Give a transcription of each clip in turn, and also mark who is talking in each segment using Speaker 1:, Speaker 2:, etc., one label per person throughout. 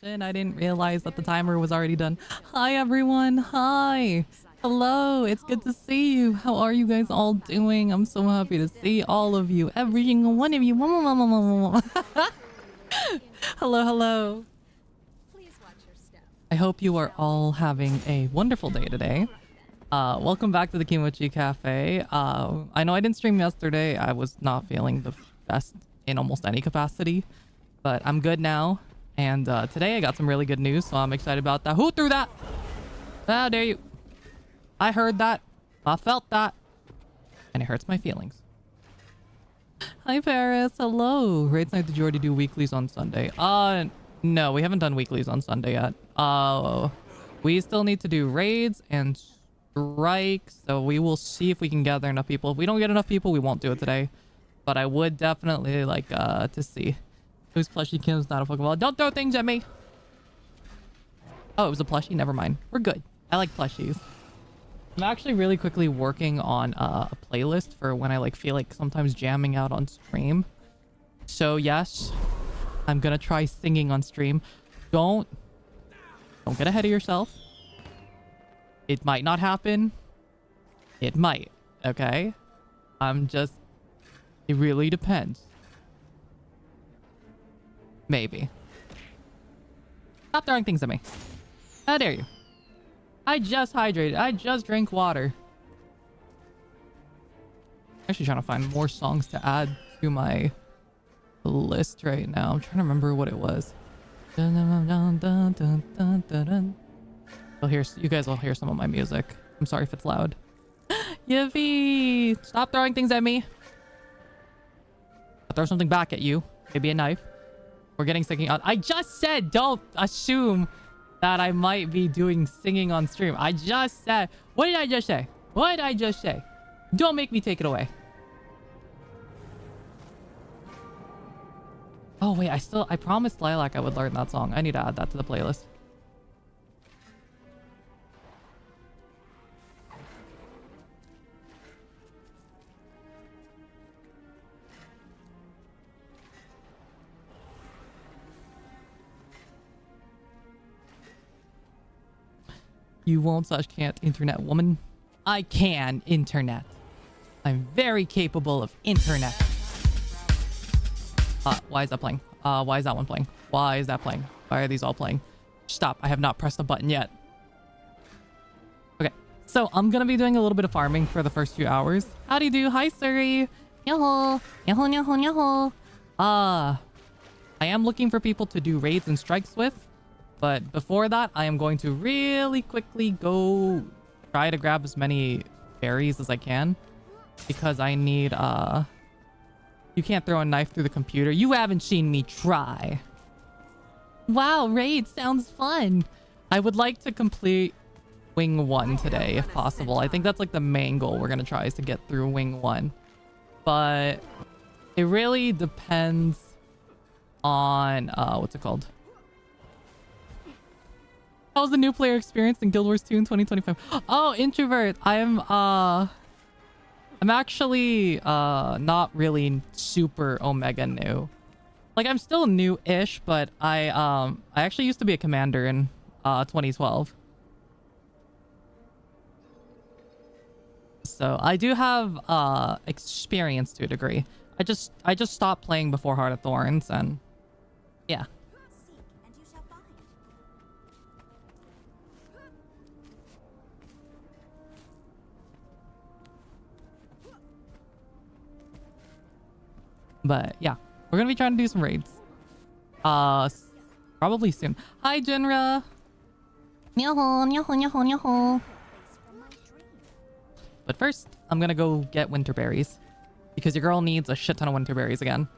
Speaker 1: session. I didn't realize that the timer was already done. Hi, everyone. Hi. Hello. It's good to see you. How are you guys all doing? I'm so happy to see all of you. Every single one of you. Hello, hello. I hope you are all having a wonderful day today. Welcome back to the 𝗕𝗲𝗀𝗃𝐾afe. I know I didn't stream yesterday. I was not feeling the best in almost any capacity, but I'm good now. And today I got some really good news, so I'm excited about that. Who threw that? How dare you? I heard that. I felt that. And it hurts my feelings. Hi, Paris. Hello. Raids night, did you already do weeklies on Sunday? No, we haven't done weeklies on Sunday yet. We still need to do raids and strikes, so we will see if we can gather enough people. If we don't get enough people, we won't do it today. But I would definitely like to see whose plushie Kim's not a Pokeball. Don't throw things at me. Oh, it was a plushie? Never mind. We're good. I like plushies. I'm actually really quickly working on a playlist for when I like feel like sometimes jamming out on stream. So yes, I'm gonna try singing on stream. Don't get ahead of yourself. It might not happen. It might. Okay? It really depends. Maybe. Stop throwing things at me. How dare you? I just hydrated. I just drank water. Actually trying to find more songs to add to my list right now. I'm trying to remember what it was. You guys will hear some of my music. I'm sorry if it's loud. Yiffy! Stop throwing things at me. I'll throw something back at you. Maybe a knife. We're getting singing out. I just said don't assume that I might be doing singing on stream. I just said... What did I just say? What did I just say? Don't make me take it away. Oh, wait. I promised Lilac I would learn that song. I need to add that to the playlist. You won't / can't internet woman. I can internet. I'm very capable of internet. Why is that playing? Why is that one playing? Why is that playing? Why are these all playing? Stop. I have not pressed the button yet. Okay. So I'm going to be doing a little bit of farming for the first few hours. How do you do? Hi, Suri. Yaho. Yaho, yaho, yaho. I am looking for people to do raids and strikes with. But before that, I am going to really quickly go try to grab as many berries as I can. Because I need, You can't throw a knife through the computer. You haven't seen me try. Wow, raid sounds fun. I would like to complete Wing 1 today, if possible. I think that's like the main goal we're going to try is to get through Wing 1. But it really depends on, what's it called? How's the new player experience in Guild Wars 2 in 2025? Oh, introvert. I'm actually not really super Omega new. Like I'm still new-ish, but I actually used to be a commander in 2012. So I do have experience to a degree. I just stopped playing before Heart of Thorns and yeah. But yeah, we're gonna be trying to do some raids. Probably soon. Hi, Jinra. Nyaho, nyaho, nyaho, nyaho. But first, I'm gonna go get winter berries because your girl needs a shit ton of winter berries again.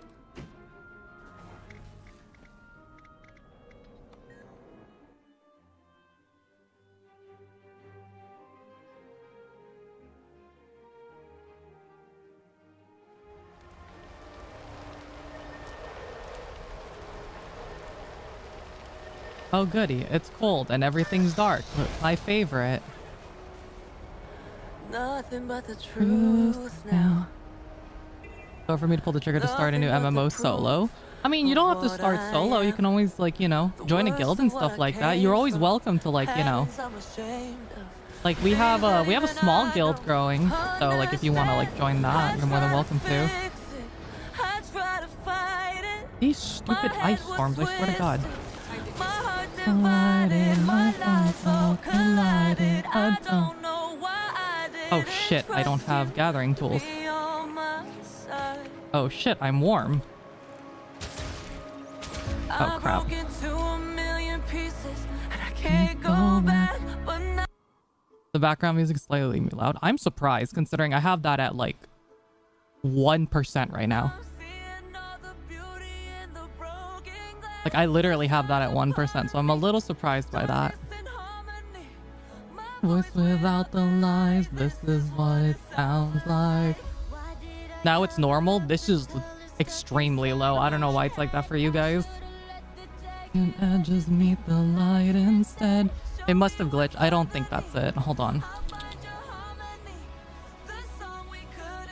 Speaker 1: Oh goody, it's cold and everything's dark. My favorite. Nothing but the truth now. So for me to pull the trigger to start a new MMO solo. I mean, you don't have to start solo. You can always, like, you know, join a guild and stuff like that. You're always welcome to, like, you know, like we have a small guild growing. So like if you want to like join that, you're more than welcome to. These stupid ice storms, I swear to God. Oh shit, I don't have gathering tools. Oh shit, I'm warm. Oh crap. The background music is slightly loud. I'm surprised considering I have that at like 1% right now. Like I literally have that at 1%, so I'm a little surprised by that. Voice without the lies, this is what it sounds like. Now it's normal. This is extremely low. I don't know why it's like that for you guys. Can edges meet the light instead? It must have glitched. I don't think that's it. Hold on.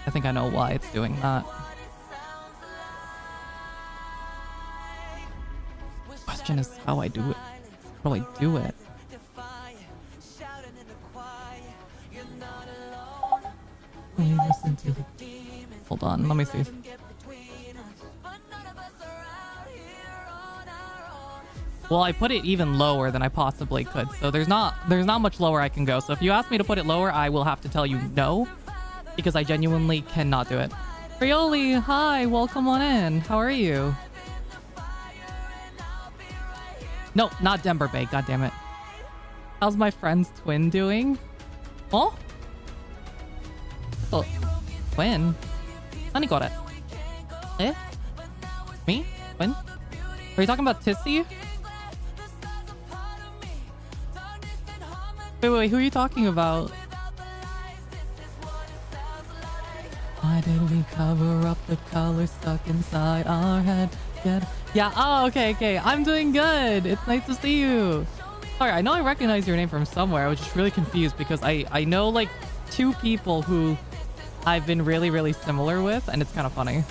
Speaker 1: I think I know why it's doing that. Question is how I do it. How do I do it? Hold on, let me see. Well, I put it even lower than I possibly could, so there's not much lower I can go. So if you ask me to put it lower, I will have to tell you no, because I genuinely cannot do it. Frioli, hi, welcome on in. How are you? No, not Denver Bay, god damn it. How's my friend's twin doing? Oh? Oh, twin? Honey got it. Eh? Me? Twin? Are you talking about Tissy? Wait, who are you talking about? Why did we cover up the color stuck inside our head? Yeah, oh, okay. I'm doing good. It's nice to see you. Sorry, I know I recognize your name from somewhere. I was just really confused because I know like 2 people who I've been really similar with, and it's kind of funny.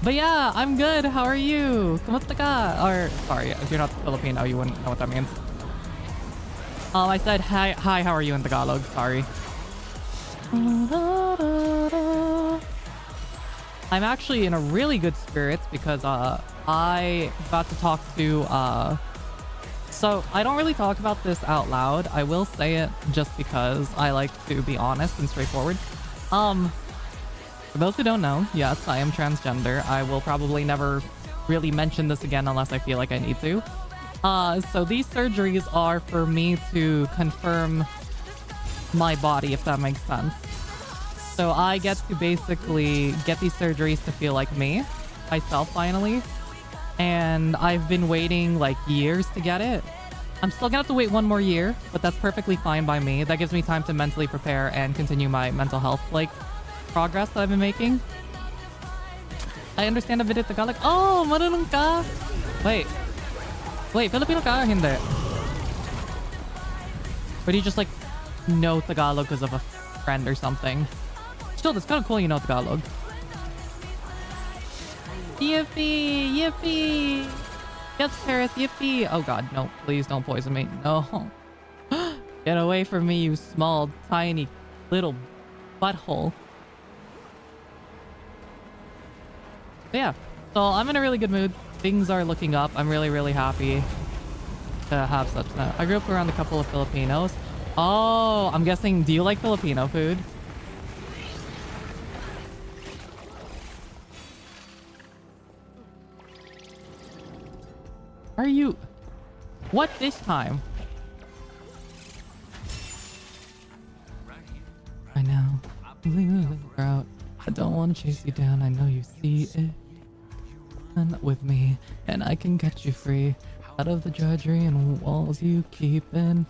Speaker 1: But yeah, I'm good. How are you? Kamusta ka? Or, sorry, if you're not Filipino, you wouldn't know what that means. I said hi, how are you in Tagalog? Sorry. I'm actually in a really good spirits because I got to talk to so I don't really talk about this out loud. I will say it just because I like to be honest and straightforward. For those who don't know, yes, I am transgender. I will probably never really mention this again unless I feel like I need to. So these surgeries are for me to confirm my body, if that makes sense. So I get to basically get these surgeries to feel like me, myself finally. And I've been waiting like years to get it. I'm still gonna have to wait 1 more year, but that's perfectly fine by me. That gives me time to mentally prepare and continue my mental health like progress that I've been making. I understand a bit of Tagalog. Oh, marunong ka? Wait, Filipino ka or hindi? Or do you just like know Tagalog because of a friend or something? Still, that's kind of cool you know Tagalog. Yippee! Yes, Paris, yippee! Oh god, no, please don't poison me. No. Get away from me, you small, tiny, little butthole. But yeah, so I'm in a really good mood. Things are looking up. I'm really happy to have such that. I grew up around a couple of Filipinos. Oh, I'm guessing, do you like Filipino food? Are you... What this time? I know. I don't want to chase you down. I know you see it. And with me, and I can get you free out of the drudgery and walls you keep in.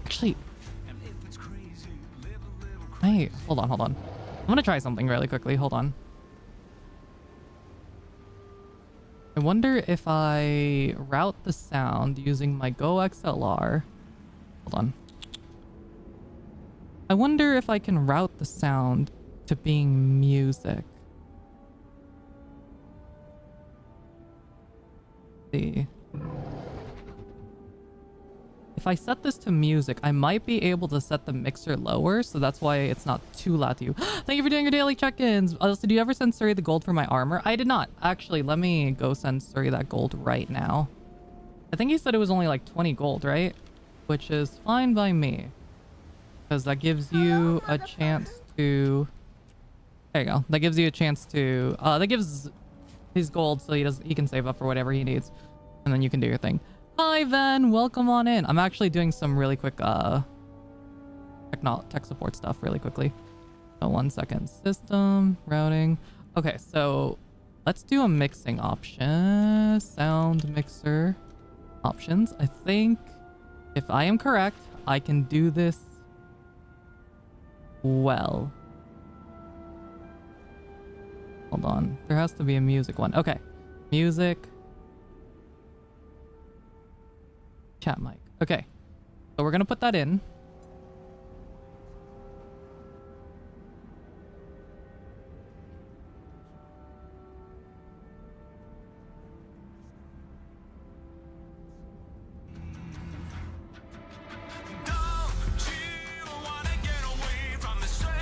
Speaker 1: Actually, hey, hold on. I'm gonna try something really quickly. Hold on. I wonder if I route the sound using my 𝗂𝗯𝗀𝗃. Hold on. I wonder if I can route the sound to being music. see. If I set this to music, I might be able to set the mixer lower, so that's why it's not too loud to you. Thank you for doing your daily check-ins. Also, do you ever send Suri the gold for my armor? I did not. Actually, let me go send Suri that gold right now. I think he said it was only like 20 gold, right? Which is fine by me. Because that gives you a chance to... There you go. That gives you a chance to... that gives his gold so he can save up for whatever he needs. And then you can do your thing. Hi, Ven. Welcome on in. I'm actually doing some really quick tech support stuff really quickly. So 1 second. System, routing. Okay, so let's do a mixing option. Sound mixer options. I think if I am correct, I can do this well. Hold on. There has to be a music one. Okay. Music. Chat mic. Okay. So we're going to put that in.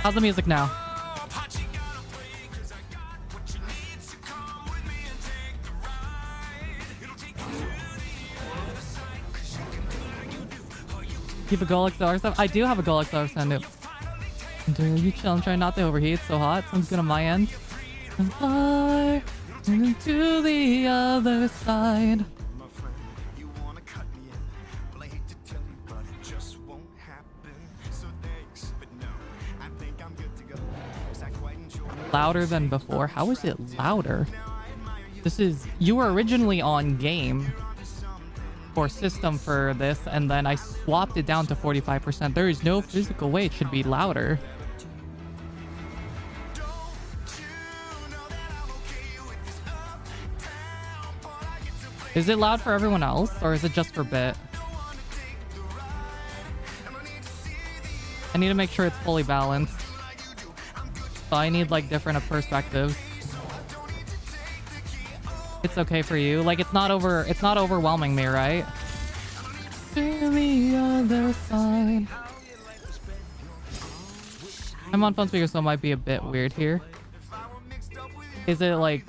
Speaker 1: How's the music now? Keep a Goal XLR stuff. I do have a Goal XLR stand. Do you chill? I'm trying not to overheat. It's so hot. Sounds good on my end. And fly to the other side. Louder than before. How is it louder? This is... You were originally on game or system for this, and then I swapped it down to 45%. There is no physical way it should be louder. Is it loud for everyone else, or is it just for Bit? I need to make sure it's fully balanced. So I need like different perspectives. It's okay for you. Like it's not overwhelming me, right? To the other side. I'm on phone speaker, so it might be a bit weird here. Is it like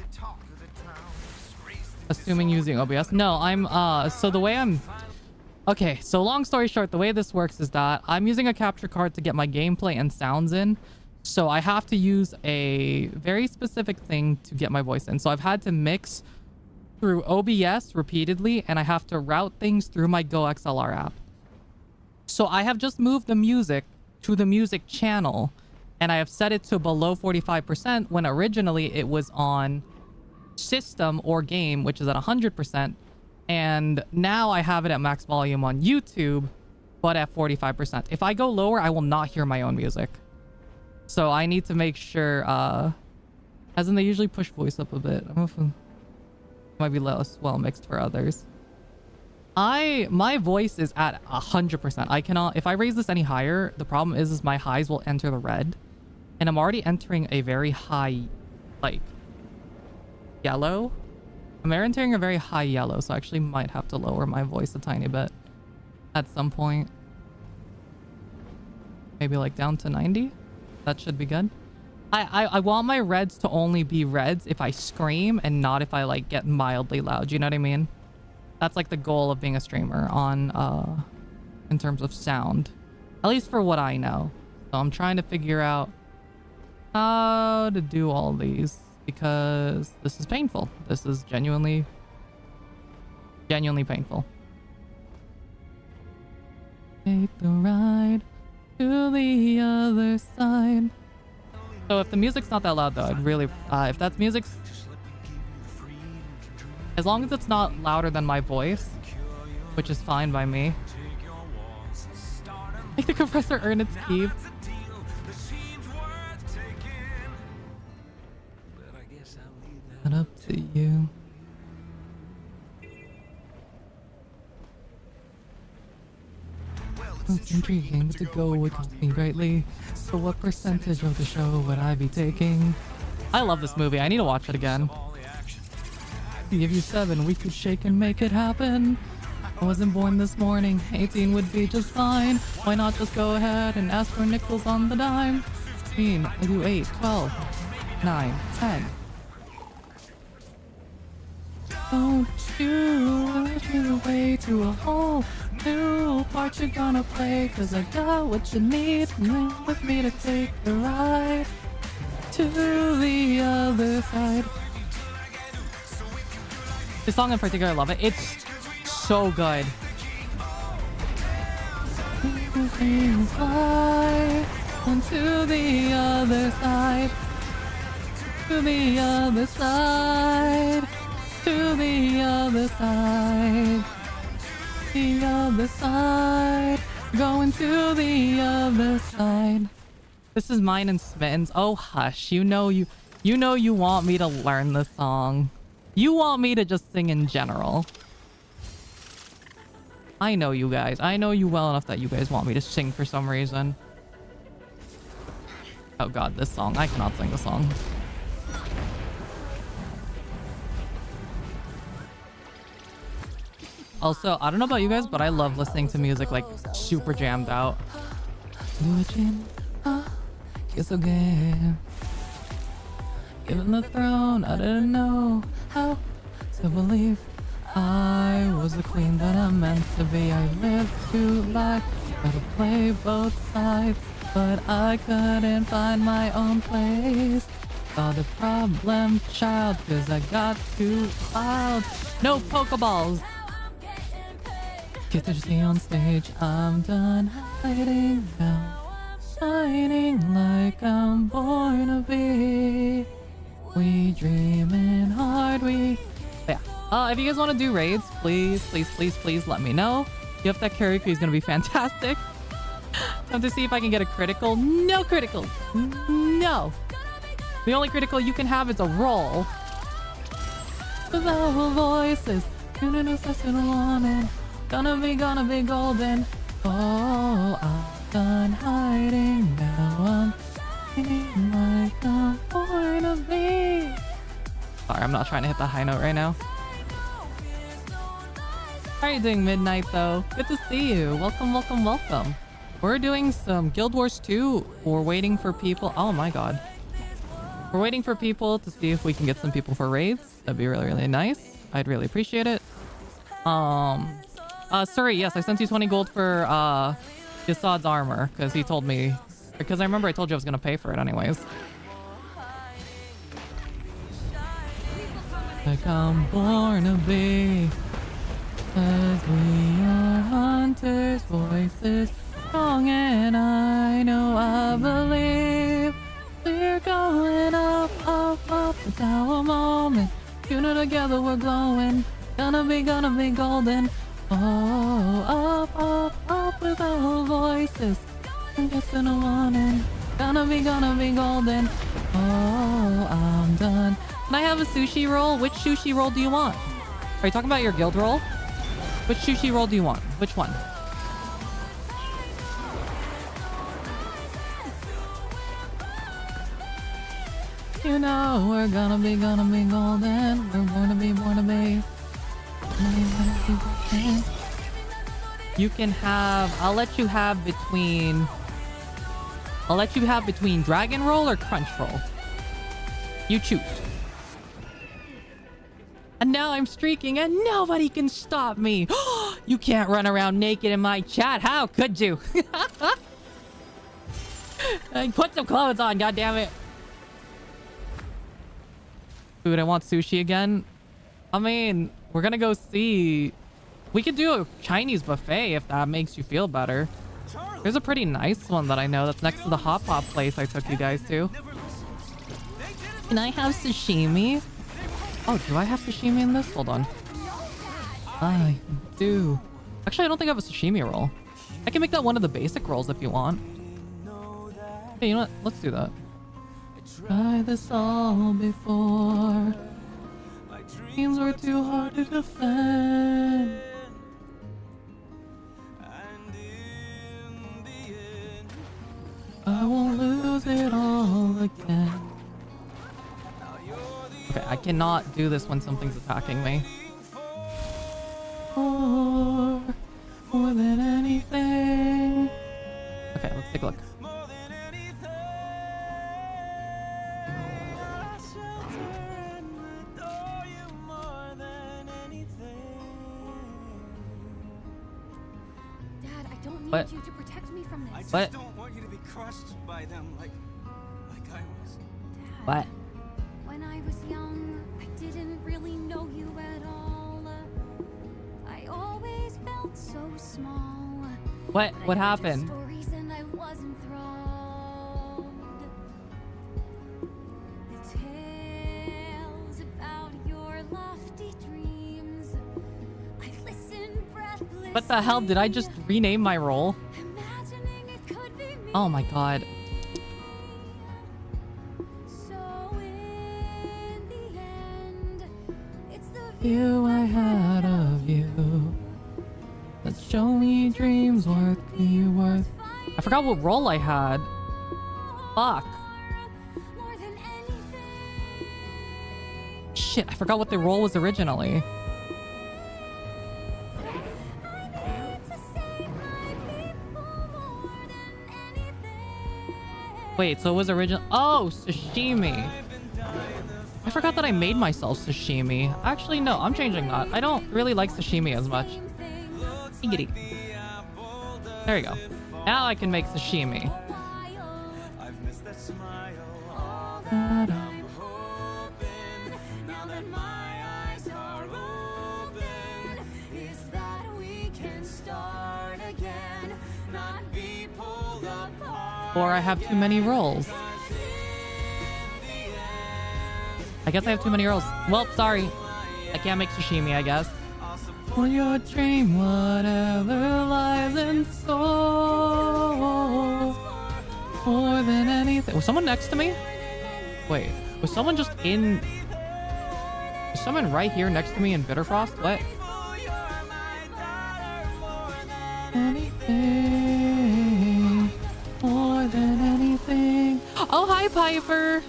Speaker 1: assuming using OBS? No, I'm so the way I'm okay, so long story short, the way this works is that I'm using a capture card to get my gameplay and sounds in. So I have to use a very specific thing to get my voice in. So I've had to mix through OBS repeatedly, and I have to route things through my Go XLR app. So I have just moved the music to the music channel, and I have set it to below 45% when originally it was on system or game, which is at 100%. And now I have it at max volume on YouTube, but at 45%. If I go lower, I will not hear my own music. So I need to make sure, as in they usually push voice up a bit. I don't know if it might be less well mixed for others. My voice is at 100%. I cannot, if I raise this any higher, the problem is my highs will enter the red. And I'm already entering a very high, like, yellow. I'm entering a very high yellow, so I actually might have to lower my voice a tiny bit at some point. Maybe like down to 90. That should be good. I want my reds to only be reds if I scream and not if I like get mildly loud. You know what I mean? That's like the goal of being a streamer on in terms of sound, at least for what I know. So I'm trying to figure out how to do all these because this is painful. This is genuinely painful. Take the ride to the other side. So if the music's not that loud though, I'd really if that's music's, as long as it's not louder than my voice, which is fine by me. Make the compressor earn its keep. But up to you. It's intriguing to go would cost me greatly. So what percentage of the show would I be taking? I love this movie. I need to watch it again. Give you 7, we could shake and make it happen. I wasn't born this morning, 18 would be just fine. Why not just go ahead and ask for nickels on the dime? 15, I do 8, 12, 9, 10. Don't you rush me away to a whole new part you're gonna play, 'cause I got what you need, and with me to take the ride to the other side. This song in particular, I love it. It's so good. Fly on to the other side, to the other side, to the other side, the other side, going to the other side. This is mine and Smitten's. Oh hush, you know you want me to learn this song. You want me to just sing in general. I know you guys. I know you well enough that you guys want me to sing for some reason. Oh god, this song. I cannot sing this song. Also, I don't know about you guys, but I love listening to music like super jammed out. Kiss again. Given the throne, I didn't know how to believe I was the queen that I'm meant to be. I lived to lie, gotta play both sides, but I couldn't find my own place. Saw the problem child, 'cause I got too wild. No Pokeballs. Get to see on stage, I'm done hiding now. Shining like I'm born to be. We dreaming hard, we... Yeah. If you guys want to do raids, please, please, please, please let me know. If that karaoke is going to be fantastic. Time to see if I can get a critical. No critical. No. The only critical you can have is a roll. With our voices, tuning us in a warning. Gonna be golden. Oh, I'm done hiding now. I'm feeling like I'm born to be. Sorry, I'm not trying to hit the high note right now. How are you doing, Midnight, though? Good to see you. Welcome, welcome, welcome. We're doing some Guild Wars 2. We're waiting for people. Oh my god. We're waiting for people to see if we can get some people for raids. That'd be really, really nice. I'd really appreciate it. Sorry, yes, I sent you 20 gold for, Yassad's armor, because he told me... Because I remember I told you I was going to pay for it anyways. Like I'm born to be, 'cause we are hunters, voices strong, and I know I believe we're going up, up, up. It's our moment. Tuning together, we're glowing. Gonna be golden. Oh, up, up, up with our voices. I'm guessing a warning. Gonna be golden. Oh, I'm done. Can I have a sushi roll? Which sushi roll do you want? Are you talking about your guild roll? Which sushi roll do you want? Which one? You know we're gonna be golden. We're born to be. You can have... I'll let you have between Dragon Roll or Crunch Roll. You choose. And now I'm streaking and nobody can stop me. You can't run around naked in my chat. How could you? Put some clothes on, goddammit. Dude, I want sushi again. I mean, we're gonna go see... We could do a Chinese buffet if that makes you feel better. There's a pretty nice one that I know that's next to the hot pot place I took you guys to. Can I have sashimi? Oh, do I have sashimi in this? Hold on. I do. Actually, I don't think I have a sashimi roll. I can make that one of the basic rolls if you want. Hey, you know what? Let's do that. Tried this all before. My dreams were too hard to defend. I won't lose it all again. Okay, cannot do this when something's attacking me. More than anything. Okay, let's take a look. What?
Speaker 2: You to protect me from this.
Speaker 1: What?
Speaker 3: I just don't want you to be crushed by them like I was.
Speaker 2: Dad,
Speaker 1: What?
Speaker 2: when I was young, I didn't really know you at all. I always felt so small.
Speaker 1: What?
Speaker 2: But
Speaker 1: What
Speaker 2: I heard your
Speaker 1: happened?
Speaker 2: stories and I was enthralled. The tales about your lofty dreams. I listened breathless.
Speaker 1: What the hell? Did I just rename my role?
Speaker 2: Imagining it could be me.
Speaker 1: Oh my god.
Speaker 2: So in the end, it's the
Speaker 1: View I had of you. Let's show me dreams worth be worth. I forgot what role I had. Fuck.
Speaker 2: more than anything.
Speaker 1: Shit, I forgot what the role was originally.
Speaker 2: I need to save my people more than anything.
Speaker 1: Wait, so it was original. Oh, sashimi. I forgot that I made myself sashimi. Actually, no, I'm changing that. I don't really like sashimi as much. Giggity. There you go. Now I can make sashimi.
Speaker 3: I've missed that smile.
Speaker 1: Ta-da.
Speaker 3: I'm hoping now that my eyes are open is that we can start again, not be pulled apart.
Speaker 1: Or I have too many roles. I guess I have too many roles. Well, sorry. I can't make sashimi, I guess. For your dream, whatever lies in store. More than anything. Was someone next to me? Wait, was someone just in... Was someone right here next to me in Bitterfrost? What? Anything. More than anything. Oh, hi, Piper.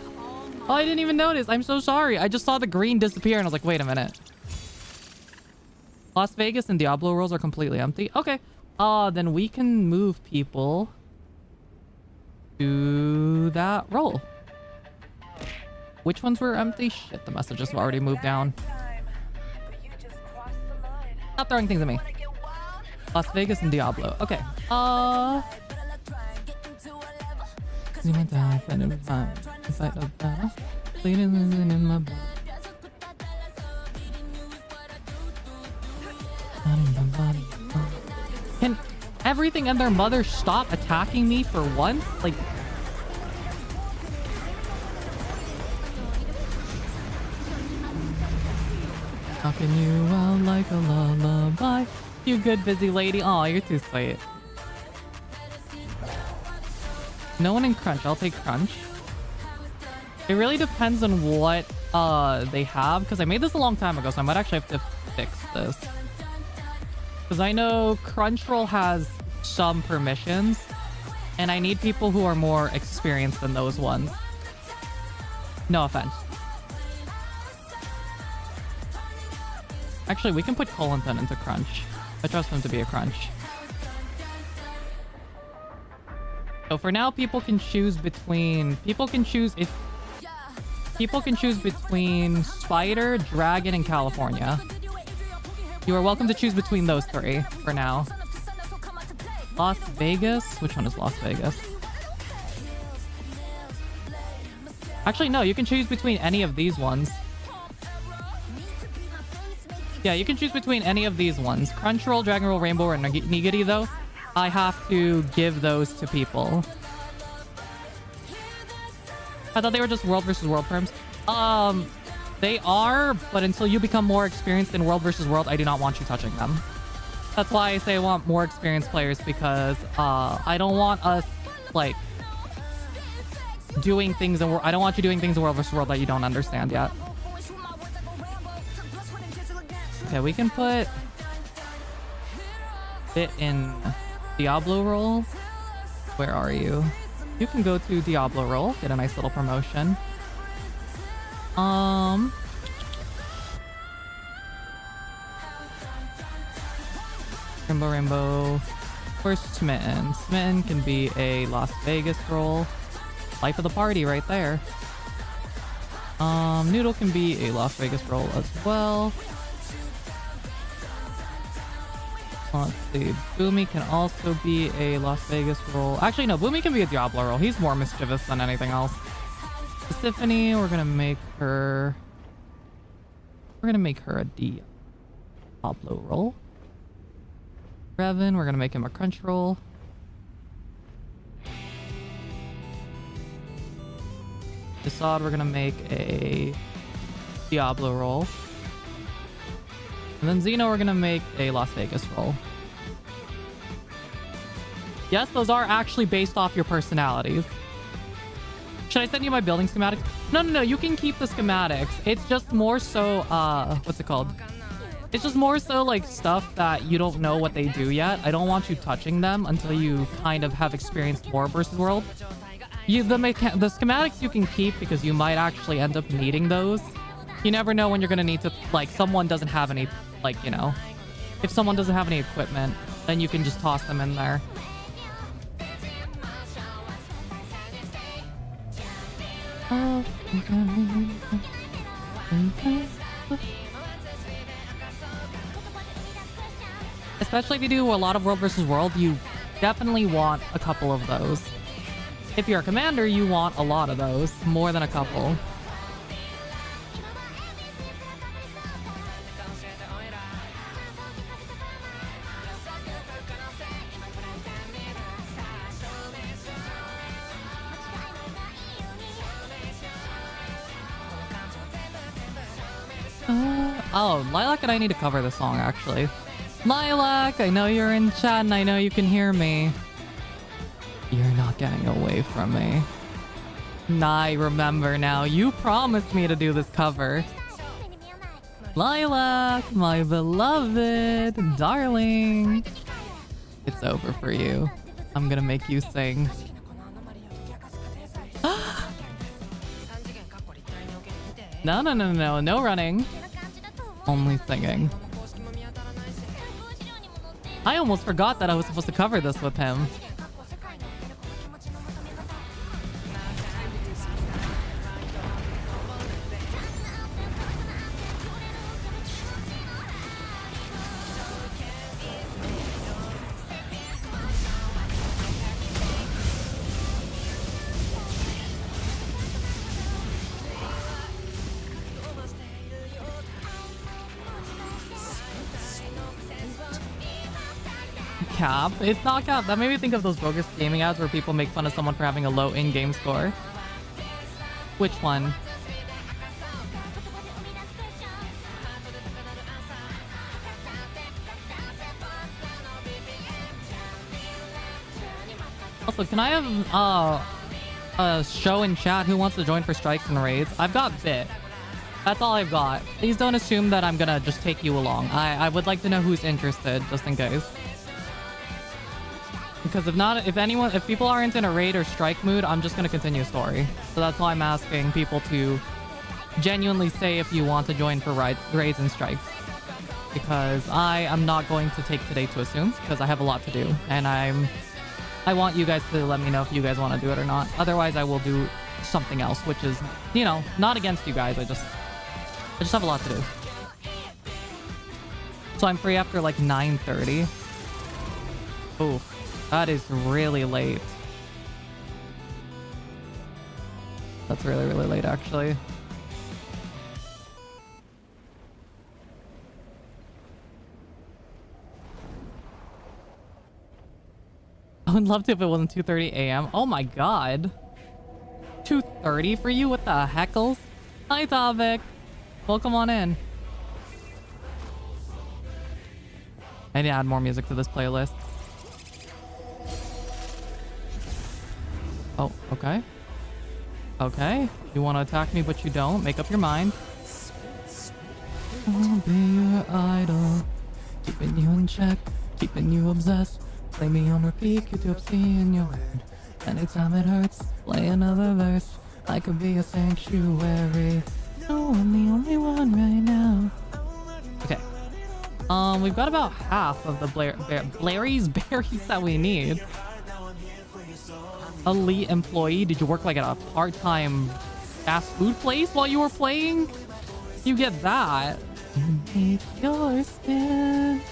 Speaker 1: Oh, I didn't even notice. I'm so sorry. I just saw the green disappear and I was like, wait a minute. Las Vegas and Diablo roles are completely empty. Okay. Then we can move people to that role. Which ones were empty? Shit, the messages have already moved down. Stop throwing things at me. Las Vegas and Diablo. Okay. Can everything and their mother stop attacking me for once? Like... Knocking you out like a lullaby. You good, busy lady. Aw, you're too sweet. No one in Crunch. I'll take Crunch. It really depends on what they have, because I made this a long time ago, so I might actually have to fix this. Because I know Crunchyroll has some permissions, and I need people who are more experienced than those ones. No offense. Actually, we can put Colinton into Crunch. I trust him to be a Crunch. So for now, people can choose between... People can choose between Spider, Dragon, and California. You are welcome to choose between those three for now. Las Vegas? Which one is Las Vegas? Actually, no, you can choose between any of these ones. Yeah, you can choose between any of these ones. Crunchyroll, Dragon Roll, Rainbow, or Nigiri, though. I have to give those to people. I thought they were just World versus World terms. They are, but until you become more experienced in World versus World, I do not want you touching them. That's why I say I want more experienced players, because I don't want us, like, doing things in... I don't want you doing things in World versus World that you don't understand yet. Okay, we can put it in Diablo role. Where are you? You can go to Diablo role, get a nice little promotion. Rainbow. Where's Smitten? Smitten can be a Las Vegas roll. Life of the party right there. Noodle can be a Las Vegas roll as well. Let's see. Boomy can also be a Las Vegas roll. Actually, no. Boomy can be a Diablo roll. He's more mischievous than anything else. Tiffany, we're gonna make her... We're gonna make her a Diablo roll. Revan, we're gonna make him a Crunch roll. Assad, we're gonna make a Diablo roll. And then Xeno, we're gonna make a Las Vegas roll. Yes, those are actually based off your personalities. Should I send you my building schematics? No, you can keep the schematics. It's just more so, what's it called? It's just more so like stuff that you don't know what they do yet. I don't want you touching them until you kind of have experienced War versus World. The schematics you can keep because you might actually end up needing those. You never know when you're going to need to, like, someone doesn't have any, like, you know, if someone doesn't have any equipment, then you can just toss them in there. Especially if you do a lot of World versus World, you definitely want a couple of those. If you're a commander, you want a lot of those, more than a couple. Oh, Lilac and I need to cover this song, actually. Lilac, I know you're in chat and I know you can hear me. You're not getting away from me. I remember now. You promised me to do this cover. Lilac, my beloved, darling. It's over for you. I'm gonna make you sing. No running. Only singing. I almost forgot that I was supposed to cover this with him. Cap. It's not cap. That made me think of those bogus gaming ads where people make fun of someone for having a low in-game score. Which one? Also, can I have a show in chat who wants to join for strikes and raids? I've got Bit. That's all I've got. Please don't assume that I'm gonna just take you along. I would like to know who's interested, just in case. Because if people aren't in a raid or strike mood, I'm just going to continue story. So that's why I'm asking people to genuinely say if you want to join for raids and strikes. Because I am not going to take today to assume, because I have a lot to do. And I want you guys to let me know if you guys want to do it or not. Otherwise, I will do something else, which is, you know, not against you guys. I just have a lot to do. So I'm free after like 9:30. Oof. That is really late. That's really, really late, actually. I would love to if it wasn't 2:30 a.m. Oh my god. 2:30 for you? What the heckles? Hi, Tavik. Welcome on in. I need to add more music to this playlist. Oh, okay. Okay. You want to attack me, but you don't. Make up your mind. I'll be your idol. Keeping you in check. Keeping you obsessed. Play me on repeat. Q-tips in your head. Anytime it hurts, play another verse. I could be a sanctuary. No, I'm the only one right now. Okay. We've got about half of the Blary's berries that we need. Elite employee. Did you work like at a part-time fast food place while you were playing? You get that. Make your spin.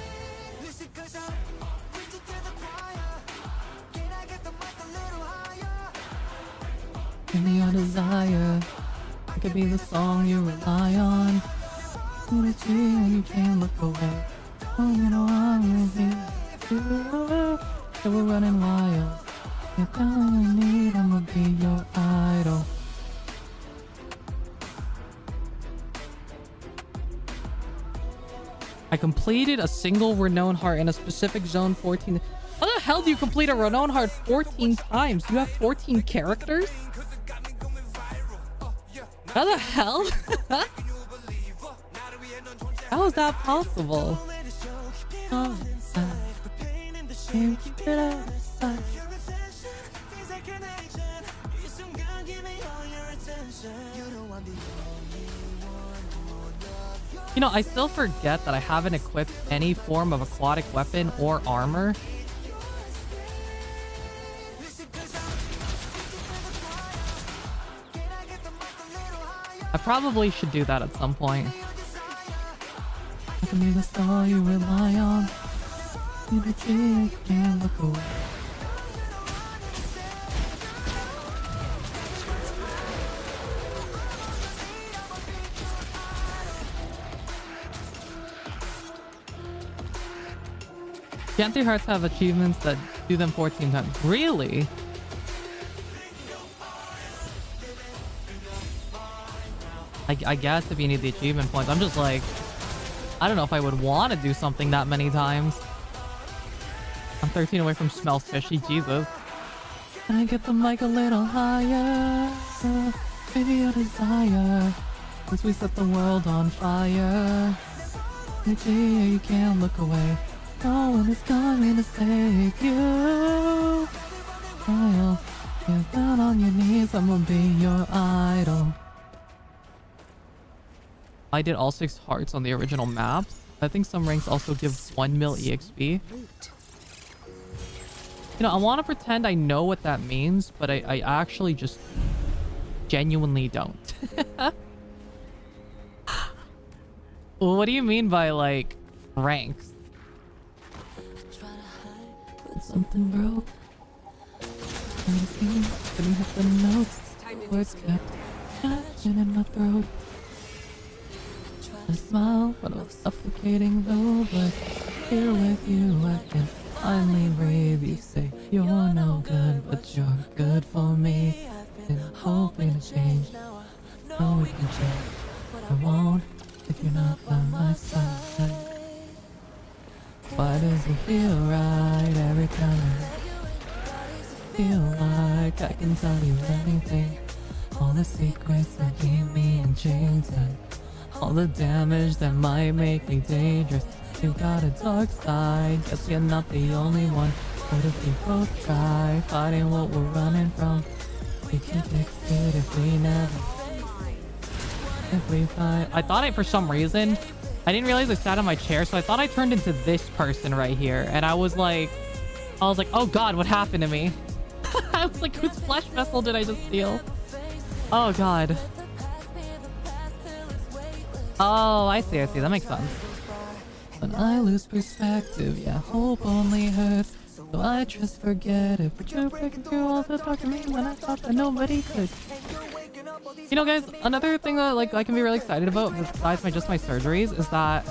Speaker 1: Give me your desire. It could be the song you rely on. Put it to you and you can't look away. Oh, you know I'm with you. So we're running wild. You're all I need, I'ma be your idol. I completed a single renown heart in a specific zone 14. How the hell do you complete a renown heart 14 times? You have 14 characters? How the hell? How is that possible? You know, I still forget that I haven't equipped any form of aquatic weapon or armor. I probably should do that at some point. I can be the star you rely on. You're the tree you can't look away. Gantry hearts have achievements that do them 14 times. Really? I guess if you need the achievement points. I'm just like, I don't know if I would want to do something that many times. I'm 13 away from smells fishy. Jesus. Can I get the mic a little higher? Baby, your desire. Since we set the world on fire. You can't look away. No one is coming to save you. I'll get down on your knees. I'm gonna be your idol. I did all 6 hearts on the original maps. I think some ranks also give 1 mil EXP. You know, I want to pretend I know what that means, but I actually just genuinely don't. What do you mean by, like, ranks? Something broke. Couldn't hit the notes. Words kept catching in my throat. I smile, but I'm suffocating though. But here with you, I can finally breathe. You say you're no good, but you're good for me. Been hoping to change. No, we can change, but I won't if you're not by my side. Why does it feel right every time? Feel like I can tell you anything. All the secrets that keep me in chains and all the damage that might make me dangerous. You got a dark side, guess you're not the only one. What if we both try fighting what we're running from? We can fix it if we never. If we fight. I thought for some reason, I didn't realize I sat on my chair, so I thought I turned into this person right here. And I was like, oh god, what happened to me? I was like, whose flesh vessel did I just steal? Oh god. Oh, I see. That makes sense. When I lose perspective, yeah, hope only hurts. So I just forget it. But you're breaking through all the talk to me when I thought that nobody could. You know, guys, another thing that like I can be really excited about besides my surgeries is that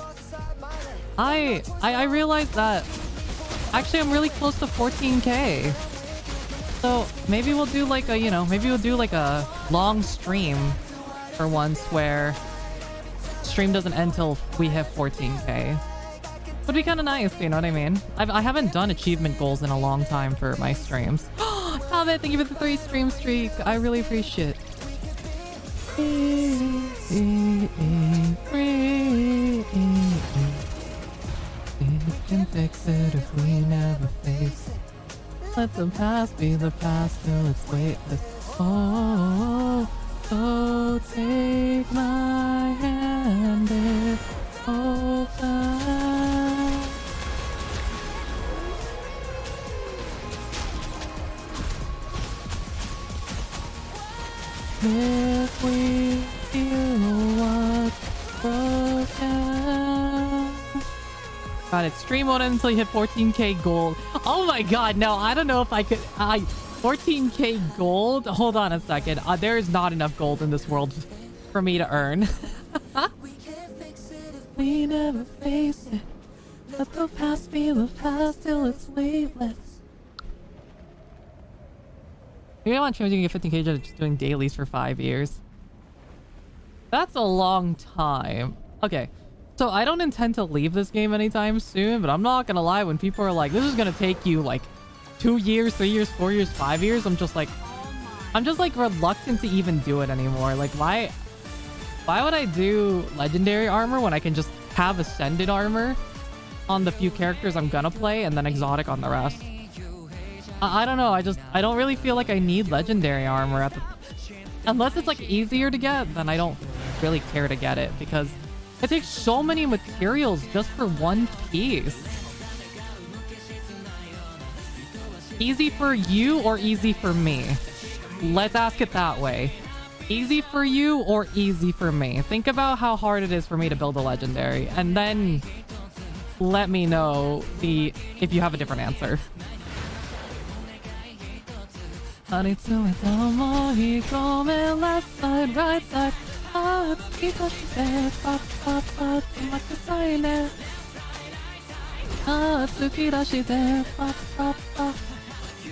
Speaker 1: I realized that actually I'm really close to 14K. So maybe we'll do like a long stream for once where stream doesn't end till we hit 14K. Would be kind of nice, you know what I mean? I haven't done achievement goals in a long time for my streams. Talbot, thank you for the 3 stream streak. I really appreciate it. We can fix it if we never face. Let the past be the past till it's weightless. Oh, so take my hand, it's open. If we feel what's broken. Got it. Stream mode until you hit 14k gold. Oh my god, no, I don't know if I could. 14k gold? Hold on a second. There is not enough gold in this world for me to earn. We never face it. Let the past be the past till it's weightless. Maybe I want to get 15k just doing dailies for 5 years. That's a long time. Okay, so I don't intend to leave this game anytime soon, but I'm not gonna lie, when people are like, this is gonna take you like 2 years, 3 years, 4 years, 5 years, I'm just like reluctant to even do it anymore. Like, why would I do legendary armor when I can just have ascended armor on the few characters I'm gonna play and then exotic on the rest? I don't know. I don't really feel like I need legendary armor at the, unless it's like easier to get, then I don't really care to get it because it takes so many materials just for one piece. Easy for you or easy for me? Let's ask it that way. Easy for you or easy for me? Think about how hard it is for me to build a legendary and then let me know if you have a different answer. Left side, right side.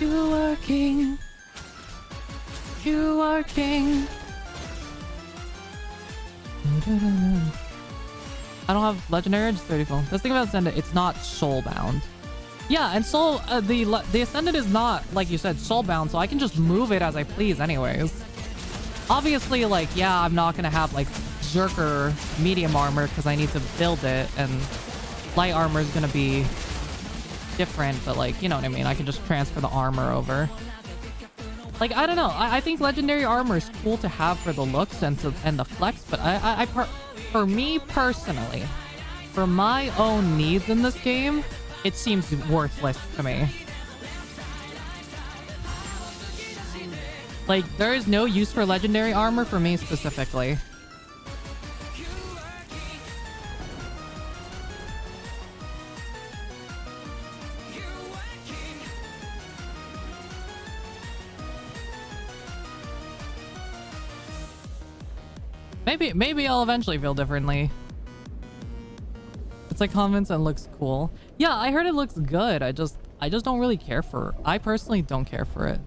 Speaker 1: You are king. You are king. I don't have legendary, just 34. Let's think about Ascended. It's not soulbound. Yeah, and soul the Ascended is not, like you said, soulbound, so I can just move it as I please anyways. Obviously, like, yeah, I'm not gonna have like Zerker medium armor because I need to build it, and light armor is gonna be different, but like, you know what I mean, I can just transfer the armor over. Like, I don't know, I think legendary armor is cool to have for the looks and the flex, but for me personally, for my own needs in this game, it seems worthless to me. Like, there is no use for legendary armor for me specifically. Maybe I'll eventually feel differently. It's like comments and looks cool. Yeah, I heard it looks good. I just don't really care for it. I personally don't care for it.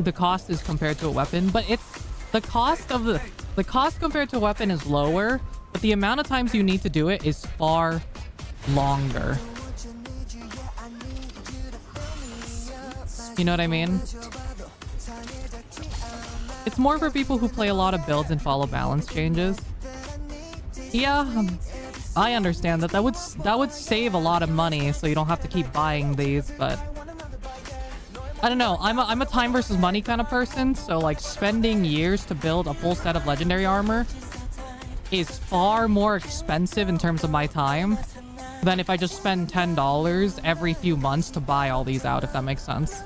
Speaker 1: The cost is compared to a weapon, but it's the cost compared to a weapon is lower, but the amount of times you need to do it is far longer. You know what I mean? It's more for people who play a lot of builds and follow balance changes. Yeah, I understand that. That would save a lot of money, so you don't have to keep buying these. But I don't know. I'm a time versus money kind of person, so like spending years to build a full set of legendary armor is far more expensive in terms of my time than if I just spend $10 every few months to buy all these out. If that makes sense.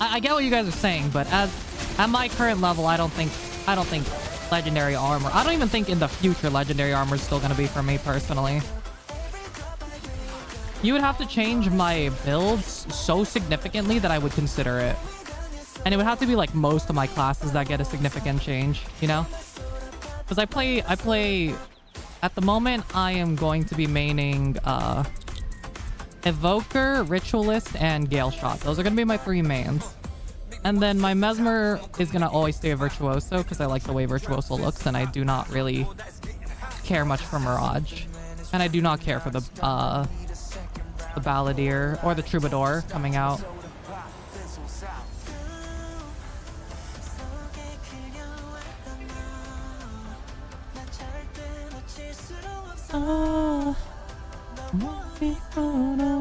Speaker 1: I get what you guys are saying, but at my current level, I don't think legendary armor. I don't even think in the future legendary armor is still going to be for me personally. You would have to change my builds so significantly that I would consider it, and it would have to be like most of my classes that get a significant change, you know? Because I play at the moment. I am going to be maining Evoker, Ritualist, and Gale Shot. Those are going to be my 3 mains. And then my Mesmer is going to always stay a Virtuoso because I like the way Virtuoso looks, and I do not really care much for Mirage. And I do not care for the Balladeer or the Troubadour coming out. Oh,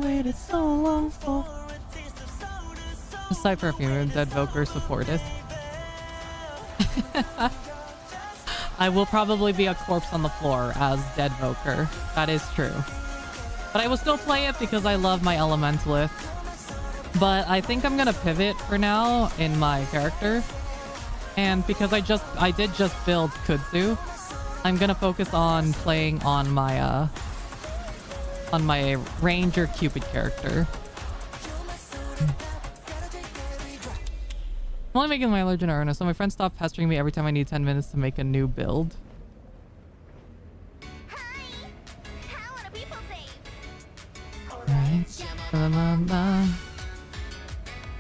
Speaker 1: waited so long for. Aside perfume, 𝗕𝗲𝗹𝗹 supporteth. I will probably be a corpse on the floor as 𝗕𝗲𝗹𝗹. That is true. But I will still play it because I love my Elementalist. But I think I'm gonna pivot for now in my character. And because I did just build 𝗕𝗲𝗃, I'm gonna focus on playing on my Ranger Cupid character. I'm only making my legend earnest, so my friends stop pestering me every time I need 10 minutes to make a new build. Right.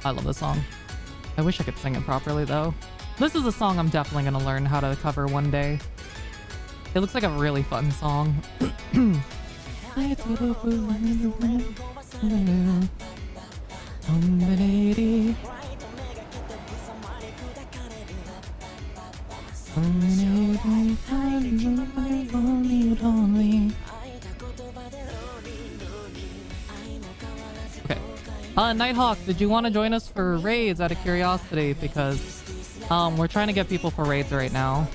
Speaker 1: I love this song. I wish I could sing it properly though. This is a song I'm definitely gonna learn how to cover one day. It looks like a really fun song. Okay. Nighthawk, did you want to join us for raids out of curiosity? Because we're trying to get people for raids right now.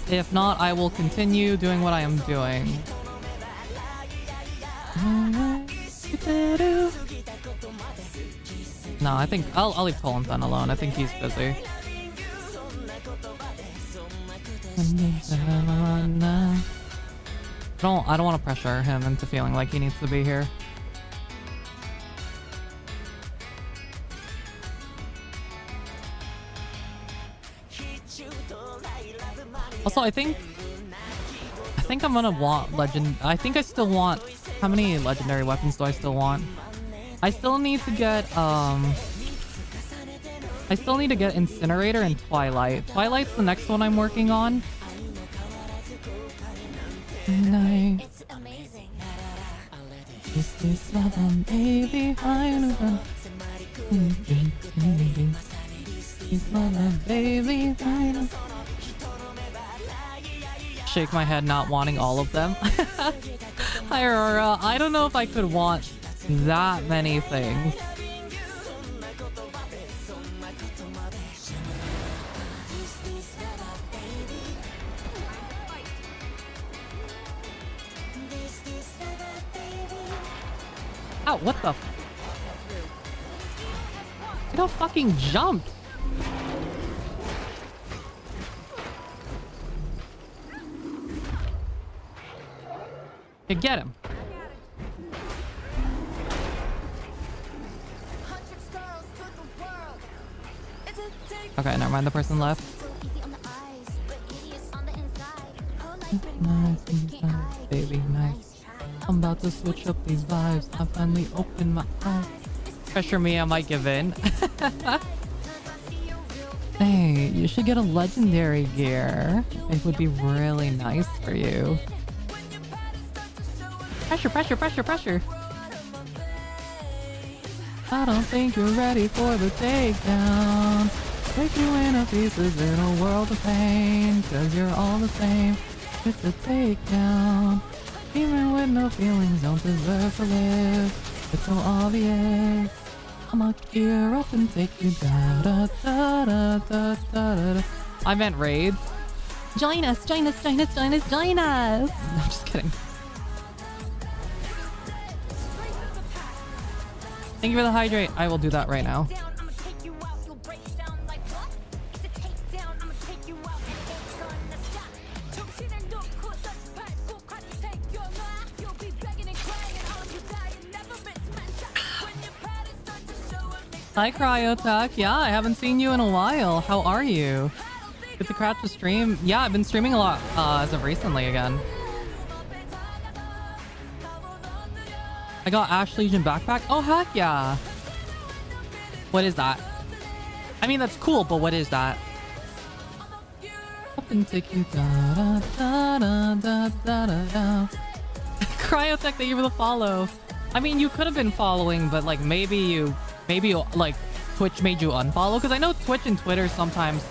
Speaker 1: If not, I will continue doing what I am doing. No, I think I'll leave 𝗕𝗲𝗀 alone. I think he's busy. I don't want to pressure him into feeling like he needs to be here. Also, I think I'm gonna want legend. I think I still want. How many legendary weapons do I still want? I still need to get Incinerator and Twilight. Twilight's the next one I'm working on. Nice.
Speaker 2: It's amazing.
Speaker 1: Is this love, baby? I know. Is love, baby? I know. Shake my head, not wanting all of them. Hi, Aurora. I don't know if I could want that many things. Ow, what the? I got fucking jumped. Hey, get him. Okay, never mind. The person left. Nice, baby, nice. I'm about to switch up these vibes. I finally opened my eyes. Pressure me, I might give in. Hey, you should get a legendary gear. It would be really nice for you. Pressure, pressure, pressure, pressure. I don't think you're ready for the takedown. Break you into pieces in a world of pain. Cause you're all the same. It's the takedown. Even with no feelings, don't deserve to live. It's so obvious. I'ma gear up and take you da da da da da da da. I meant raids. Join us, join us, join us, join us, join us. I'm just kidding. Thank you for the hydrate. I will do that right now. Hi, 𝗕𝗲𝗃. Yeah, I haven't seen you in a while. How are you? Good to catch the stream. Yeah, I've been streaming a lot as of recently again. I got Ash Legion backpack. Oh, heck yeah. What is that? I mean, that's cool, but what is that? Up and take you da da da da da da da. 𝗕𝗲𝗃, thank you for the follow. I mean, you could have been following, but like maybe like Twitch made you unfollow, because I know Twitch and Twitter sometimes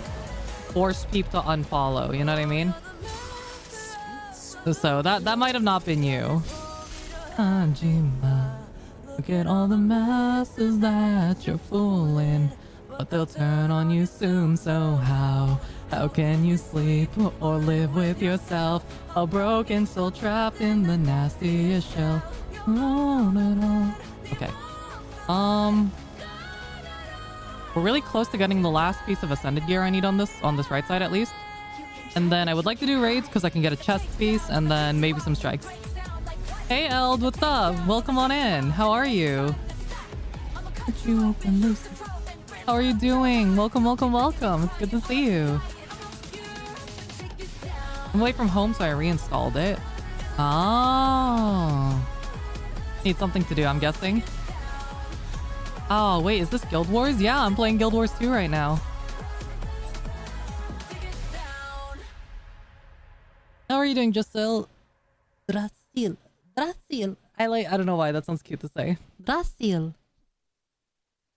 Speaker 1: force people to unfollow, you know what I mean? So that might have not been you. Look at all the masses that you're fooling, but they'll turn on you soon, so how How can you sleep or live with yourself? A broken soul trapped in the nastiest shell. Okay. We're really close to getting the last piece of ascended gear I need on this right side at least. And then I would like to do raids because I can get a chest piece and then maybe some strikes. Hey Eld, what's up? Welcome on in. How are you? How are you doing? Welcome, welcome, welcome. It's good to see you. I'm away from home, so I reinstalled it. Oh. Need something to do, I'm guessing. Oh, wait, is this Guild Wars? Yeah, I'm playing Guild Wars 2 right now. How are you doing, Giselle? Brasil. Brasil. I don't know why, that sounds cute to say. Brasil.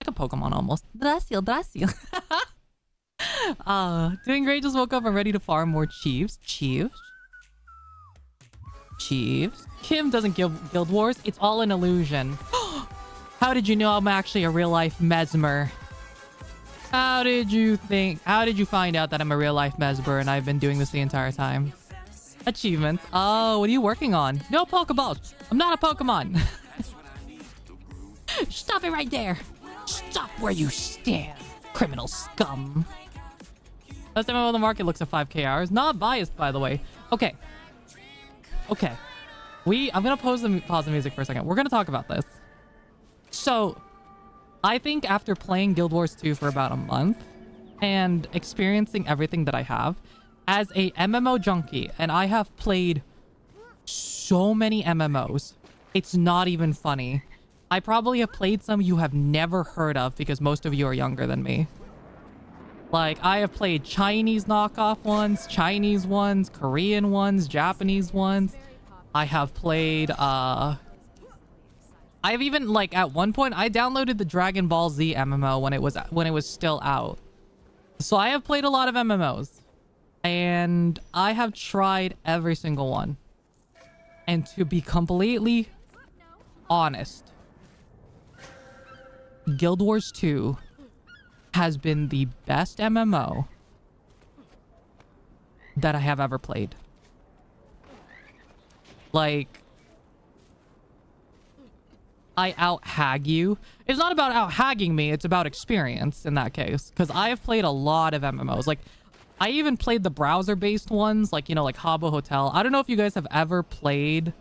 Speaker 1: Like a Pokemon almost. Brasil, Brasil. Doing great, just woke up. I'm ready to farm more Chiefs. Chiefs. Kim doesn't Guild Wars. It's all an illusion. How did you know I'm actually a real-life Mesmer? How did you find out that I'm a real-life Mesmer and I've been doing this the entire time? Achievements. Oh, what are you working on? No Pokeballs. I'm not a Pokemon. Stop it right there. Stop where you stand, criminal scum. Last time I on the market looks at 5k hours. Not biased, by the way. Okay. I'm gonna pause the music for a second. We're gonna talk about this. So, I think after playing Guild Wars 2 for about a month and experiencing everything that I have as a MMO junkie, and I have played so many MMOs, it's not even funny. I probably have played some you have never heard of because most of you are younger than me. Like, I have played Chinese knockoff ones, Chinese ones, Korean ones, Japanese ones. I have played, I've even, like, at one point, I downloaded the Dragon Ball Z MMO when it was still out. So I have played a lot of MMOs. And I have tried every single one. And to be completely honest, Guild Wars 2 has been the best MMO that I have ever played. Like, I out-hag you. It's not about out-hagging me, it's about experience in that case. Because I have played a lot of MMOs. Like, I even played the browser-based ones, like, you know, like Habbo Hotel. I don't know if you guys have ever played...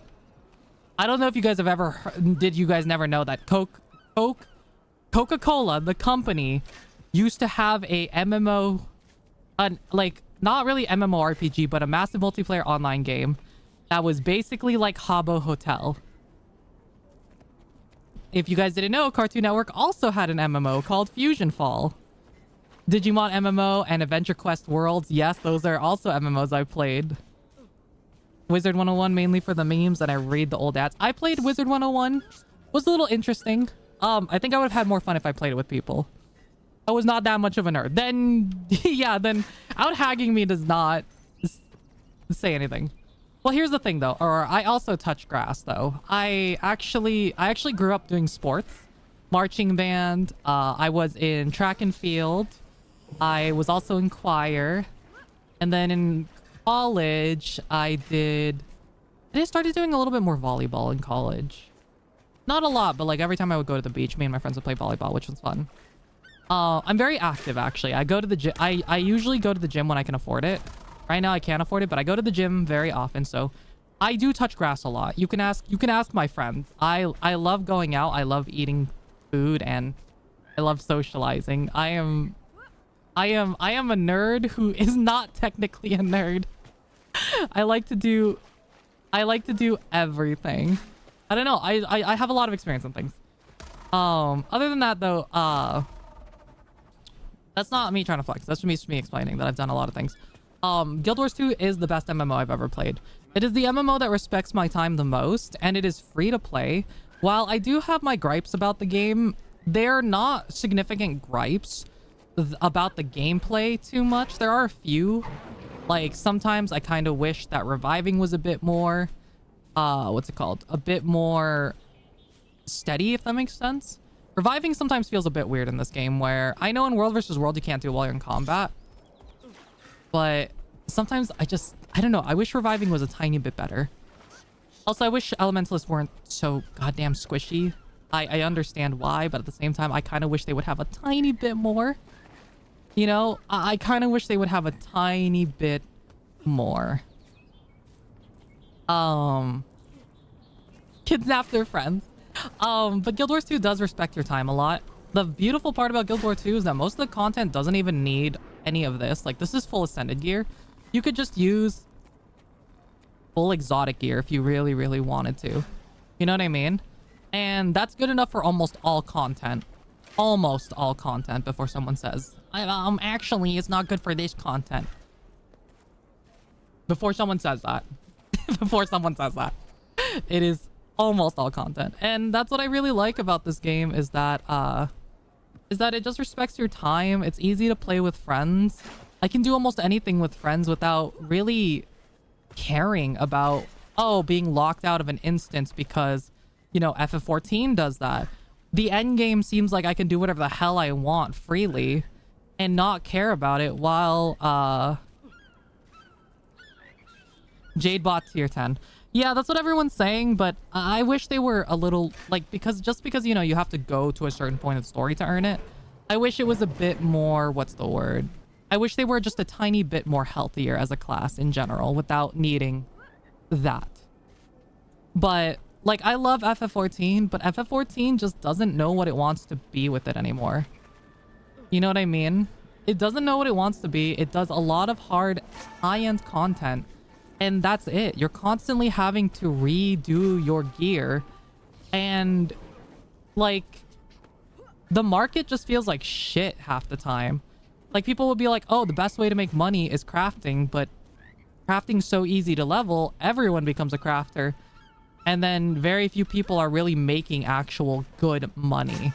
Speaker 1: I don't know if you guys have ever heard... Did you guys never know that Coca-Cola, the company, used to have a MMO... like, not really MMORPG, but a massive multiplayer online game that was basically like Habbo Hotel. If you guys didn't know, Cartoon Network also had an MMO called Fusion Fall. Digimon MMO and Adventure Quest Worlds. Yes, those are also MMOs I played. Wizard 101 mainly for the memes, and I read the old ads. I played Wizard 101. Was a little interesting. I think I would have had more fun if I played it with people. I was not that much of a nerd. Then, yeah, then out-hagging me does not say anything. Well, here's the thing, though. Or I also touch grass, though. I actually grew up doing sports. Marching band. I was in track and field. I was also in choir. And then in college, I started doing a little bit more volleyball in college. Not a lot, but like every time I would go to the beach, me and my friends would play volleyball, which was fun. I'm very active, actually. I go to the gym. I usually go to the gym when I can afford it. Right now I can't afford it, but I go to the gym very often, so I do touch grass a lot. You can ask my friends. I love going out. I love eating food, and I love socializing. I am a nerd who is not technically a nerd. I like to do everything. I don't know. I have a lot of experience on things. Other than that, though, that's not me trying to flex. That's just me explaining that I've done a lot of things. Guild Wars 2 is the best MMO I've ever played. It is the MMO that respects my time the most, and it is free to play. While I do have my gripes about the game, they're not significant gripes about the gameplay too much. There are a few. Like, sometimes I kind of wish that reviving was a bit more, what's it called? A bit more steady, if that makes sense. Reviving sometimes feels a bit weird in this game, where I know in World vs. World you can't do it while you're in combat. But sometimes I don't know. I wish reviving was a tiny bit better. Also, I wish elementalists weren't so goddamn squishy. I understand why, but at the same time, I kind of wish they would have a tiny bit more. You know, I kind of wish they would have a tiny bit more. Kidnap their friends. But Guild Wars 2 does respect your time a lot. The beautiful part about Guild Wars 2 is that most of the content doesn't even need any of this. Like, this is full ascended gear. You could just use full exotic gear if you really, really wanted to. You know what I mean? And that's good enough for almost all content. Almost all content before someone says, actually, it's not good for this content. Before someone says that. Before someone says that. It is almost all content. And that's what I really like about this game is that it just respects your time. It's easy to play with friends. I can do almost anything with friends without really caring about, oh, being locked out of an instance because, you know, FF14 does that. The end game seems like I can do whatever the hell I want freely and not care about it while 𝗕𝗲𝗹𝗹 tier 10. Yeah, that's what everyone's saying, but I wish they were a little like, because you know you have to go to a certain point of the story to earn it. I wish it was a bit more, what's the word? I wish they were just a tiny bit more healthier as a class in general without needing that. But like, I love FF14, but FF14 just doesn't know what it wants to be with it anymore. You know what I mean? It doesn't know what it wants to be. It does a lot of hard, high-end content, and that's it. You're constantly having to redo your gear, and like, the market just feels like shit half the time. Like, people will be like, oh, the best way to make money is crafting, but crafting's so easy to level, everyone becomes a crafter. And then very few people are really making actual good money.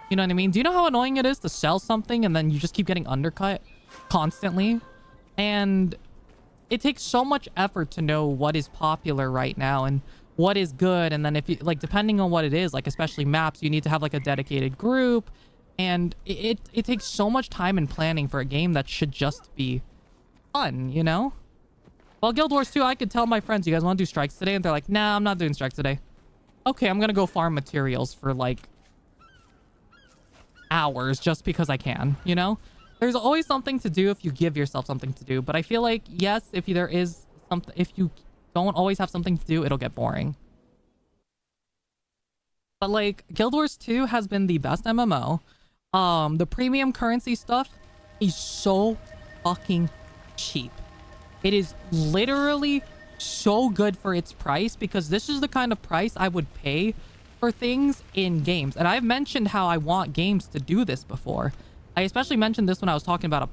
Speaker 1: You know what I mean? Do you know how annoying it is to sell something and then you just keep getting undercut constantly? And it takes so much effort to know what is popular right now and what is good. And then if you, like, depending on what it is, like especially maps, you need to have like a dedicated group. And it takes so much time and planning for a game that should just be fun, you know? Well, Guild Wars 2, I could tell my friends, you guys want to do strikes today? And they're like, nah, I'm not doing strikes today. Okay, I'm going to go farm materials for like hours just because I can, you know? There's always something to do if you give yourself something to do. But I feel like, yes, if there is something, if you don't always have something to do, it'll get boring. But like, Guild Wars 2 has been the best MMO. The premium currency stuff is so fucking cheap. It is literally so good for its price because this is the kind of price I would pay for things in games. And I've mentioned how I want games to do this before. I especially mentioned this when I was talking about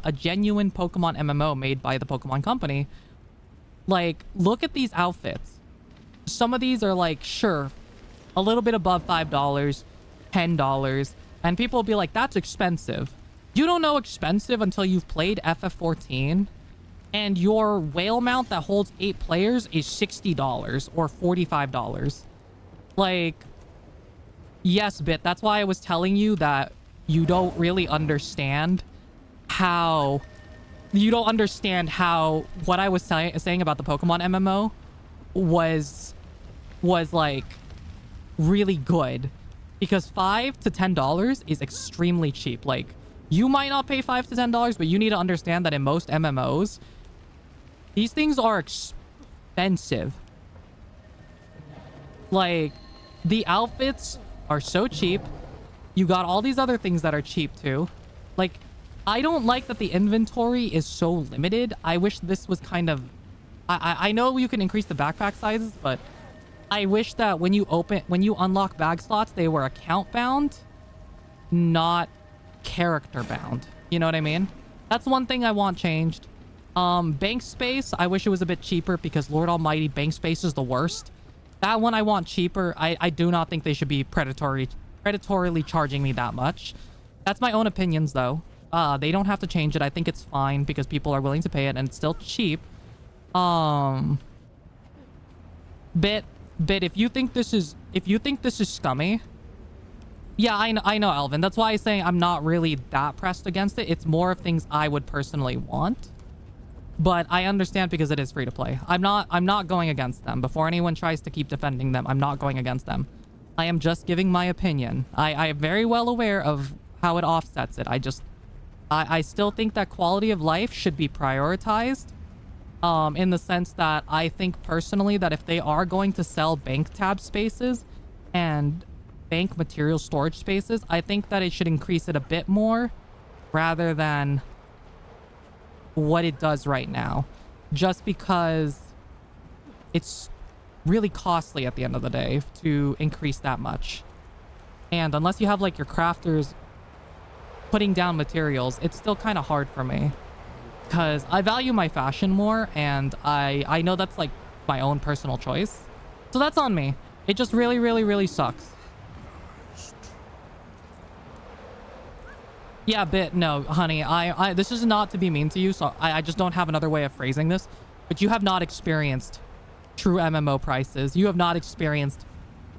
Speaker 1: a genuine Pokemon MMO made by the Pokemon Company. Like, look at these outfits. Some of these are like, sure, a little bit above $5, $10. And people will be like, that's expensive. You don't know expensive until you've played FF14. And your whale mount that holds 8 players is $60 or $45. Like, yes, Bit. That's why I was telling you that you don't really understand how... You don't understand how what I was saying about the Pokemon MMO was like really good. Because $5 to $10 is extremely cheap. Like, you might not pay $5 to $10, but you need to understand that in most MMOs, these things are expensive. Like, the outfits are so cheap. You got all these other things that are cheap too. Like, I don't like that the inventory is so limited. I wish this was kind of... I know you can increase the backpack sizes, but I wish that when you unlock bag slots, they were account bound, not character bound. You know what I mean? That's one thing I want changed. Bank space, I wish it was a bit cheaper because Lord Almighty, bank space is the worst. That one I want cheaper. I do not think they should be predatorily charging me that much. That's my own opinions though. They don't have to change it. I think it's fine because people are willing to pay it and it's still cheap. Bit, if you think this is scummy, yeah, I know, Alvin. That's why I say I'm not really that pressed against it. It's more of things I would personally want. But I understand because it is free to play. I'm not going against them. Before anyone tries to keep defending them, I'm not going against them. I am just giving my opinion. I am very well aware of how it offsets it. I still think that quality of life should be prioritized. In the sense that I think personally that if they are going to sell bank tab spaces and bank material storage spaces, I think that it should increase it a bit more rather than what it does right now, just because it's really costly at the end of the day to increase that much. And unless you have like your crafters putting down materials, it's still kind of hard for me because I value my fashion more, and I know that's like my own personal choice, so that's on me. It just really sucks. Yeah, no, honey, I this is not to be mean to you, so I just don't have another way of phrasing this, but you have not experienced true MMO prices. You have not experienced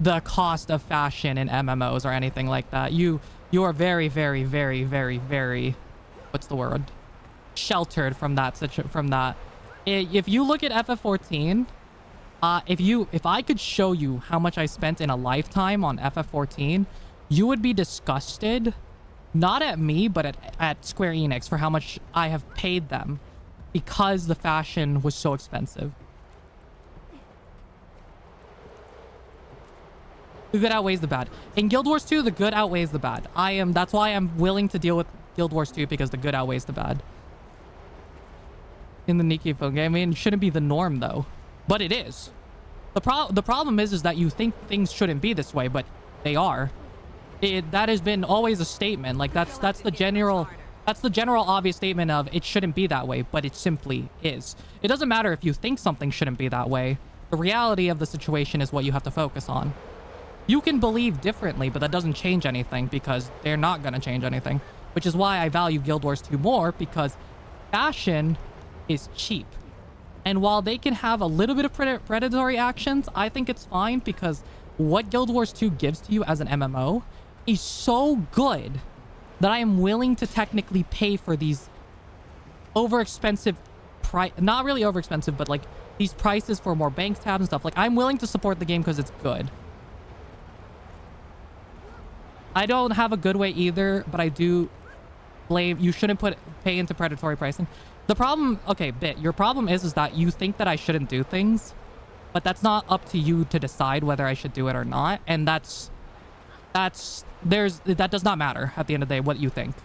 Speaker 1: the cost of fashion in MMOs or anything like that. You are very, what's the word? Sheltered from that If you look at FF14, if I could show you how much I spent in a lifetime on FF14, you would be disgusted. Not at me, but at Square Enix for how much I have paid them because the fashion was so expensive. The good outweighs the bad. In Guild Wars 2, the good outweighs the bad. That's why I'm willing to deal with Guild Wars 2, because the good outweighs the bad. In the Nikki phone game, I mean, it shouldn't be the norm though, but it is. The problem is that you think things shouldn't be this way, but they are. That has been always a statement. Like that's the general obvious statement of it shouldn't be that way, but it simply is. It doesn't matter if you think something shouldn't be that way. The reality of the situation is what you have to focus on. You can believe differently, but that doesn't change anything because they're not going to change anything, which is why I value Guild Wars 2 more, because fashion is cheap. And while they can have a little bit of predatory actions, I think it's fine because what Guild Wars 2 gives to you as an MMO is so good that I am willing to technically pay for these overexpensive not really overexpensive, but like these prices for more bank tabs and stuff. Like I'm willing to support the game because it's good. I don't have a good way either, but I do blame you shouldn't pay into predatory pricing. The problem, okay, your problem is that you think that I shouldn't do things, but that's not up to you to decide whether I should do it or not. And that does not matter at the end of the day what you think.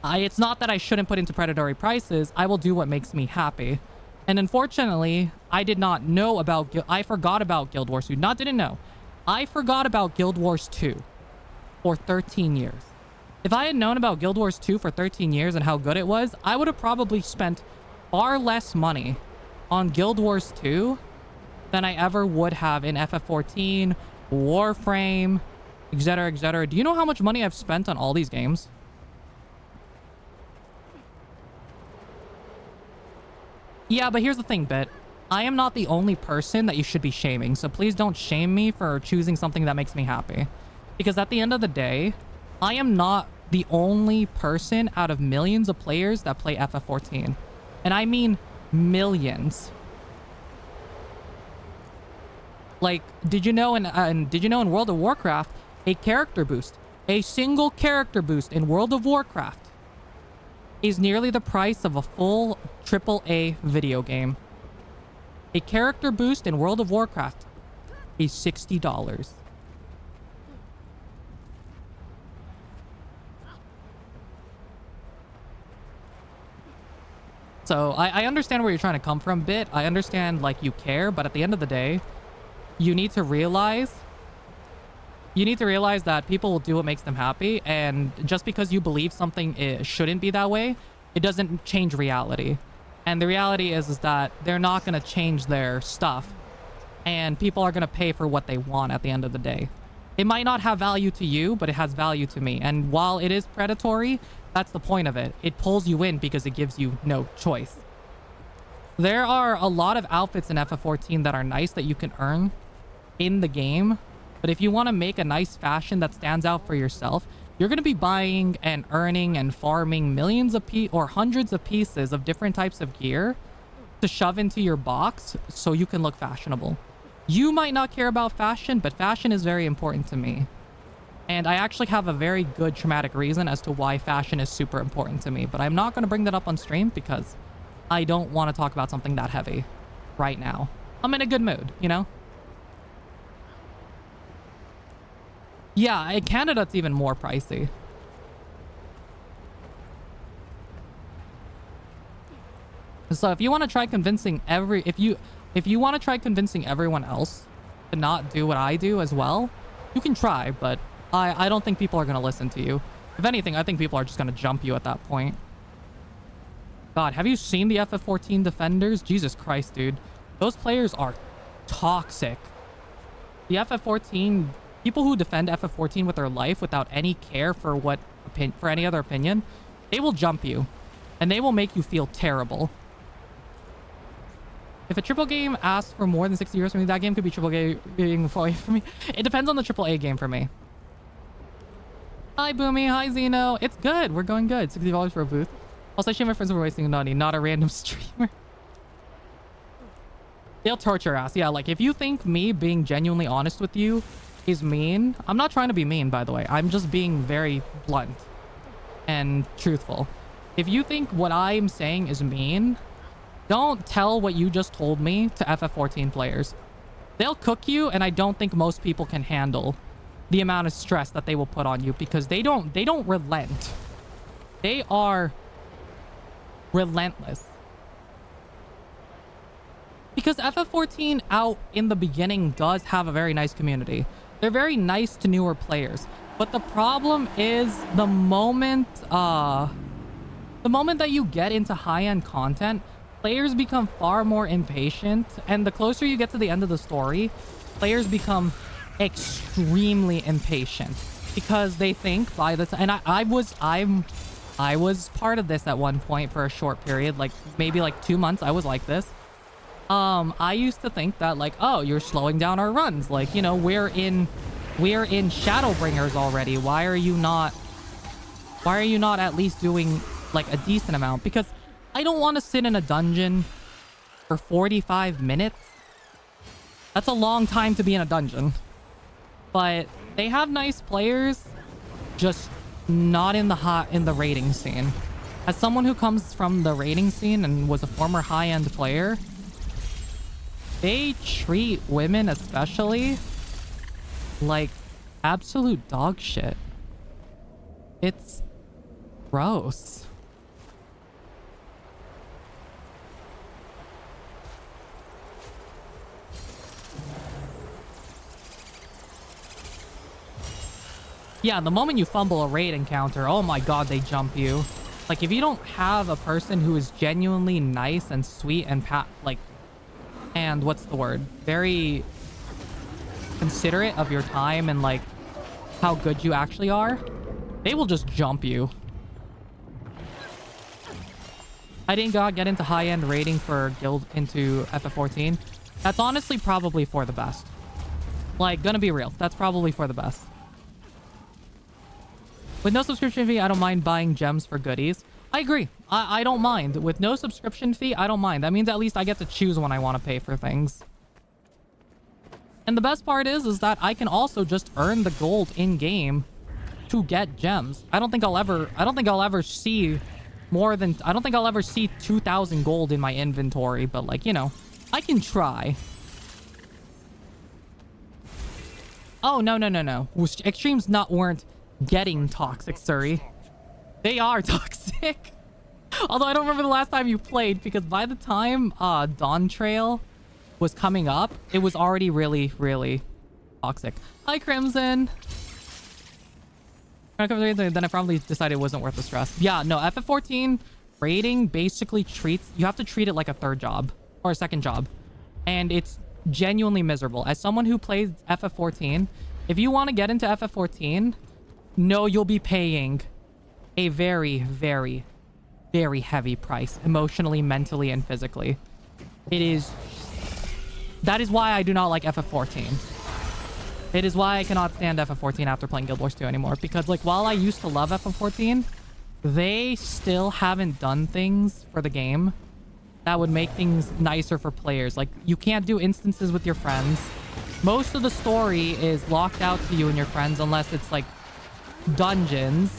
Speaker 1: It's not that I shouldn't put into predatory prices. I will do what makes me happy. And unfortunately, I did not know about I forgot about Guild Wars 2. Didn't know. I forgot about Guild Wars 2 for 13 years. If I had known about Guild Wars 2 for 13 years and how good it was, I would have probably spent far less money on Guild Wars 2 than I ever would have in FF14, Warframe, etc, etc. Do you know how much money I've spent on all these games? Yeah, but here's the thing, I am not the only person that you should be shaming, so please don't shame me for choosing something that makes me happy. Because at the end of the day, I am not the only person out of millions of players that play FF14. And I mean millions. Like, did you know in World of Warcraft, a character boost, a single character boost in World of Warcraft is nearly the price of a full AAA video game. A character boost in World of Warcraft is $60. So I understand where you're trying to come from, I understand like you care, but at the end of the day, you need to realize that people will do what makes them happy, and just because you believe something shouldn't be that way, it doesn't change reality. And the reality is that they're not going to change their stuff, and people are going to pay for what they want at the end of the day. It might not have value to you, but it has value to me. And while it is predatory, that's the point of it. It pulls you in because it gives you no choice. There are a lot of outfits in FF14 that are nice that you can earn in the game. But if you want to make a nice fashion that stands out for yourself, you're going to be buying and earning and farming millions of or hundreds of pieces of different types of gear to shove into your box so you can look fashionable. You might not care about fashion, but fashion is very important to me. And I actually have a very good traumatic reason as to why fashion is super important to me. But I'm not going to bring that up on stream because I don't want to talk about something that heavy right now. I'm in a good mood, you know? Yeah, in Canada, it's even more pricey. So if you want to try convincing if you want to try convincing everyone else to not do what I do as well, you can try, but I don't think people are going to listen to you. If anything, I think people are just going to jump you at that point. God, have you seen the FF14 defenders? Jesus Christ, dude. Those players are toxic. The FF14, people who defend FF14 with their life without any care for any other opinion, they will jump you. And they will make you feel terrible. If a triple game asks for more than 60 euros from me, that game could be triple game for me. It depends on the triple A game for me. Hi, Boomy. Hi, Zeno. It's good. We're going good. $60 for a booth. Also, I shame my friends were wasting money, not a random streamer. They'll torture us. Yeah, like, if you think me being genuinely honest with you is mean, I'm not trying to be mean, by the way. I'm just being very blunt and truthful. If you think what I'm saying is mean, don't tell what you just told me to FF14 players. They'll cook you, and I don't think most people can handle the amount of stress that they will put on you because they don't relent. They are relentless. Because FF14 out in the beginning does have a very nice community. They're very nice to newer players. But the problem is the moment that you get into high-end content, players become far more impatient, and the closer you get to the end of the story, players become extremely impatient because they think by the time, and I was part of this at one point for a short period, like maybe like 2 months. I was like this. I used to think that like, oh, you're slowing down our runs, like, you know, we're in Shadowbringers already. Why are you not at least doing like a decent amount? Because I don't want to sit in a dungeon for 45 minutes. That's a long time to be in a dungeon. But they have nice players, just not in the raiding scene. As someone who comes from the raiding scene and was a former high-end player, they treat women especially like absolute dog shit. It's gross. Yeah, the moment you fumble a raid encounter, oh my god, they jump you. Like, if you don't have a person who is genuinely nice and sweet and and what's the word? Very considerate of your time and like how good you actually are, they will just jump you. I didn't get into high-end raiding for guild into FF14. That's honestly probably for the best. Like, gonna be real, that's probably for the best. With no subscription fee, I don't mind buying gems for goodies. I agree. I don't mind. With no subscription fee, I don't mind. That means at least I get to choose when I want to pay for things. And the best part is that I can also just earn the gold in-game to get gems. I don't think I'll ever see more than... I don't think I'll ever see 2,000 gold in my inventory, but like, you know, I can try. Oh, no. Extremes weren't getting toxic, Surrey. They are toxic. Although I don't remember the last time you played, because by the time Dawn Trail was coming up, it was already really, really toxic. Hi, Crimson. Then I probably decided it wasn't worth the stress. Yeah, no, FF14 raiding basically you have to treat it like a third job or a second job. And it's genuinely miserable. As someone who plays FF14, if you want to get into FF14, no, you'll be paying a very, very, very heavy price, emotionally, mentally, and physically. That is why I do not like FF14. It is why I cannot stand FF14 after playing Guild Wars 2 anymore. Because, like, while I used to love FF14, they still haven't done things for the game that would make things nicer for players. Like, you can't do instances with your friends. Most of the story is locked out to you and your friends unless it's, like, dungeons.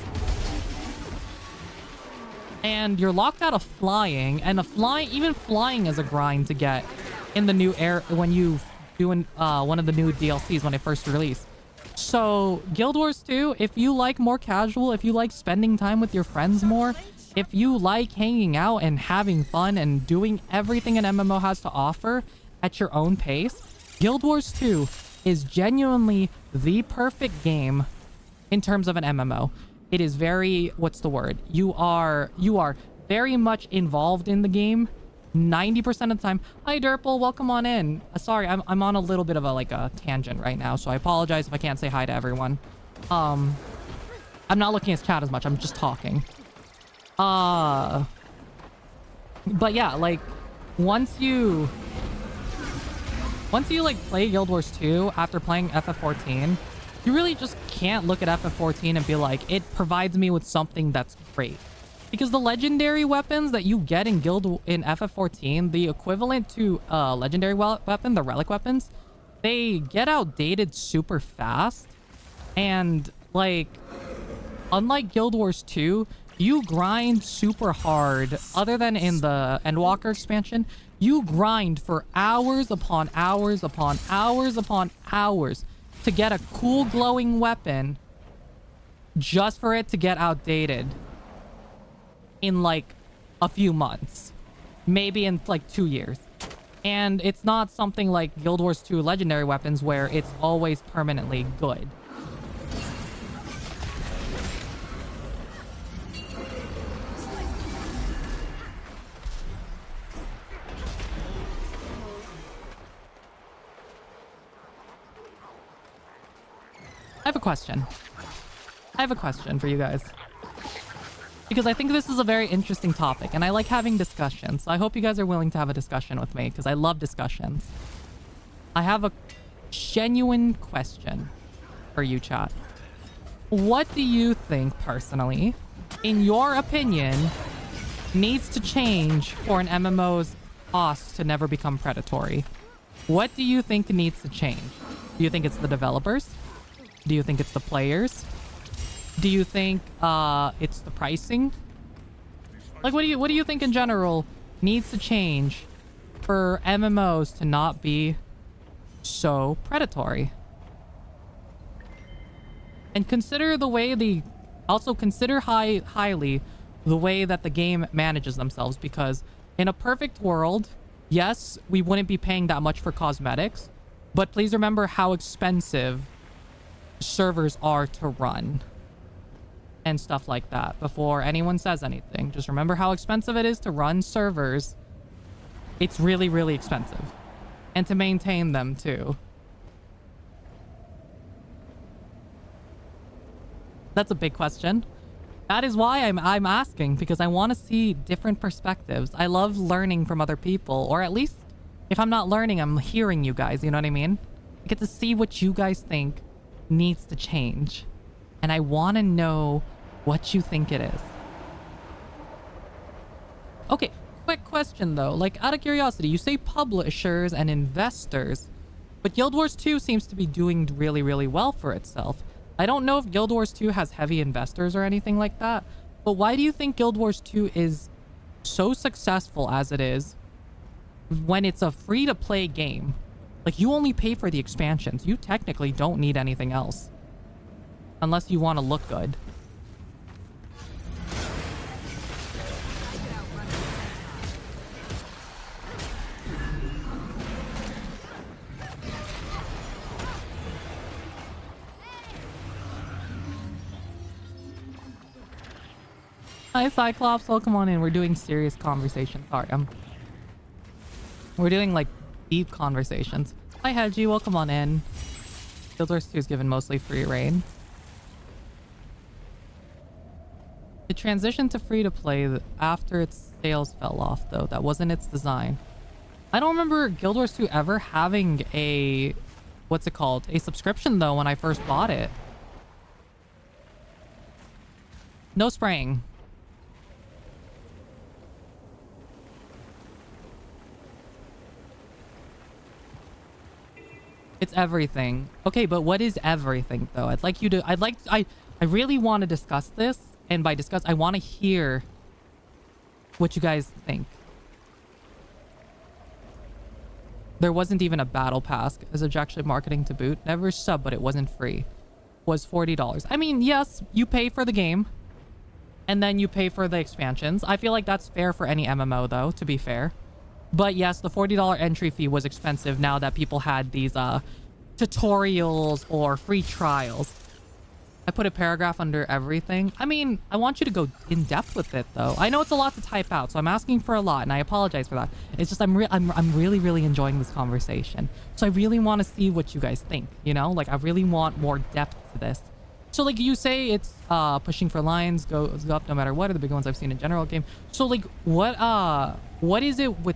Speaker 1: And you're locked out of flying. And even flying is a grind to get in the new air when you doing one of the new DLCs when it first released. So Guild Wars 2, if you like more casual, if you like spending time with your friends more, if you like hanging out and having fun and doing everything an MMO has to offer at your own pace, Guild Wars 2 is genuinely the perfect game in terms of an MMO. It is very, what's the word? You are very much involved in the game 90% of the time. Hi 𝗕𝗲𝗹𝗹, welcome on in. Sorry, I'm on a little bit of a tangent right now, so I apologize if I can't say hi to everyone. I'm not looking at chat as much, I'm just talking. But yeah, like once you like play Guild Wars 2 after playing FF14, you really just can't look at FF14 and be like, it provides me with something that's great. Because the legendary weapons that you get in FF14, the equivalent to legendary weapon, the relic weapons, they get outdated super fast. And like, unlike Guild Wars 2, you grind super hard. Other than in the Endwalker expansion, you grind for hours upon hours upon hours upon hours to get a cool glowing weapon just for it to get outdated in like a few months, maybe in like 2 years. And it's not something like Guild Wars 2 legendary weapons where it's always permanently good. I have a question. I have a question for you guys, because I think this is a very interesting topic and I like having discussions. So I hope you guys are willing to have a discussion with me because I love discussions. I have a genuine question for you, chat. What do you think personally, in your opinion, needs to change for an MMO's cost to never become predatory? What do you think needs to change? Do you think it's the developers? Do you think it's the players? Do you think it's the pricing? Like, what do you think in general needs to change for MMOs to not be so predatory? And consider the way also consider highly the way that the game manages themselves, because in a perfect world, yes, we wouldn't be paying that much for cosmetics, but please remember how expensive servers are to run and stuff like that before anyone says anything. Just remember how expensive it is to run servers. It's really, really expensive. And to maintain them too. That's a big question. That is why I'm asking, because I want to see different perspectives. I love learning from other people, or at least if I'm not learning, I'm hearing you guys, you know what I mean? I get to see what you guys think needs to change. And I want to know what you think it is. Okay, quick question though. Like, out of curiosity, you say publishers and investors, but Guild Wars 2 seems to be doing really, really well for itself. I don't know if Guild Wars 2 has heavy investors or anything like that, but why do you think Guild Wars 2 is so successful as it is when it's a free-to-play game? Like, you only pay for the expansions. You technically don't need anything else. Unless you want to look good. Hi, Cyclops. Welcome on in. We're doing serious conversation. Sorry, we're doing, like, deep conversations. Hi, Hedgie. Welcome on in. Guild Wars 2 is given mostly free reign. It transitioned to free-to-play after its sales fell off, though. That wasn't its design. I don't remember Guild Wars 2 ever having a what's it called? A subscription though when I first bought it. No spraying. It's everything. Okay, but what is everything though? I really want to discuss this, and by discuss, I want to hear what you guys think. There wasn't even a battle pass. Is it actually marketing to boot? Never sub, but it wasn't free. Was $40. I mean, yes, you pay for the game, and then you pay for the expansions. I feel like that's fair for any MMO though, to be fair. But yes, the $40 entry fee was expensive now that people had these tutorials or free trials. I put a paragraph under everything. I mean, I want you to go in depth with it though. I know it's a lot to type out, so I'm asking for a lot, and I apologize for that. It's just I'm really enjoying this conversation. So I really want to see what you guys think, you know? Like, I really want more depth to this. So like you say it's pushing for lines goes up no matter what, are the big ones I've seen in general game. So like what is it with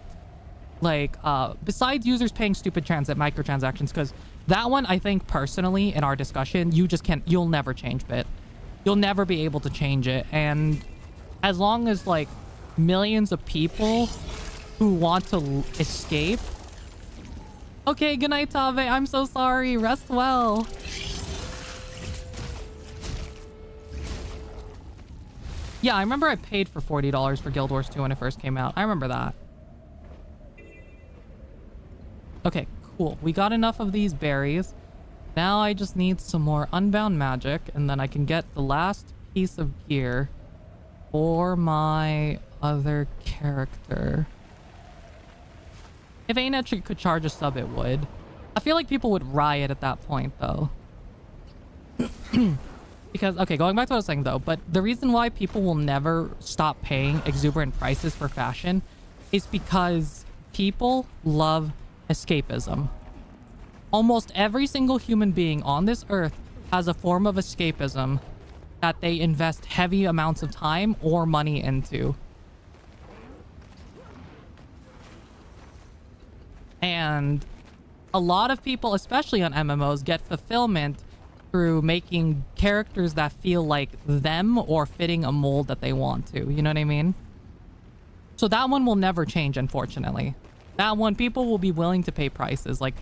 Speaker 1: like besides users paying stupid microtransactions? Because that one, I think personally in our discussion, you'll never change bit. You'll never be able to change it. And as long as like millions of people who want to escape. Okay, good night, Tave. I'm so sorry. Rest well. Yeah, I remember I paid for $40 for Guild Wars 2 when it first came out. I remember that. Okay, cool. We got enough of these berries. Now I just need some more unbound magic, and then I can get the last piece of gear for my other character. If Ane could charge a sub, it would. I feel like people would riot at that point, though. Because, okay, going back to what I was saying, though, but the reason why people will never stop paying exuberant prices for fashion is because people love escapism. Almost every single human being on this earth has a form of escapism that they invest heavy amounts of time or money into. And a lot of people, especially on MMOs, get fulfillment through making characters that feel like them or fitting a mold that they want to. You know what I mean? So that one will never change, unfortunately. That one, people will be willing to pay prices. Like,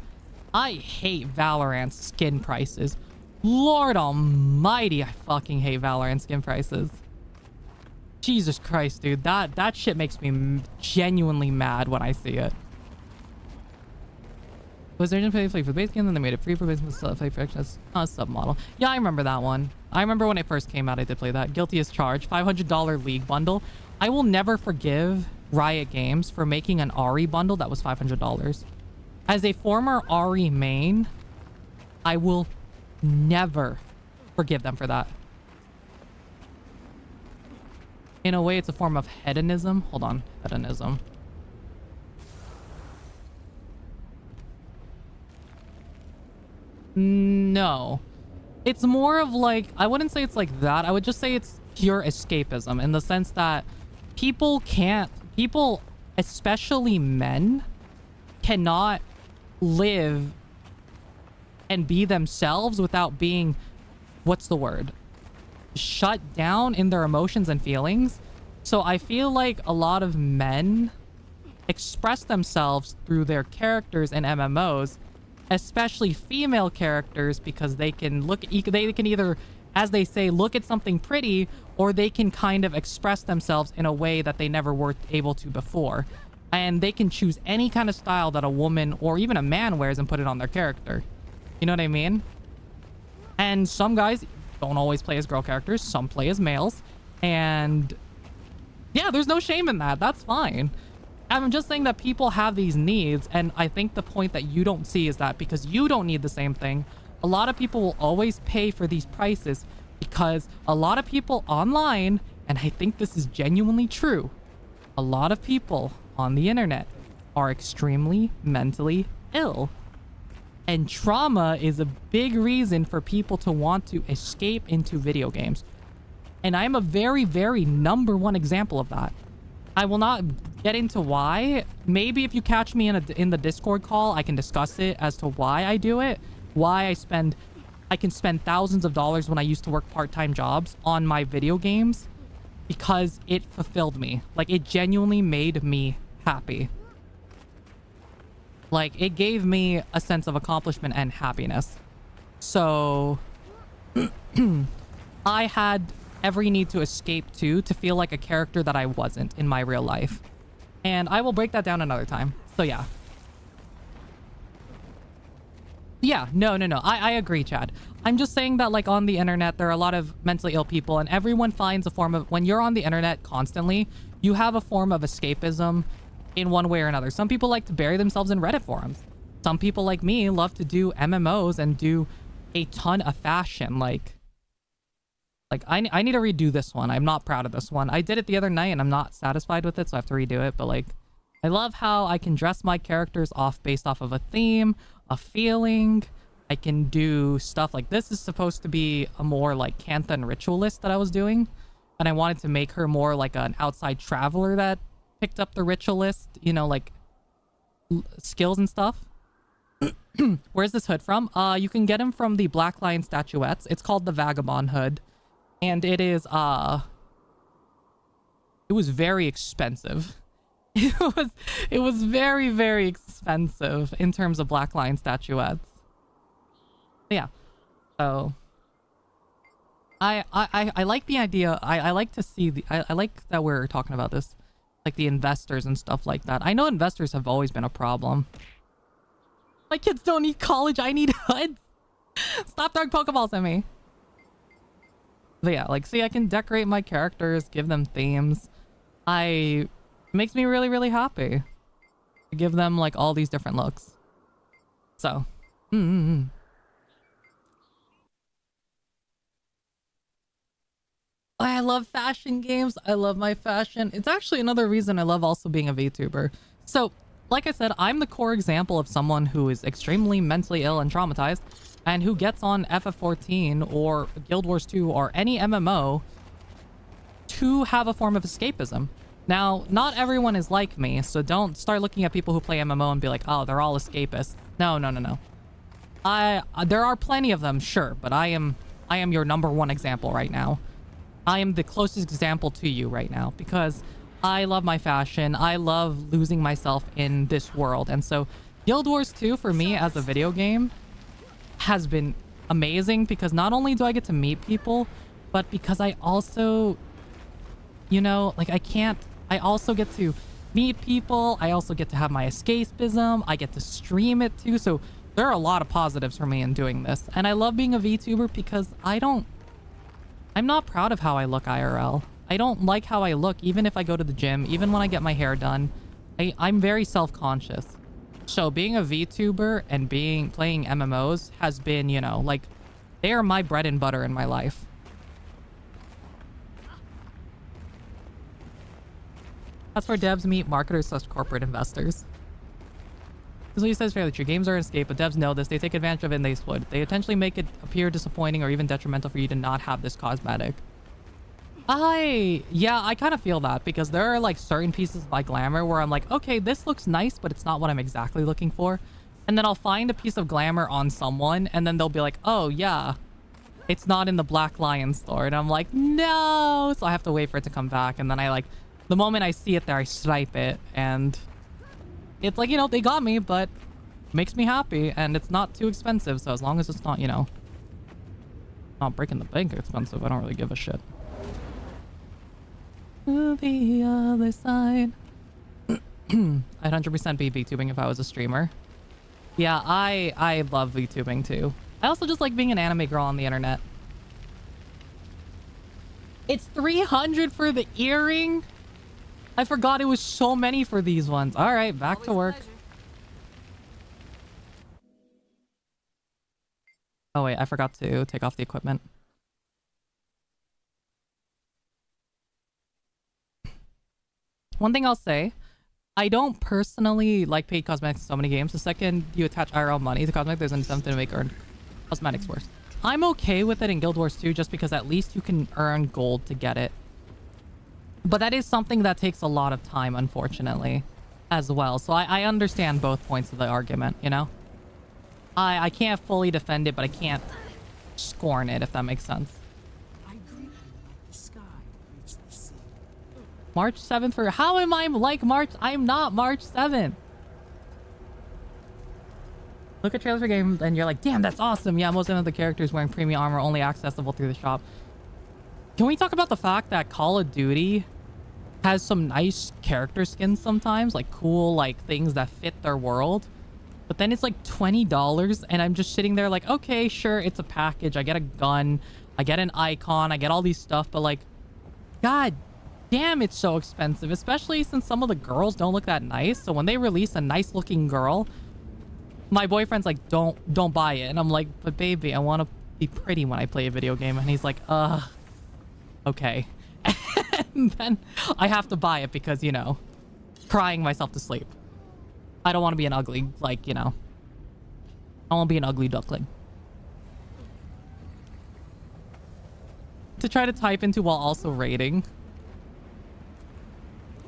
Speaker 1: I hate Valorant skin prices. Lord almighty, I fucking hate Valorant skin prices. Jesus Christ, dude. That shit makes me genuinely mad when I see it. Was there an pay for the base game, then they made it free for base play for extras? Submodel. Yeah, I remember that one. I remember when it first came out, I did play that. Guilty as charged. $500 League bundle. I will never forgive Riot Games for making an Ahri bundle that was $500. As a former Ahri main, I will never forgive them for that. In a way, it's a form of hedonism. Hold on. Hedonism. No. It's more of like, I wouldn't say it's like that. I would just say it's pure escapism in the sense that people, especially men, cannot live and be themselves without being, what's the word? Shut down in their emotions and feelings. So I feel like a lot of men express themselves through their characters in MMOs, especially female characters, because they can either, as they say, look at something pretty, or they can kind of express themselves in a way that they never were able to before. And they can choose any kind of style that a woman or even a man wears and put it on their character. You know what I mean? And some guys don't always play as girl characters. Some play as males. And yeah, there's no shame in that. That's fine. I'm just saying that people have these needs, and I think the point that you don't see is that because you don't need the same thing, a lot of people will always pay for these prices because a lot of people online, and I think this is genuinely true, a lot of people on the internet are extremely mentally ill. And trauma is a big reason for people to want to escape into video games. And I'm a very, very #1 example of that. I will not get into why. Maybe if you catch me in the Discord call, I can discuss it as to why I do it. why I can spend thousands of dollars when I used to work part-time jobs on my video games, because it fulfilled me. Like, it genuinely made me happy. Like, it gave me a sense of accomplishment and happiness. So I had every need to escape to feel like a character that I wasn't in my real life. And I will break that down another time. So yeah. Yeah, no. I agree, Chad. I'm just saying that, like, on the internet, there are a lot of mentally ill people, and everyone finds a form of... When you're on the internet constantly, you have a form of escapism in one way or another. Some people like to bury themselves in Reddit forums. Some people, like me, love to do MMOs and do a ton of fashion. Like I need to redo this one. I'm not proud of this one. I did it the other night, and I'm not satisfied with it, so I have to redo it. But, like, I love how I can dress my characters off based off of a theme, a feeling. I can do stuff like this is supposed to be a more like Canthan ritualist that I was doing, and I wanted to make her more like an outside traveler that picked up the ritualist, you know, like skills and stuff. Where's this hood from? You can get him from the Black Lion statuettes. It's called the Vagabond hood, and it is it was very expensive. It was very, very expensive in terms of Black Lion statuettes. Yeah. So I like the idea. I like to see the I like that we're talking about this, like the investors and stuff like that. I know investors have always been a problem. My kids don't need college. I need hoods. Stop throwing Pokeballs at me. But yeah, like, see, I can decorate my characters, give them themes. It makes me really, really happy to give them like all these different looks. So, I love fashion games. I love my fashion. It's actually another reason I love also being a VTuber. So, like I said, I'm the core example of someone who is extremely mentally ill and traumatized, and who gets on FF14 or Guild Wars 2 or any MMO to have a form of escapism. Now, not everyone is like me, so don't start looking at people who play MMO and be like, oh, they're all escapists. No. There are plenty of them, sure, but I am your number one example right now. I am the closest example to you right now, because I love my fashion. I love losing myself in this world. And so Guild Wars 2 for me as a video game has been amazing, because not only do I get to meet people, but because I also, you know, like I also get to meet people. I also get to have my escapism. I get to stream it too. So there are a lot of positives for me in doing this. And I love being a VTuber because I'm not proud of how I look IRL. I don't like how I look, even if I go to the gym, even when I get my hair done. I'm very self-conscious. So being a VTuber and playing MMOs has been, you know, like, they are my bread and butter in my life. That's where devs meet marketers / corporate investors. Because what he says is fairly true. Games are an escape, but devs know this. They take advantage of it and they exploit it. They potentially make it appear disappointing or even detrimental for you to not have this cosmetic. Yeah, I kind of feel that, because there are like certain pieces of my glamour where I'm like, okay, this looks nice, but it's not what I'm exactly looking for. And then I'll find a piece of glamour on someone, and then they'll be like, oh yeah, it's not in the Black Lion store. And I'm like, no. So I have to wait for it to come back. And then the moment I see it there, I snipe it. And it's like, you know, they got me, but it makes me happy. And it's not too expensive. So as long as it's not, you know, not breaking the bank expensive, I don't really give a shit. To the other side. I'd 100% be VTubing if I was a streamer. Yeah, I love VTubing too. I also just like being an anime girl on the internet. It's 300 for the earring? I forgot it was so many for these ones. All right, back to work. Oh wait, I forgot to take off the equipment. One thing I'll say, I don't personally like paid cosmetics in so many games. The second you attach IRL money to cosmetics, there's an incentive to make earned cosmetics worse. I'm okay with it in Guild Wars 2 just because at least you can earn gold to get it. But that is something that takes a lot of time, unfortunately, as well. So I understand both points of the argument, you know? I can't fully defend it, but I can't scorn it, if that makes sense.
Speaker 3: I greet you like the sky greets the sea.
Speaker 1: March 7th for... How am I like March? I'm not March 7th. Look at trailers for games and you're like, damn, that's awesome. Yeah, most of the characters wearing premium armor only accessible through the shop. Can we talk about the fact that Call of Duty has some nice character skins sometimes? Like cool, like things that fit their world. But then it's like $20 and I'm just sitting there like, okay, sure, it's a package. I get a gun. I get an icon. I get all these stuff. But like, god damn, it's so expensive. Especially since some of the girls don't look that nice. So when they release a nice looking girl, my boyfriend's like, don't buy it. And I'm like, but baby, I want to be pretty when I play a video game. And he's like, okay. And then I have to buy it because, you know, crying myself to sleep. I don't want to be an ugly, like, you know. I want to be an ugly duckling. To try to type into while also rating.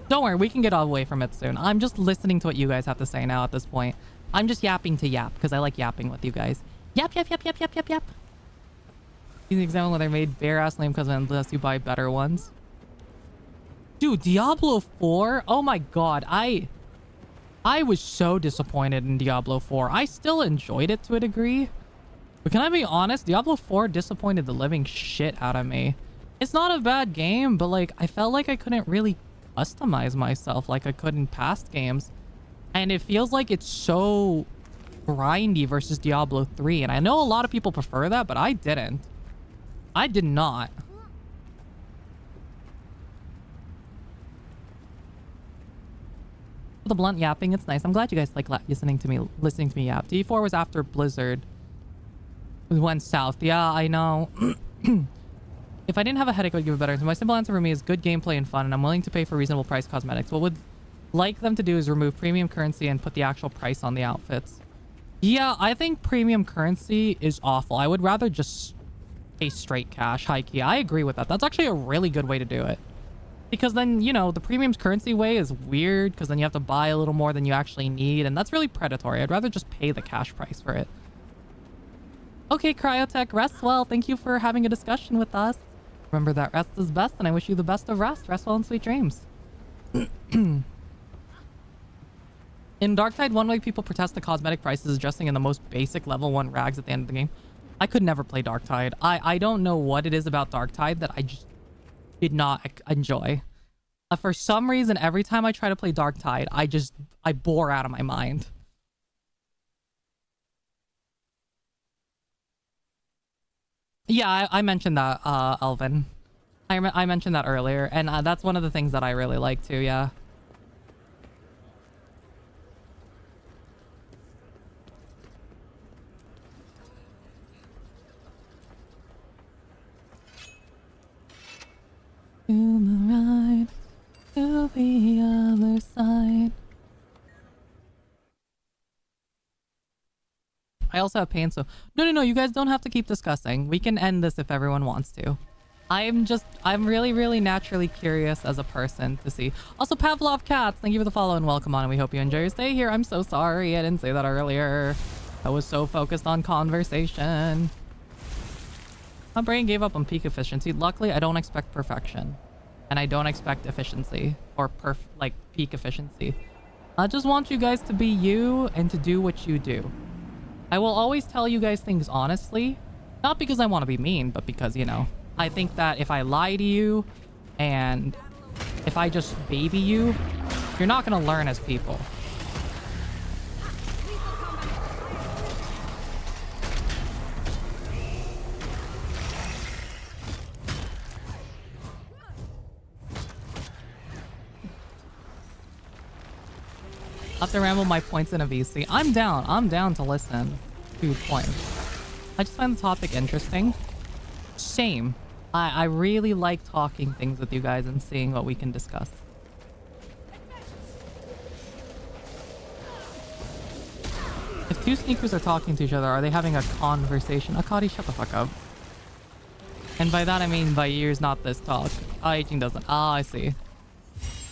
Speaker 1: Don't worry, we can get away from it soon. I'm just listening to what you guys have to say now at this point. I'm just yapping to yap because I like yapping with you guys. Yap, yap, yap, yap, yap, yap, yap. Use an example when they're made bare ass lame because unless you buy better ones. Dude, Diablo 4? Oh my god, I was so disappointed in Diablo 4. I still enjoyed it to a degree. But can I be honest? Diablo 4 disappointed the living shit out of me. It's not a bad game, but like, I felt like I couldn't really customize myself like I could in past games. And it feels like it's so grindy versus Diablo 3. And I know a lot of people prefer that, but I didn't. I did not. The blunt yapping, it's nice. I'm glad you guys like listening to me yap. D4 was after Blizzard. We went south. Yeah, I know. If I didn't have a headache, I would give it better. So my simple answer for me is good gameplay and fun, and I'm willing to pay for reasonable price cosmetics. What would like them to do is remove premium currency and put the actual price on the outfits. Yeah, I think premium currency is awful. I would rather just pay straight cash, high key. I agree with that. That's actually a really good way to do it. Because then, you know, the premium currency way is weird because then you have to buy a little more than you actually need. And that's really predatory. I'd rather just pay the cash price for it. Okay, Cryotech, rest well. Thank you for having a discussion with us. Remember that rest is best, and I wish you the best of rest. Rest well and sweet dreams. In Darktide, one way people protest the cosmetic prices is dressing in the most basic level 1 rags at the end of the game. I could never play Darktide. I don't know what it is about Darktide that I just did not enjoy. For some reason, every time I try to play Darktide, I bore out of my mind. Yeah, I mentioned that, Elvin. I mentioned that earlier, and that's one of the things that I really like too, yeah. To the right, to the other side. I also have pain, so... No, you guys don't have to keep discussing. We can end this if everyone wants to. I'm really, really naturally curious as a person to see. Also, Pavlov Cats, thank you for the follow and welcome on, and we hope you enjoy your stay here. I'm so sorry I didn't say that earlier. I was so focused on conversation. My brain gave up on peak efficiency. Luckily, I don't expect perfection. And I don't expect efficiency or peak efficiency. I just want you guys to be you and to do what you do. I will always tell you guys things honestly. Not because I want to be mean, but because, you know, I think that if I lie to you and if I just baby you, you're not going to learn as people. I'll have to ramble my points in a VC. I'm down to listen to points. I just find the topic interesting. Same. I really like talking things with you guys and seeing what we can discuss. If two sneakers are talking to each other, are they having a conversation? Akari, shut the fuck up. And by that I mean by years, not this talk. Aging doesn't. Ah, I see.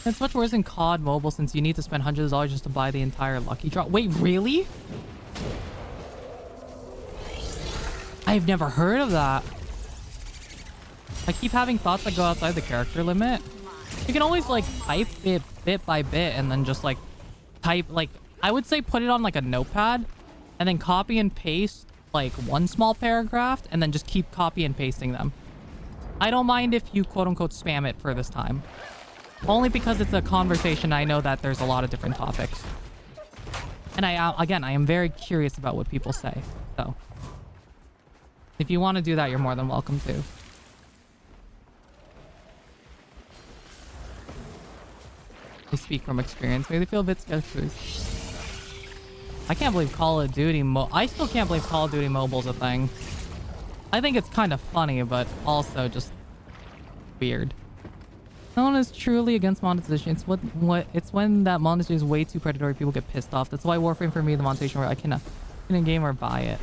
Speaker 1: It's much worse in COD Mobile since you need to spend hundreds of dollars just to buy the entire lucky drop. Wait, really? I've never heard of that. I keep having thoughts that go outside the character limit. You can always like type it bit by bit and then just like type, like, I would say put it on like a notepad and then copy and paste like one small paragraph and then just keep copy and pasting them. I don't mind if you quote unquote spam it for this time. Only because it's a conversation. I know that there's a lot of different topics. And again, I am very curious about what people say. So if you want to do that, you're more than welcome to. I speak from experience. Maybe they feel a bit sketchy. I can't believe Call of Duty I still can't believe Call of Duty Mobile's a thing. I think it's kind of funny, but also just weird. No one is truly against monetization. It's when that monetization is way too predatory, people get pissed off. That's why Warframe for me, the monetization where I cannot in a game or buy it.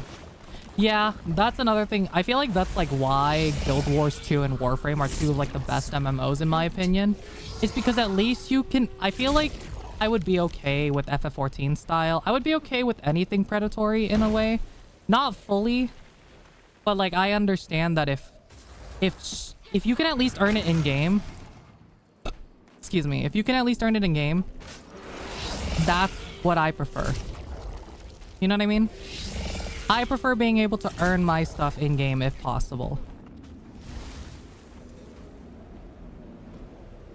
Speaker 1: Yeah, that's another thing. I feel like that's like why Guild Wars 2 and Warframe are two of like the best MMOs in my opinion. It's because at least you can, I feel like I would be okay with FF14 style. I would be okay with anything predatory in a way. Not fully, but like I understand that if you can at least earn it in game, excuse me, if you can at least earn it in game, that's what I prefer. You know what I mean? I prefer being able to earn my stuff in game if possible.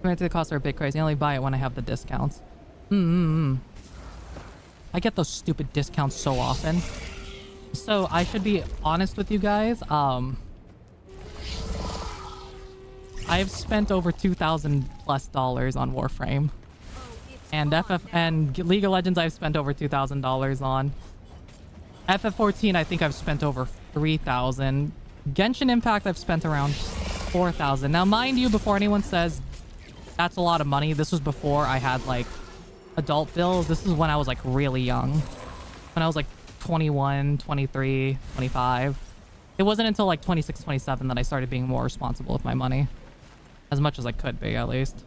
Speaker 1: Granted, the costs are a bit crazy. I only buy it when I have the discounts. I get those stupid discounts so often. So I should be honest with you guys. I've spent over $2,000+ on Warframe, and League of Legends I've spent over $2,000 on. FF14 I think I've spent over $3,000. Genshin Impact I've spent around $4,000. Now mind you, before anyone says that's a lot of money, this was before I had like adult bills. This is when I was like really young, when I was like 21, 23, 25. It wasn't until like 26, 27 that I started being more responsible with my money, as much as I could be at least.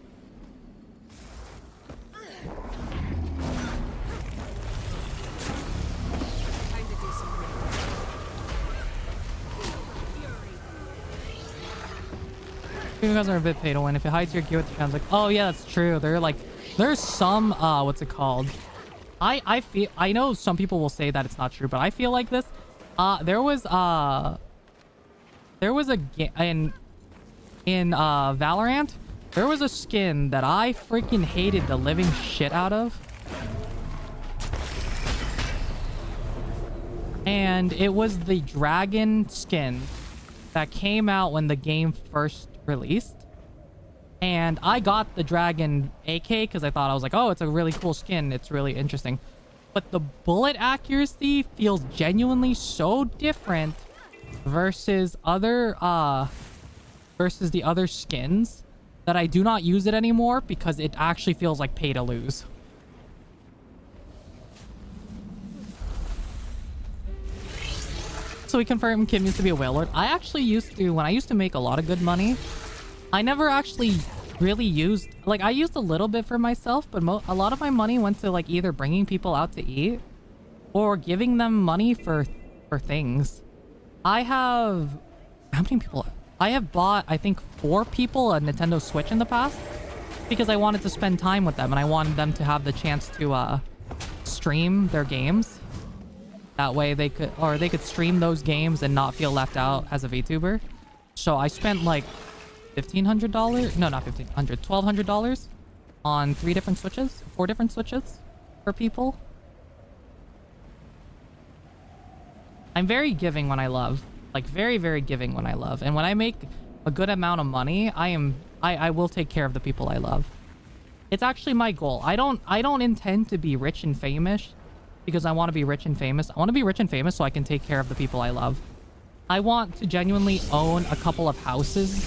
Speaker 1: You guys are a bit pay to win. If you hide your gear with the fans, like, oh yeah, that's true. They're like, there's some what's it called? I know some people will say that it's not true, but I feel like this. There was a in Valorant, there was a skin that I freaking hated the living shit out of. And it was the dragon skin that came out when the game first released. And I got the dragon AK because I thought, I was like, oh, it's a really cool skin. It's really interesting. But the bullet accuracy feels genuinely so different versus the other skins that I do not use it anymore because it actually feels like pay to lose. So we confirmed Kim used to be a whale lord. I actually used to, when I used to make a lot of good money, I never actually really used, like, I used a little bit for myself, but a lot of my money went to like either bringing people out to eat or giving them money for things. I have, how many people? I have bought, I think, 4 people a Nintendo Switch in the past because I wanted to spend time with them and I wanted them to have the chance to stream their games. That way they could stream those games and not feel left out as a VTuber. So I spent like $1,500, no, not $1,500, $1,200 on 4 different Switches for people. I'm very giving when I love, like very, very giving when I love. And when I make a good amount of money, I will take care of the people I love. It's actually my goal. I don't intend to be rich and famous because I want to be rich and famous. I want to be rich and famous so I can take care of the people I love. I want to genuinely own a couple of houses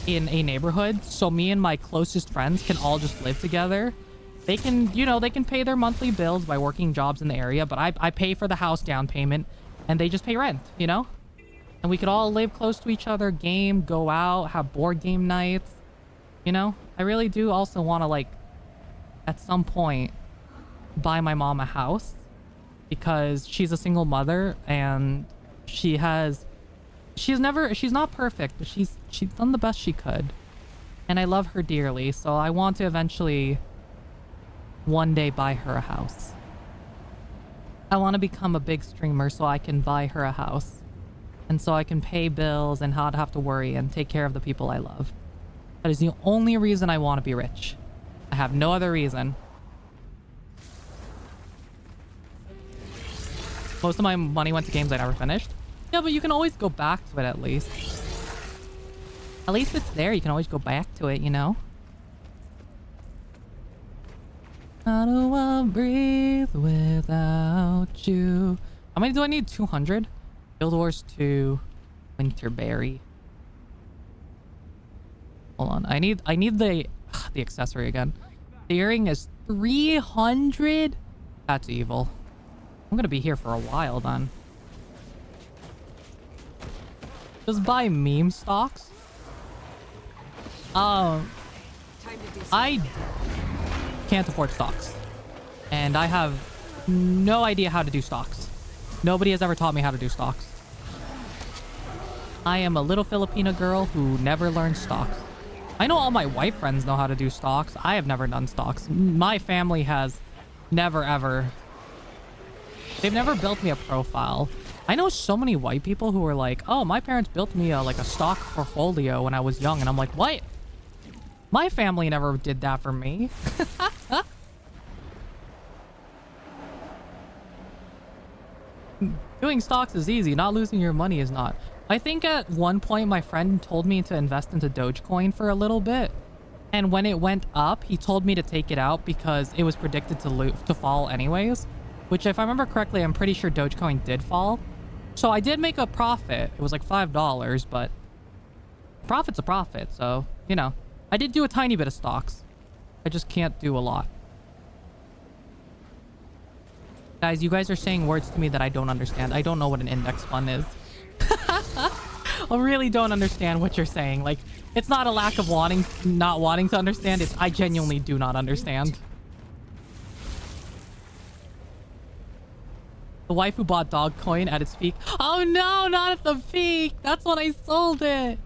Speaker 1: in a neighborhood so me and my closest friends can all just live together. They can, you know, they can pay their monthly bills by working jobs in the area, but I pay for the house down payment and they just pay rent, you know? And we could all live close to each other, game, go out, have board game nights, you know? I really do also want to, like, at some point, buy my mom a house because she's a single mother and she has she's not perfect, but she's done the best she could. And I love her dearly, so I want to eventually one day buy her a house. I want to become a big streamer so I can buy her a house. And so I can pay bills and not have to worry and take care of the people I love. That is the only reason I want to be rich. I have no other reason. Most of my money went to games I never finished. Yeah, but you can always go back to it at least. At least it's there. You can always go back to it, you know? How do I breathe without you? How many do I need? 200? Guild Wars 2. 𝗕𝗲𝗹𝗶𝗃𝗁. Hold on. I need the accessory again. The earring is 300? That's evil. I'm gonna be here for a while then. Just buy meme stocks. I can't afford stocks. And I have no idea how to do stocks. Nobody has ever taught me how to do stocks. I am a little Filipino girl who never learned stocks. I know all my white friends know how to do stocks. I have never done stocks. My family has never ever. They've never built me a profile. I know so many white people who are like, oh, my parents built me like a stock portfolio when I was young. And I'm like, what? My family never did that for me. Doing stocks is easy. Not losing your money is not. I think at one point my friend told me to invest into Dogecoin for a little bit. And when it went up, he told me to take it out because it was predicted to fall anyways. Which, if I remember correctly, I'm pretty sure Dogecoin did fall. So I did make a profit. It was like $5, but profit's a profit. So, you know, I did do a tiny bit of stocks. I just can't do a lot. Guys, you guys are saying words to me that I don't understand. I don't know what an index fund is. I really don't understand what you're saying. Like, it's not a lack of not wanting to understand. It's I genuinely do not understand. The wife who bought Dogcoin at its peak. Oh no, not at the peak. That's when I sold it.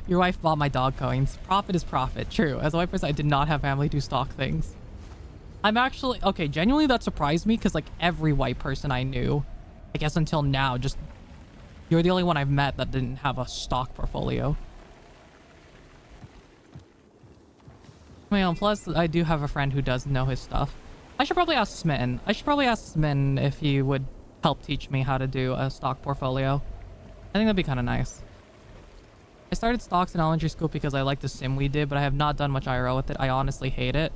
Speaker 1: Your wife bought my dog coins. Profit is profit. True. As a white person, I did not have family do stock things. I'm actually... Okay, genuinely that surprised me because like every white person I knew, I guess until now, just... You're the only one I've met that didn't have a stock portfolio. Well, plus I do have a friend who does know his stuff. I should probably ask Smitten. I should probably ask Smitten if he would help teach me how to do a stock portfolio. I think that'd be kind of nice. I started stocks in elementary school because I liked the sim we did, but I have not done much IRL with it. I honestly hate it.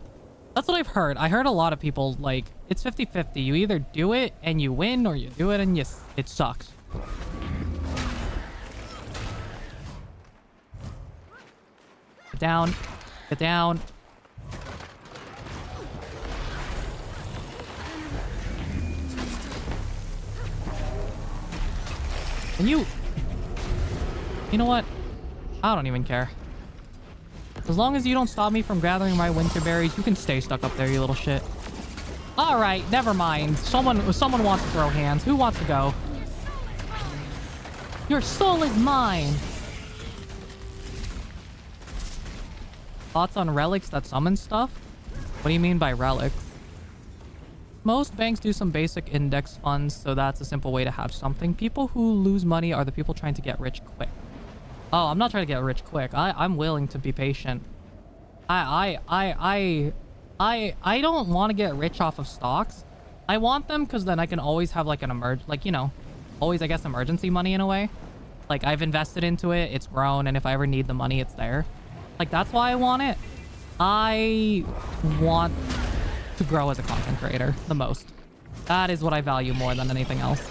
Speaker 1: That's what I've heard. I heard a lot of people like, it's 50-50. You either do it and you win, or you do it and it sucks. Get down. Get down. And you know what? I don't even care. As long as you don't stop me from gathering my winter berries, you can stay stuck up there, you little shit. All right, never mind. Someone wants to throw hands. Who wants to go? Your soul is mine. Thoughts on relics that summon stuff? What do you mean by relics? Most banks do some basic index funds, so that's a simple way to have something. People who lose money are the people trying to get rich quick. Oh, I'm not trying to get rich quick. I'm willing to be patient. I don't want to get rich off of stocks. I want them because then I can always have like an always, I guess, emergency money in a way. Like, I've invested into it, it's grown, and if I ever need the money, it's there. Like, that's why I want it. I want to grow as a content creator the most. That is what I value more than anything else.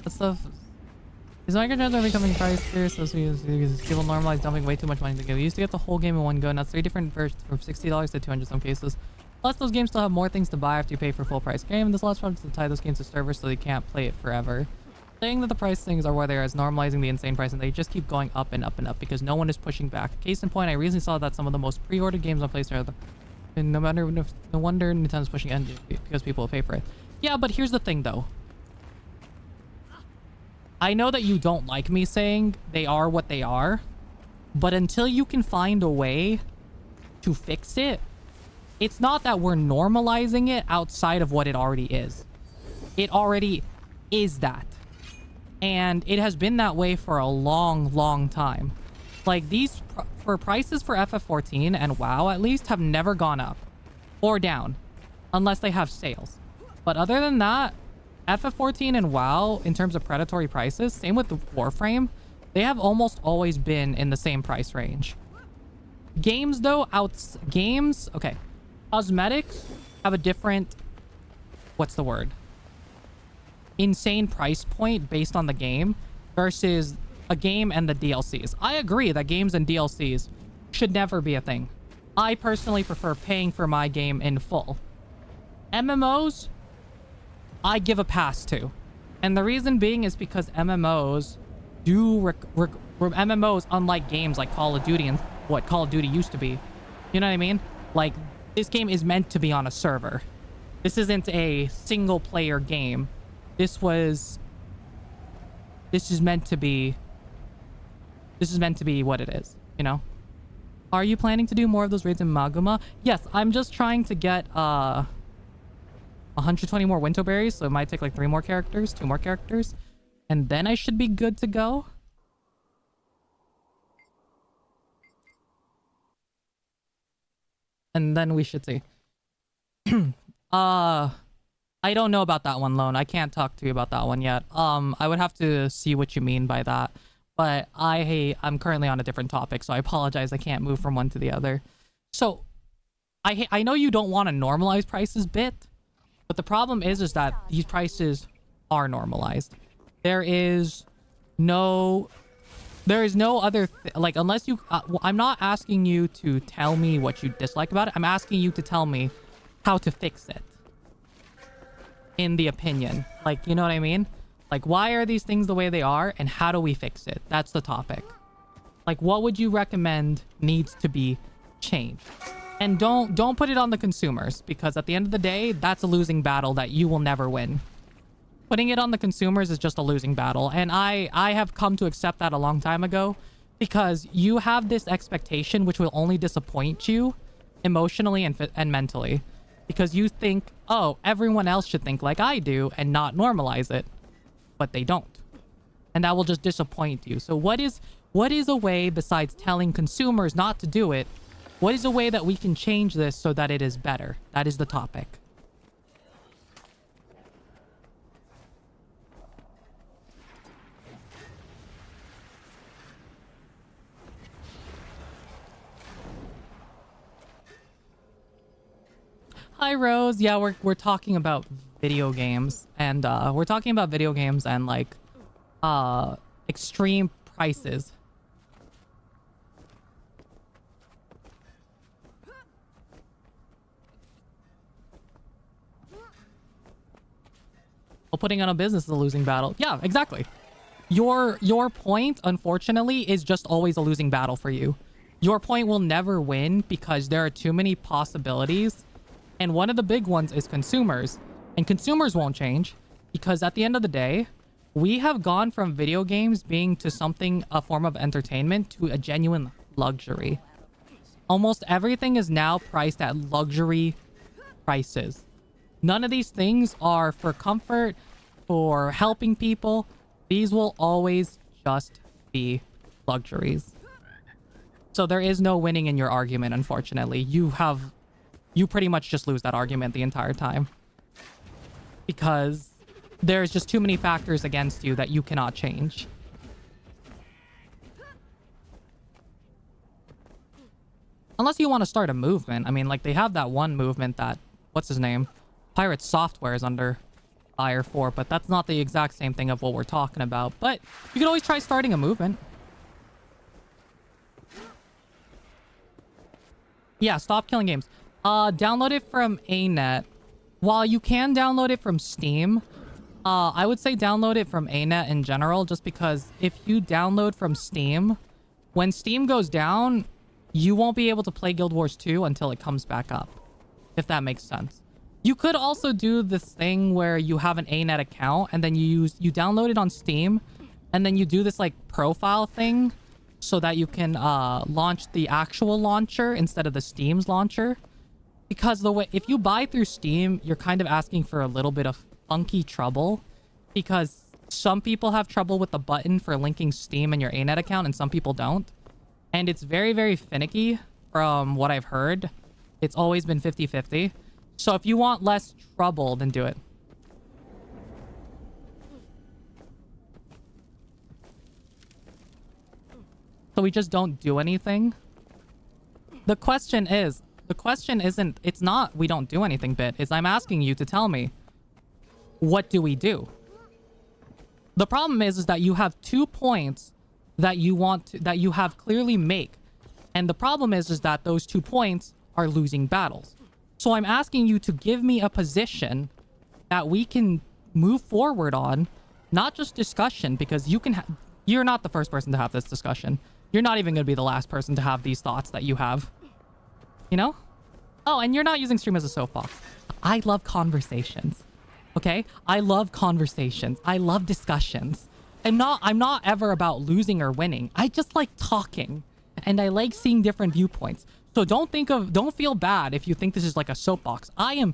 Speaker 1: That stuff is microtransactions becoming pricier, so people normalize dumping way too much money together. You used to get the whole game in one go, and that's 3 different versions from $60 to $200 in some cases. Plus, those games still have more things to buy after you pay for full price game, and this allows products to tie those games to servers so they can't play it forever. Saying that the price things are where they are is normalizing the insane price, and they just keep going up and up and up because no one is pushing back. Case in point, I recently saw that some of the most pre-ordered games on PlayStation are and no wonder Nintendo's pushing it because people will pay for it. Yeah, but here's the thing though. I know that you don't like me saying they are what they are, but until you can find a way to fix it, it's not that we're normalizing it outside of what it already is. It already is that. And it has been that way for a long time. Like, these for prices for FF14 and WoW at least have never gone up or down unless they have sales. But other than that, FF14 and WoW, in terms of predatory prices, same with the Warframe, they have almost always been in the same price range. Games though, okay. Cosmetics have a different, what's the word? Insane price point based on the game versus a game and the DLCs. I agree that games and DLCs should never be a thing. I personally prefer paying for my game in full. MMOs, I give a pass to. And the reason being is because MMOs MMOs, unlike games like Call of Duty and what Call of Duty used to be. You know what I mean? Like, this game is meant to be on a server. This isn't a single player game. This is meant to be what it is, you know? Are you planning to do more of those raids in Maguma? Yes, I'm just trying to get 120 more Winter Berries, so it might take like 2 more characters, and then I should be good to go. And then we should see. I don't know about that one, Lone. I can't talk to you about that one yet. I would have to see what you mean by that. But I'm currently on a different topic, so I apologize. I can't move from one to the other. So, I know you don't want to normalize prices bit, but the problem is that these prices are normalized. There is no other like, unless you I'm not asking you to tell me what you dislike about it. I'm asking you to tell me how to fix it, in the opinion. Like, you know what I mean? Like, why are these things the way they are and how do we fix it? That's the topic. Like, what would you recommend needs to be changed? And don't put it on the consumers, because at the end of the day, that's a losing battle that you will never win. Putting it on the consumers is just a losing battle, and I have come to accept that a long time ago, because you have this expectation which will only disappoint you emotionally and mentally, because you think, oh, everyone else should think like I do and not normalize it, but they don't, and that will just disappoint you. So what is a way, besides telling consumers not to do it, what is a way that we can change this so that it is better? That is the topic. Hi, Rose. Yeah, we're talking about video games, and we're talking about video games and like extreme prices. Well, putting on a business is a losing battle. Yeah, exactly. Your point, unfortunately, is just always a losing battle for you. Your point will never win because there are too many possibilities. And one of the big ones is consumers. And consumers won't change because at the end of the day, we have gone from video games being to something, a form of entertainment, to a genuine luxury. Almost everything is now priced at luxury prices. None of these things are for comfort, for helping people. These will always just be luxuries. So there is no winning in your argument, unfortunately. You pretty much just lose that argument the entire time. Because there's just too many factors against you that you cannot change. Unless you want to start a movement. I mean, like, they have that one movement that, what's his name? Pirate Software is under fire for, but that's not the exact same thing of what we're talking about. But you can always try starting a movement. Yeah, stop killing games. Download it from ANET. While you can download it from Steam, I would say download it from ANET in general, just because if you download from Steam, when Steam goes down, you won't be able to play Guild Wars 2 until it comes back up, if that makes sense. You could also do this thing where you have an ANET account and then you download it on Steam, and then you do this like profile thing so that you can launch the actual launcher instead of the Steam's launcher. Because the way, if you buy through Steam, you're kind of asking for a little bit of funky trouble, because some people have trouble with the button for linking Steam and your ANET account and some people don't. And it's very, very finicky from what I've heard. It's always been 50-50. So if you want less trouble, then do it. So we just don't do anything. The question isn't, it's not we don't do anything, Bit. It's I'm asking you to tell me, what do we do? The problem is that you have 2 points that you want to, that you have clearly make. And the problem is that those 2 points are losing battles. So I'm asking you to give me a position that we can move forward on, not just discussion, because you're not the first person to have this discussion. You're not even going to be the last person to have these thoughts that you have. You know? Oh, and you're not using stream as a soapbox. I love conversations. Okay? I love conversations. I love discussions. I'm not ever about losing or winning. I just like talking. And I like seeing different viewpoints. So don't feel bad if you think this is like a soapbox. I am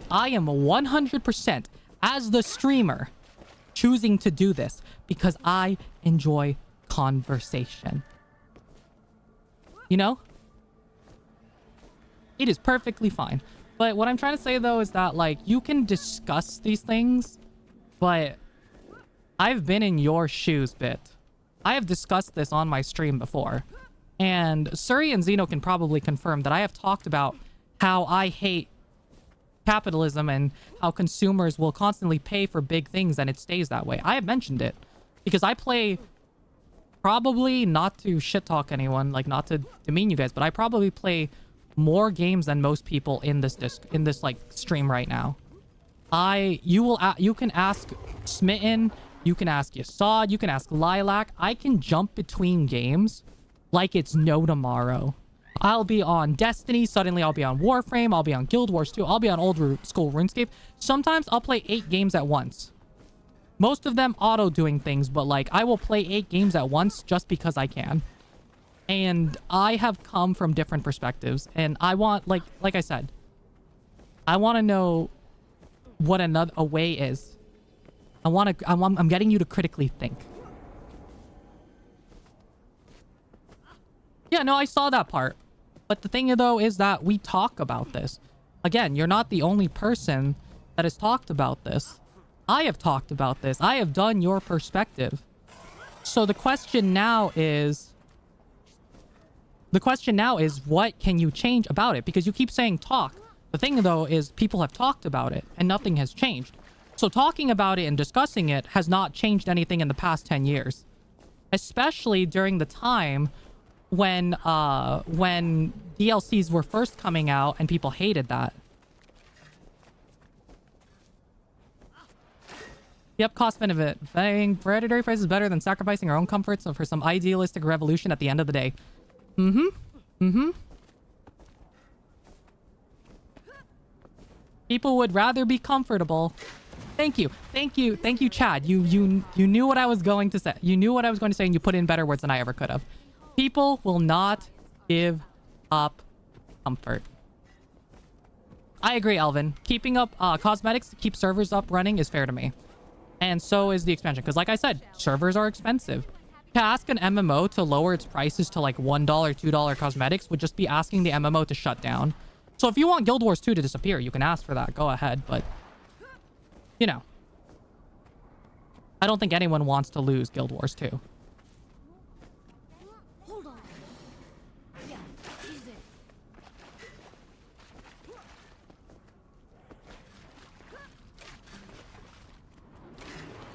Speaker 1: 100% as the streamer choosing to do this because I enjoy conversation. You know? It is perfectly fine. But what I'm trying to say though is that like you can discuss these things, but I've been in your shoes, Bit. I have discussed this on my stream before. And 𝗏𝗏 and Xeno can probably confirm that I have talked about how I hate capitalism and how consumers will constantly pay for big things and it stays that way. I have mentioned it because I play, probably not to shit talk anyone, like not to demean you guys, but I probably play more games than most people in this like stream right now. You can ask Smitten, you can ask Yasad, you can ask Lilac. I can jump between games like it's no tomorrow. I'll be on Destiny, suddenly I'll be on Warframe, I'll be on Guild Wars 2, I'll be on old school RuneScape. Sometimes I'll play 8 games at once. Most of them auto doing things, but like I will play 8 games at once just because I can. And I have come from different perspectives, and I want, like I said, I want to know what a way is. I'm getting you to critically think. Yeah, no, I saw that part. But the thing though is that we talk about this. Again, you're not the only person that has talked about this. I have talked about this. I have done your perspective. So the question now is what can you change about it? Because you keep saying talk. The thing though is people have talked about it and nothing has changed. So talking about it and discussing it has not changed anything in the past 10 years. Especially during the time when DLCs were first coming out and people hated that. Yep, cost benefit. Paying predatory prices is better than sacrificing our own comforts for some idealistic revolution at the end of the day. People would rather be comfortable. Thank you, Chad. You knew what I was going to say. You knew what I was going to say, and you put in better words than I ever could have. People will not give up comfort. I agree, Alvin. Keeping up cosmetics to keep servers up running is fair to me. And so is the expansion. Because like I said, servers are expensive. To ask an MMO to lower its prices to like $1, $2 cosmetics would just be asking the MMO to shut down. So if you want Guild Wars 2 to disappear, you can ask for that. Go ahead. But, you know. I don't think anyone wants to lose Guild Wars 2.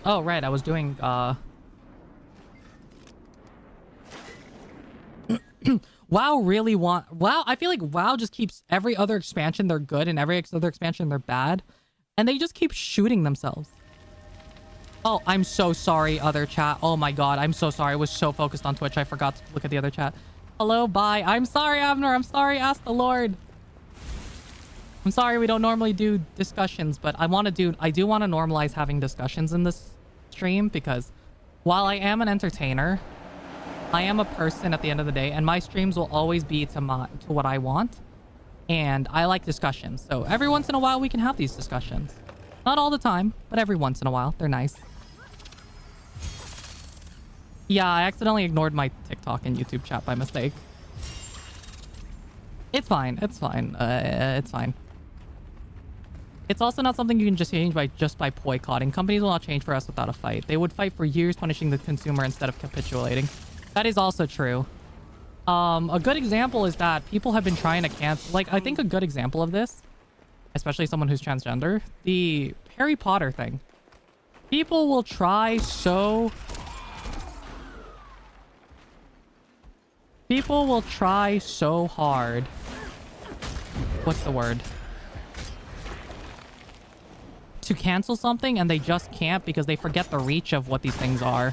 Speaker 1: Oh, right. I was doing, WoW really WoW, I feel like WoW just keeps every other expansion they're good and every other expansion they're bad. And they just keep shooting themselves. Oh, I'm so sorry, other chat. Oh my god, I'm so sorry. I was so focused on Twitch, I forgot to look at the other chat. Hello, bye. I'm sorry, Abner. I'm sorry. Ask the Lord. I'm sorry we don't normally do discussions, but I do want to normalize having discussions in this stream because while I am an entertainer, I am a person at the end of the day, and my streams will always be to what I want. And I like discussions. So every once in a while we can have these discussions. Not all the time, but every once in a while. They're nice. Yeah, I accidentally ignored my TikTok and YouTube chat by mistake. It's fine. It's fine. It's fine. It's also not something you can just change by boycotting. Companies will not change for us without a fight. They would fight for years, punishing the consumer instead of capitulating. That is also true. A good example is that people have been trying to cancel... Like, I think a good example of this, especially someone who's transgender, the Harry Potter thing. People will try so... People will try so hard. What's the word? To cancel something, and they just can't because they forget the reach of what these things are.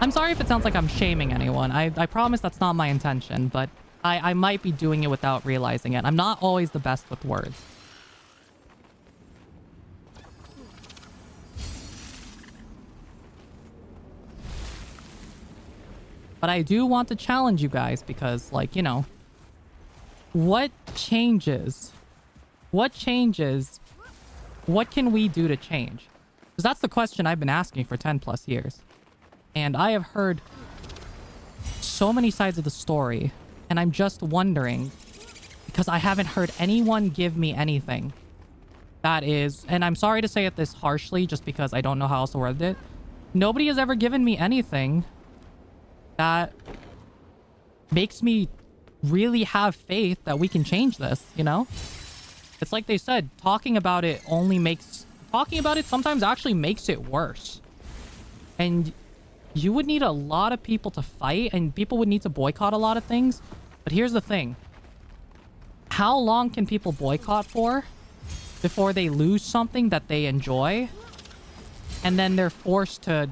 Speaker 1: I'm sorry if it sounds like I'm shaming anyone. I promise that's not my intention, but I might be doing it without realizing it. I'm not always the best with words. But I do want to challenge you guys because, like, you know, what changes? What changes? What can we do to change? Because that's the question I've been asking for 10 plus years. And I have heard so many sides of the story. And I'm just wondering, because I haven't heard anyone give me anything that is, and I'm sorry to say it this harshly just because I don't know how else to word it. Nobody has ever given me anything that makes me really have faith that we can change this, you know? It's like they said, talking about it sometimes actually makes it worse. And you would need a lot of people to fight, and people would need to boycott a lot of things. But here's the thing. How long can people boycott for before they lose something that they enjoy? And then they're forced to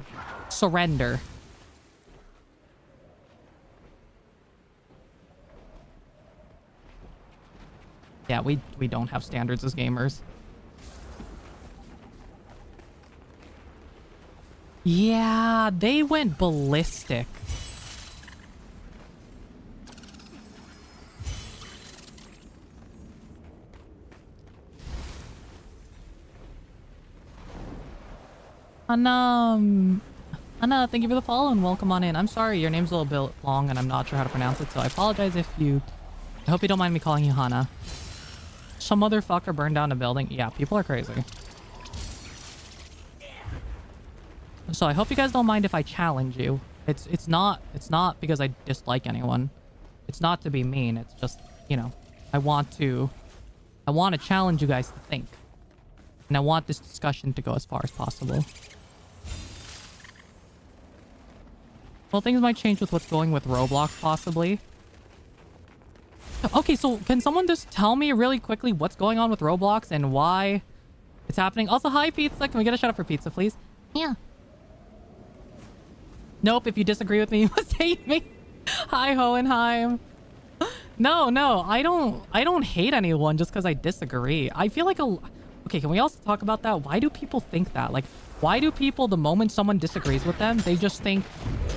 Speaker 1: surrender. Yeah, we don't have standards as gamers. Yeah, they went ballistic. Anna, thank you for the follow and welcome on in. I'm sorry, your name's a little bit long and I'm not sure how to pronounce it, so I apologize if you... I hope you don't mind me calling you Hannah. Some motherfucker burned down a building. Yeah, people are crazy. So I hope you guys don't mind if I challenge you. It's not because I dislike anyone. It's not to be mean. It's just, you know, I want to challenge you guys to think. And I want this discussion to go as far as possible. Well, things might change with what's going with Roblox, possibly. Okay, so can someone just tell me really quickly what's going on with Roblox and why it's happening? Also, hi, Pizza. Can we get a shout out for Pizza, please? Yeah. Nope, if you disagree with me, you must hate me. Hi, Hohenheim. No, I don't hate anyone just because I disagree. I feel like okay, can we also talk about that? Why do people think that? Like, why do people, the moment someone disagrees with them, they just think,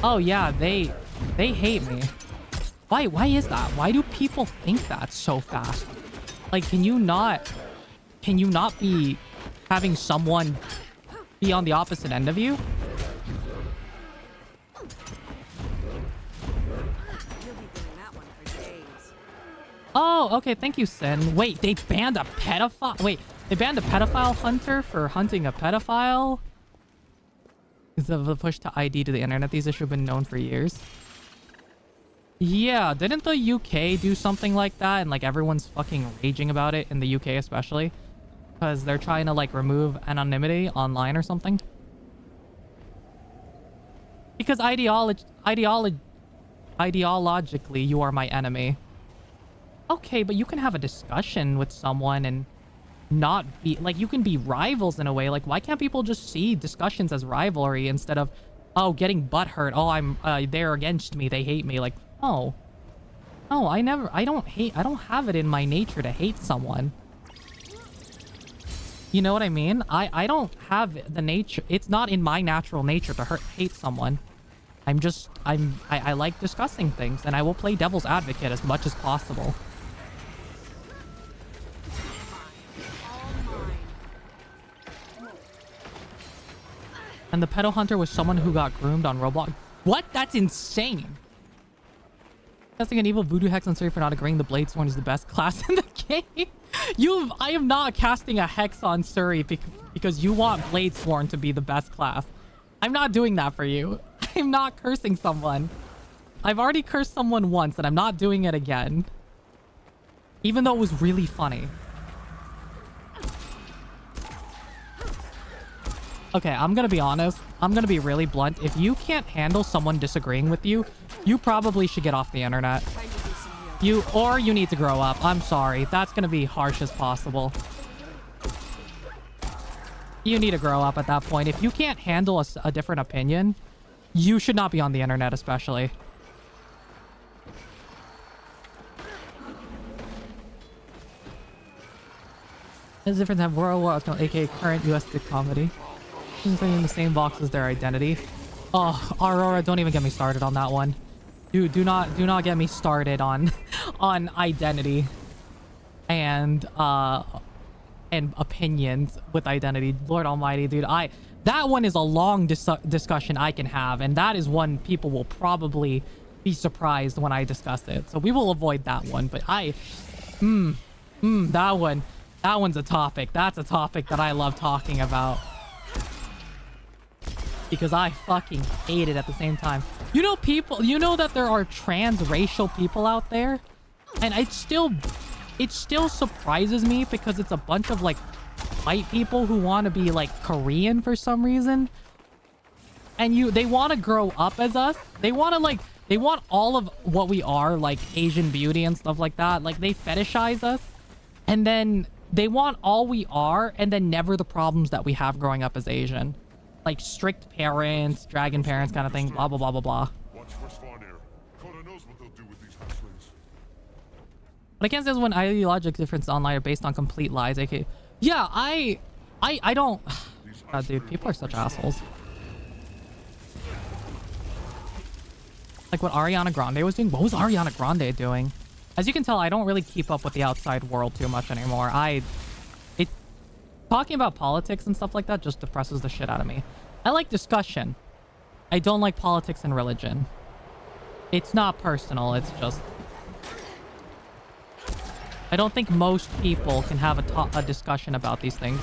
Speaker 1: oh yeah, they hate me. Why is that? Why do people think that so fast? Like, can you not be having someone be on the opposite end of you? Oh, okay, thank you, Sin. Wait, they banned a pedophile? Wait, they banned a pedophile hunter for hunting a pedophile? Because of the push to ID to the internet, these issues have been known for years. Yeah, didn't the UK do something like that? And like everyone's fucking raging about it in the UK especially. Because they're trying to like remove anonymity online or something. Because ideologically, you are my enemy. Okay, but you can have a discussion with someone and not be like, you can be rivals in a way. Like, why can't people just see discussions as rivalry instead of, oh, getting butthurt? Oh, I'm they're against me, they hate me. Like, oh no, I don't have it in my nature to hate someone. You know what I mean? I don't have the nature. It's not in my natural nature to hate someone. I like discussing things, and I will play devil's advocate as much as possible. And the pedo hunter was someone who got groomed on Roblox. What? That's insane. Casting an evil voodoo hex on Suri for not agreeing the Bladesworn is the best class in the game. I am not casting a hex on Suri because you want Bladesworn to be the best class. I'm not doing that for you. I'm not cursing someone. I've already cursed someone once and I'm not doing it again. Even though it was really funny. Okay, I'm gonna be honest. I'm gonna be really blunt. If you can't handle someone disagreeing with you, you probably should get off the internet. You need to grow up. I'm sorry. That's gonna be harsh as possible. You need to grow up at that point. If you can't handle a different opinion, you should not be on the internet, especially. There's a difference have World War II, aka current US comedy. In the same box as their identity. Oh, Aurora, don't even get me started on that one. Dude, do not get me started on identity and opinions with identity. Lord Almighty, dude, that one is a long discussion I can have, and that is one people will probably be surprised when I discuss it. So we will avoid that one. But that one's a topic. That's a topic that I love talking about. Because I fucking hate it at the same time. You know that there are transracial people out there? And it still surprises me because it's a bunch of like white people who want to be like Korean for some reason. And they want to grow up as us. They want all of what we are, like Asian beauty and stuff like that. Like they fetishize us. And then they want all we are and then never the problems that we have growing up as Asian. Like strict parents, dragon parents kind of thing, blah, blah, blah, blah, blah. But I can't say when ideological differences online are based on complete lies, aka... Yeah, I don't... God, dude, people are such assholes. Like what Ariana Grande was doing? What was Ariana Grande doing? As you can tell, I don't really keep up with the outside world too much anymore. Talking about politics and stuff like that just depresses the shit out of me. I like discussion. I don't like politics and religion. It's not personal, it's just... I don't think most people can have a discussion about these things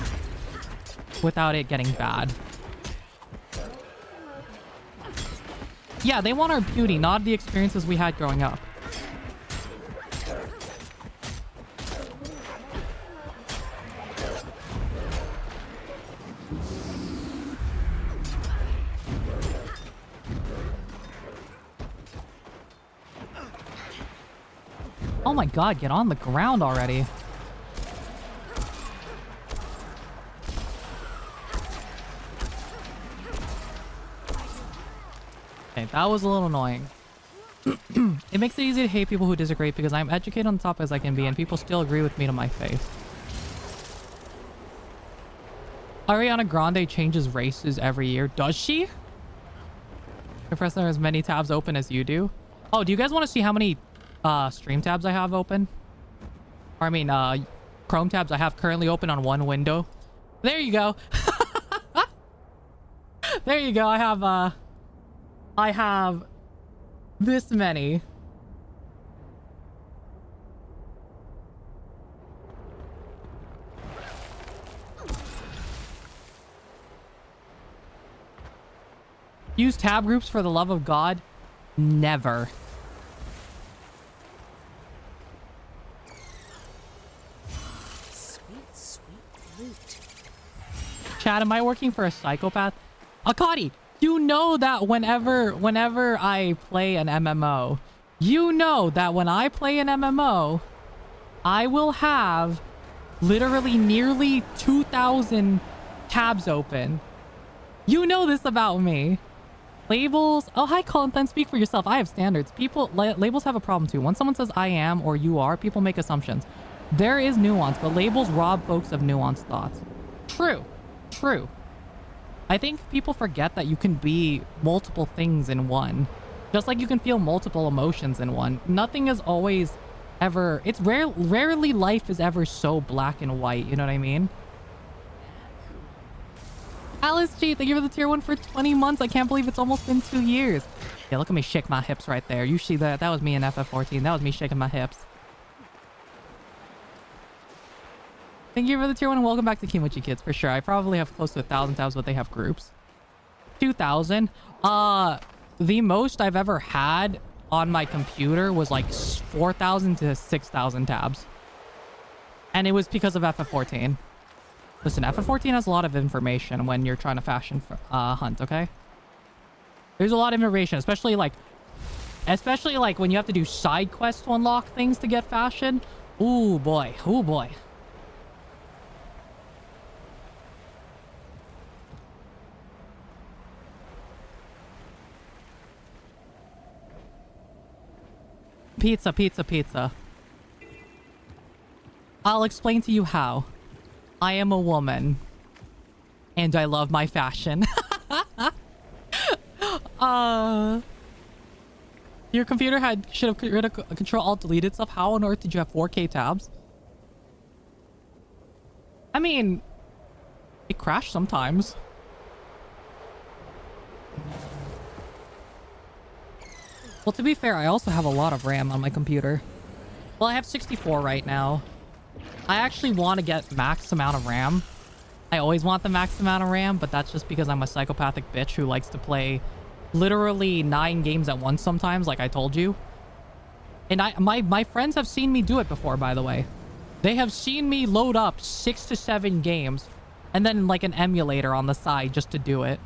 Speaker 1: without it getting bad. Yeah, they want our beauty, not the experiences we had growing up. Oh my god, get on the ground already. Okay, that was a little annoying. It makes it easy to hate people who disagree because I'm educated on the topic as I can be and people still agree with me to my face. Ariana Grande changes races every year. Does she? Professor has as many tabs open as you do. Oh, do you guys want to see how many stream tabs I have open? Or I mean, Chrome tabs I have currently open on one window. There you go. There you go. I have this many. Use tab groups for the love of God? Never. Chat, am I working for a psychopath? Akadi, you know that whenever I play an MMO, you know that when I play an MMO, I will have literally nearly 2,000 tabs open. You know this about me. Labels. Oh, hi, Colin. Then speak for yourself. I have standards. Labels have a problem too. When someone says I am or you are, people make assumptions. There is nuance, but labels rob folks of nuanced thoughts. True. True. I think people forget that you can be multiple things in one. Just like you can feel multiple emotions in one. Nothing is always ever... It's rarely life is ever so black and white. You know what I mean? Alice G, thank you for the tier 1 for 20 months. I can't believe it's almost been 2 years. Yeah, look at me shake my hips right there. You see that? That was me in FF14. That was me shaking my hips. Thank you for the tier 1 and welcome back to 𝗕𝗲𝗃𝗁𝗃𝗃 Kids for sure. I probably have close to 1,000 tabs, but they have groups. 2,000? The most I've ever had on my computer was like 4,000 to 6,000 tabs. And it was because of FF14. Listen, FF14 has a lot of information when you're trying to fashion hunt, okay? There's a lot of information, especially like when you have to do side quests to unlock things to get fashion. Ooh boy, ooh boy. Pizza, pizza, pizza. I'll explain to you how. I am a woman. And I love my fashion. Your computer should have Control-Alt-Deleted stuff. How on earth did you have 4K tabs? I mean, it crashed sometimes. Well, to be fair, I also have a lot of RAM on my computer. Well, I have 64 right now. I actually want to get max amount of RAM. I always want the max amount of RAM, but that's just because I'm a psychopathic bitch who likes to play literally 9 games at once sometimes, like I told you. And my friends have seen me do it before, by the way. They have seen me load up 6 to 7 games and then like an emulator on the side just to do it.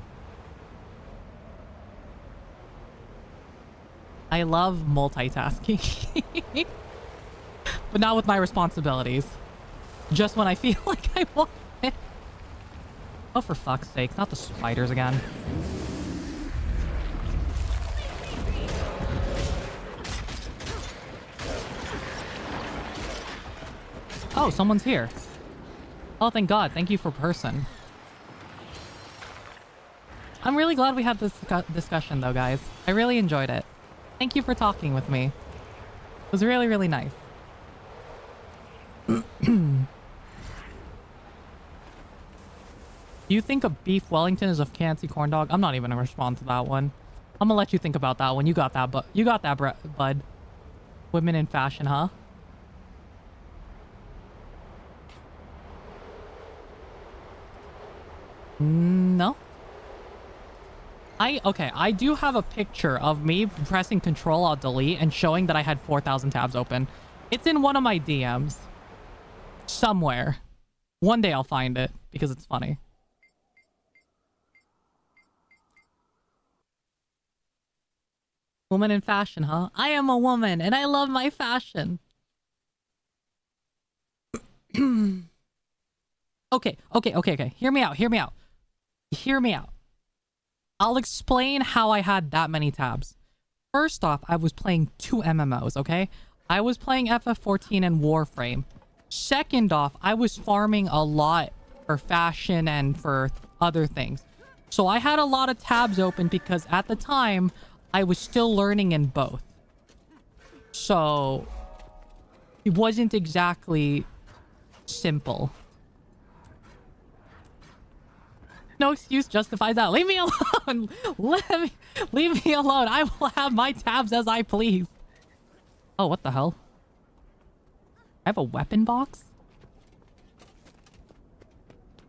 Speaker 1: I love multitasking. But not with my responsibilities. Just when I feel like I want it. Oh, for fuck's sake. Not the spiders again. Oh, someone's here. Oh, thank God. Thank you for person. I'm really glad we had this discussion, though, guys. I really enjoyed it. Thank you for talking with me. It was really, really nice. Do you think a beef Wellington is a fancy corn dog? I'm not even gonna respond to that one. I'm gonna let you think about that one. You got that, but you got that, bud. Women in fashion, huh? No. Okay, I do have a picture of me pressing Control-Alt-Delete and showing that I had 4,000 tabs open. It's in one of my DMs. Somewhere. One day I'll find it because it's funny. Woman in fashion, huh? I am a woman and I love my fashion. Okay. Hear me out. Hear me out. I'll explain how I had that many tabs. First off, I was playing 2 MMOs, okay? I was playing FF14 and Warframe. Second off, I was farming a lot for fashion and for other things. So I had a lot of tabs open because at the time, I was still learning in both. So it wasn't exactly simple. No excuse justifies that. Leave me alone. Leave me alone. I will have my tabs as I please. Oh, what the hell? I have a weapon box?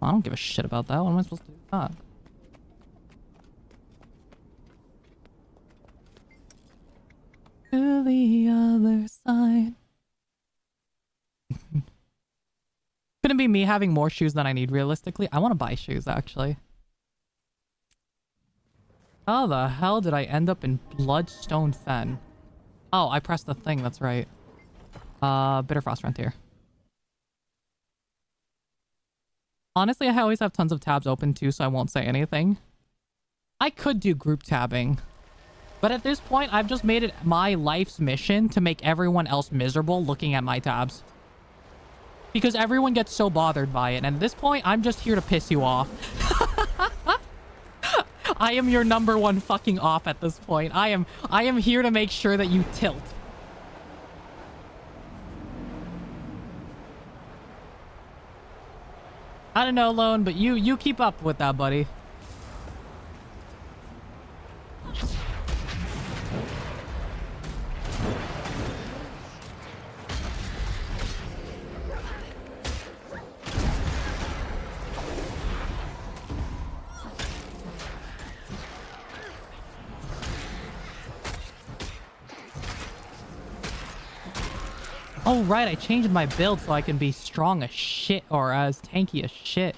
Speaker 1: I don't give a shit about that. What am I supposed to do with that? To the other side. Couldn't be me having more shoes than I need, realistically. I want to buy shoes, actually. How the hell did I end up in Bloodstone Fen? Oh, I pressed the thing, that's right. Bitter Frost Frontier. Honestly, I always have tons of tabs open too, so I won't say anything. I could do group tabbing, but at this point, I've just made it my life's mission to make everyone else miserable looking at my tabs. Because everyone gets so bothered by it, and at this point, I'm just here to piss you off. I am your #1 fucking off at this point. I am here to make sure that you tilt. I don't know, Lone, but you keep up with that, buddy. Oh, right, I changed my build so I can be strong as shit or as tanky as shit.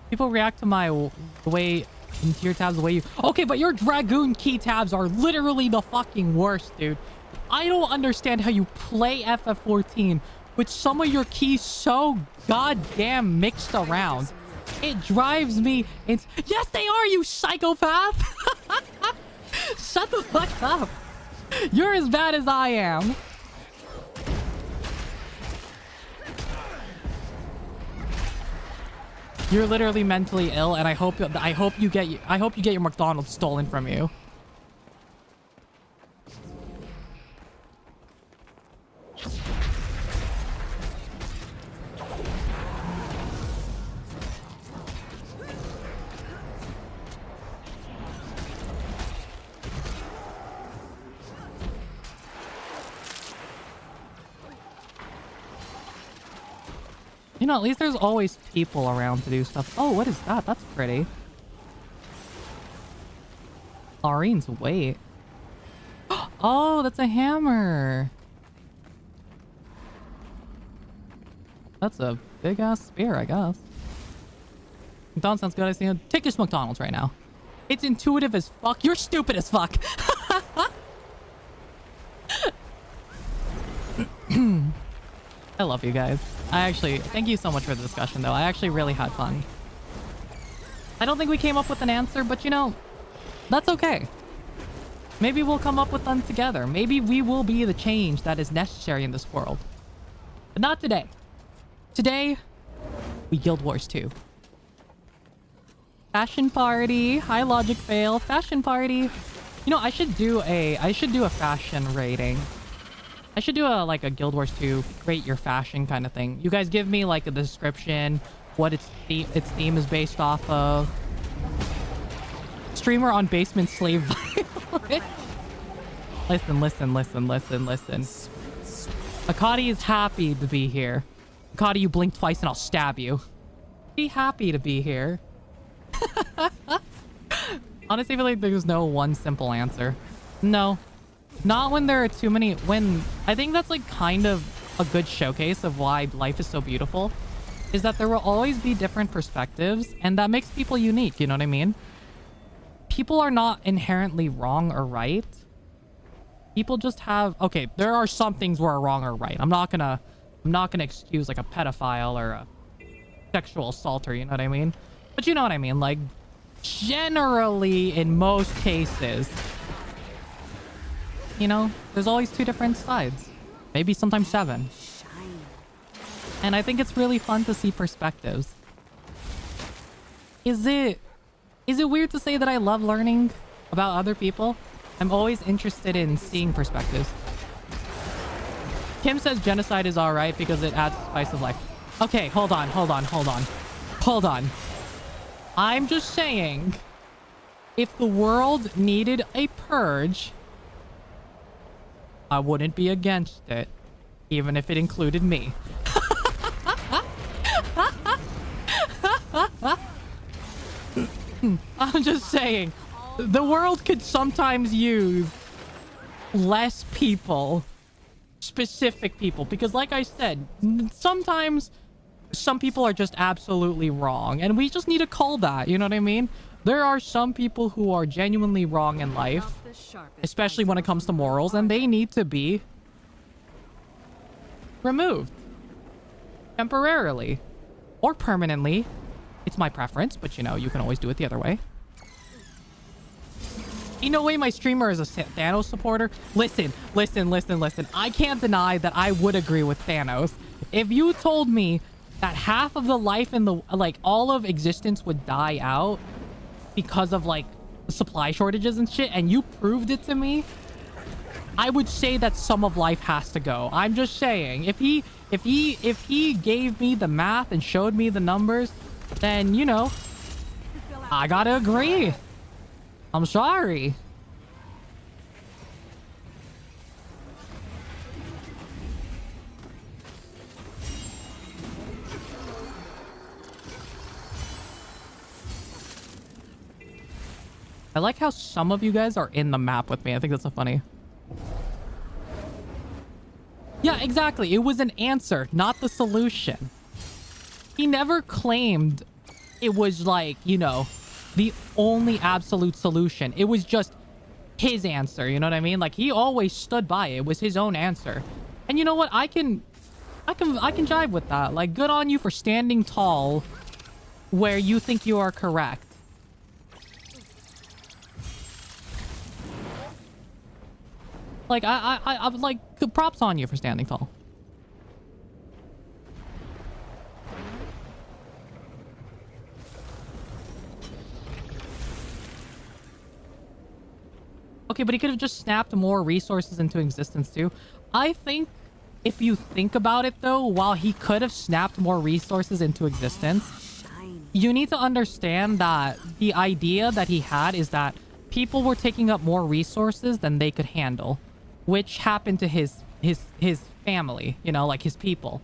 Speaker 1: People react to the way into your tabs the way you... Okay, but your Dragoon key tabs are literally the fucking worst, dude. I don't understand how you play FF14 with some of your keys so goddamn mixed around. It drives me into... Yes, they are, you psychopath! Shut the fuck up. You're as bad as I am. You're literally mentally ill, and I hope you get your McDonald's stolen from you. You know, at least there's always people around to do stuff. Oh, what is that? That's pretty. Aurine's weight. Oh, that's a hammer. That's a big-ass spear, I guess. McDonald's sounds good. I see. Take your McDonald's right now. It's intuitive as fuck. You're stupid as fuck. I love you guys. Thank you so much for the discussion, though. I actually really had fun. I don't think we came up with an answer, but you know, that's okay. Maybe we'll come up with them together. Maybe we will be the change that is necessary in this world. But not today. Today, we Guild Wars 2. Fashion party. Hi, Logic Fail. Fashion party. You know, I should do a fashion rating. I should do a Guild Wars 2 rate your fashion kind of thing. You guys give me like a description, what its theme is based off of. Streamer on basement slave violence. Listen. Akadi is happy to be here. Akadi, you blink twice and I'll stab you. Be happy to be here. Honestly, I feel like there's no one simple answer. No. Not when there are too many... I think that's like kind of a good showcase of why life is so beautiful. Is that there will always be different perspectives. And that makes people unique, you know what I mean? People are not inherently wrong or right. People just have... Okay, there are some things where are wrong or right. I'm not gonna excuse like a pedophile or a sexual assaulter, you know what I mean? But you know what I mean? Like, generally, in most cases... You know, there's always two different sides. Maybe sometimes 7. And I think it's really fun to see perspectives. Is it weird to say that I love learning about other people? I'm always interested in seeing perspectives. Kim says genocide is alright because it adds spice of life. Okay, hold on. I'm just saying, if the world needed a purge... I wouldn't be against it, even if it included me. I'm just saying, the world could sometimes use less people, specific people, because like I said, sometimes some people are just absolutely wrong, and we just need to call that, you know what I mean? There are some people who are genuinely wrong in life, especially when it comes to morals, and they need to be removed temporarily or permanently. It's my preference, but you know, you can always do it the other way. No way my streamer is a Thanos supporter. Listen. I can't deny that I would agree with Thanos. If you told me that half of the life in the, like, all of existence would die out because of, like, supply shortages and shit, and you proved it to me, I would say that some of life has to go. I'm just saying, if he gave me the math and showed me the numbers, then, you know, I gotta agree. I'm sorry. I like how some of you guys are in the map with me. I think that's so funny. Yeah, exactly. It was an answer, not the solution. He never claimed it was, like, you know, the only absolute solution. It was just his answer, you know what I mean? Like, he always stood by it. It was his own answer. And you know what? I can jive with that. Like, good on you for standing tall where you think you are correct. Like, I'm like, props on you for standing tall. Okay, but he could have just snapped more resources into existence too. I think if you think about it though, while he could have snapped more resources into existence, you need to understand that the idea that he had is that people were taking up more resources than they could handle, which happened to his family, you know, like his people.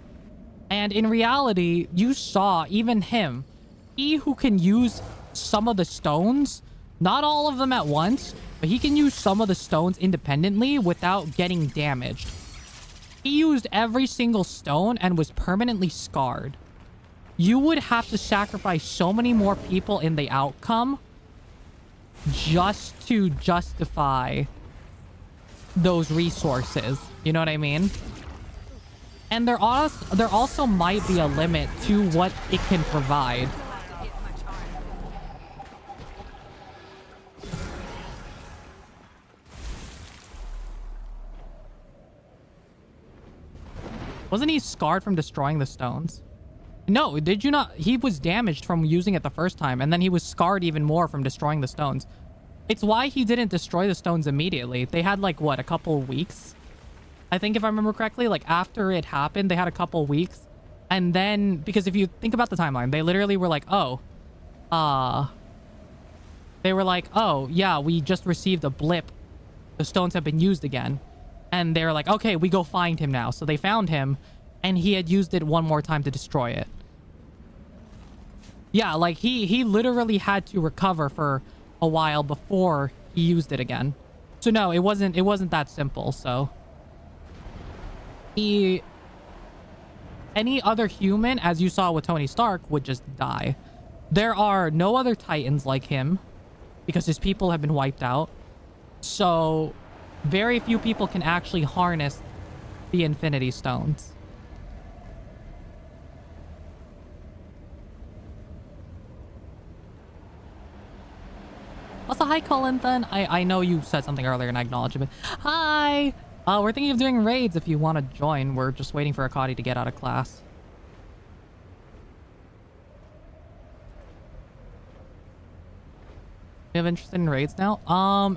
Speaker 1: And in reality, you saw even him, he who can use some of the stones, not all of them at once, but he can use some of the stones independently without getting damaged. He used every single stone and was permanently scarred. You would have to sacrifice so many more people in the outcome just to justify those resources. You know what I mean? And there also might be a limit to what it can provide. Wasn't he scarred from destroying the stones? No, did you not? He was damaged from using it the first time, and then he was scarred even more from destroying the stones. It's why he didn't destroy the stones immediately. They had, like, what, a couple weeks? I think, if I remember correctly, like, after it happened, they had a couple weeks. And then, because if you think about the timeline, they literally were like, oh, they were like, oh, yeah, we just received a blip. The stones have been used again. And they're like, okay, we go find him now. So they found him, and he had used it one more time to destroy it. Yeah, like, he literally had to recover for a while before he used it again. So no, it wasn't that simple. So any other human, as you saw with Tony Stark, would just die. There are no other Titans like him because his people have been wiped out. So very few people can actually harness the Infinity Stones. Also, hi, Colin. I know you said something earlier and I acknowledge it, but hi! We're thinking of doing raids if you want to join. We're just waiting for Akadi to get out of class. We have interest in raids now?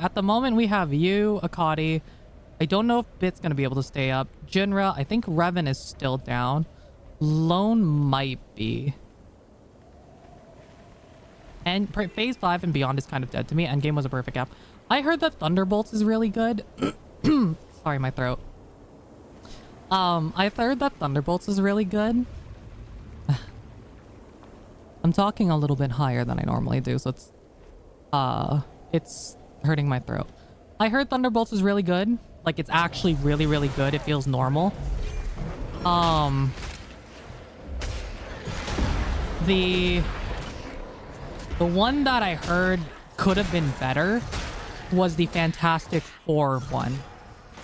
Speaker 1: At the moment we have you, Akadi. I don't know if Bit's gonna be able to stay up. Jinra, I think Revan is still down. Lone might be. And Phase 5 and Beyond is kind of dead to me. Endgame was a perfect app. I heard that Thunderbolts is really good. Sorry, my throat. I've heard that Thunderbolts is really good. I'm talking a little bit higher than I normally do, so it's hurting my throat. I heard Thunderbolts is really good. Like, it's actually really, really good. It feels normal. The one that I heard could have been better was the Fantastic Four one.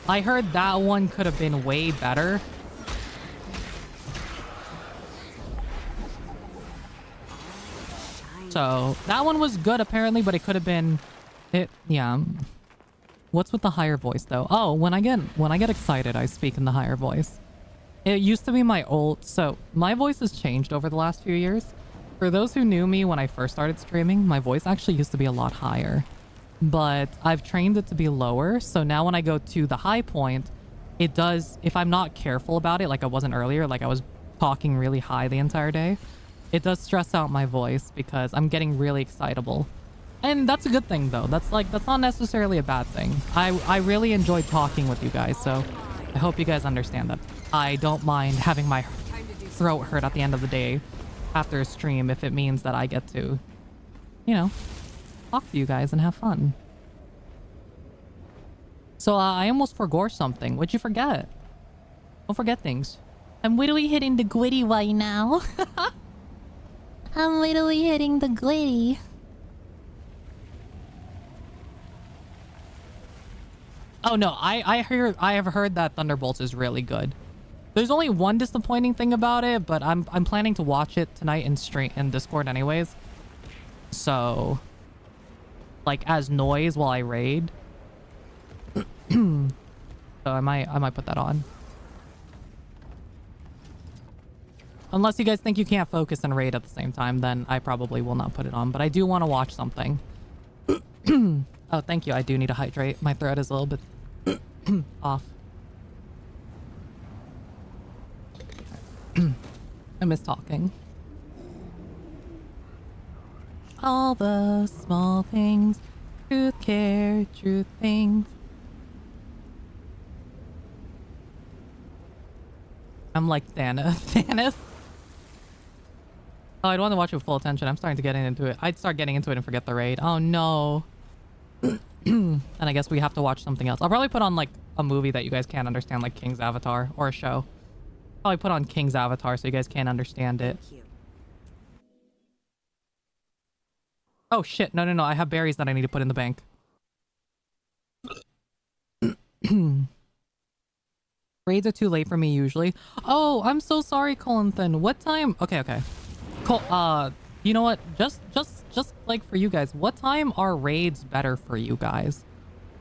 Speaker 1: I heard that one could have been way better. So that one was good apparently, but it could have been yeah. What's with the higher voice though? Oh, when I get excited, I speak in the higher voice. It used to be my old, so my voice has changed over the last few years. For those who knew me when I first started streaming, my voice actually used to be a lot higher. But I've trained it to be lower, so now when I go to the high point, it does, if I'm not careful about it, like I wasn't earlier, like I was talking really high the entire day, it does stress out my voice because I'm getting really excitable. And that's a good thing though. That's not necessarily a bad thing. I really enjoy talking with you guys, so I hope you guys understand that. I don't mind having my throat hurt at the end of the day after a stream if it means that I get to, you know, talk to you guys and have fun. So I almost forgot something. What'd you forget? Don't forget things. I'm literally hitting the glitty right now. I'm literally hitting the glitty. Oh no, I have heard that Thunderbolts is really good. There's only one disappointing thing about it, but I'm planning to watch it tonight in Discord anyways. So like as noise while I raid. So I might put that on. Unless you guys think you can't focus and raid at the same time, then I probably will not put it on, but I do want to watch something. Oh, thank you. I do need to hydrate. My throat is a little bit off. I miss talking. All the small things, truth, care, truth things. I'm like Thanos. Oh, I'd want to watch it with full attention. I'm starting to get into it. I'd start getting into it and forget the raid. Oh no. And I guess we have to watch something else. I'll probably put on like a movie that you guys can't understand, like King's Avatar, or a show. Probably put on King's Avatar so you guys can't understand it. Oh shit, no. I have berries that I need to put in the bank. Raids are too late for me usually. Oh, I'm so sorry, Colin. What time? Okay. You know what? Just like for you guys, what time are raids better for you guys?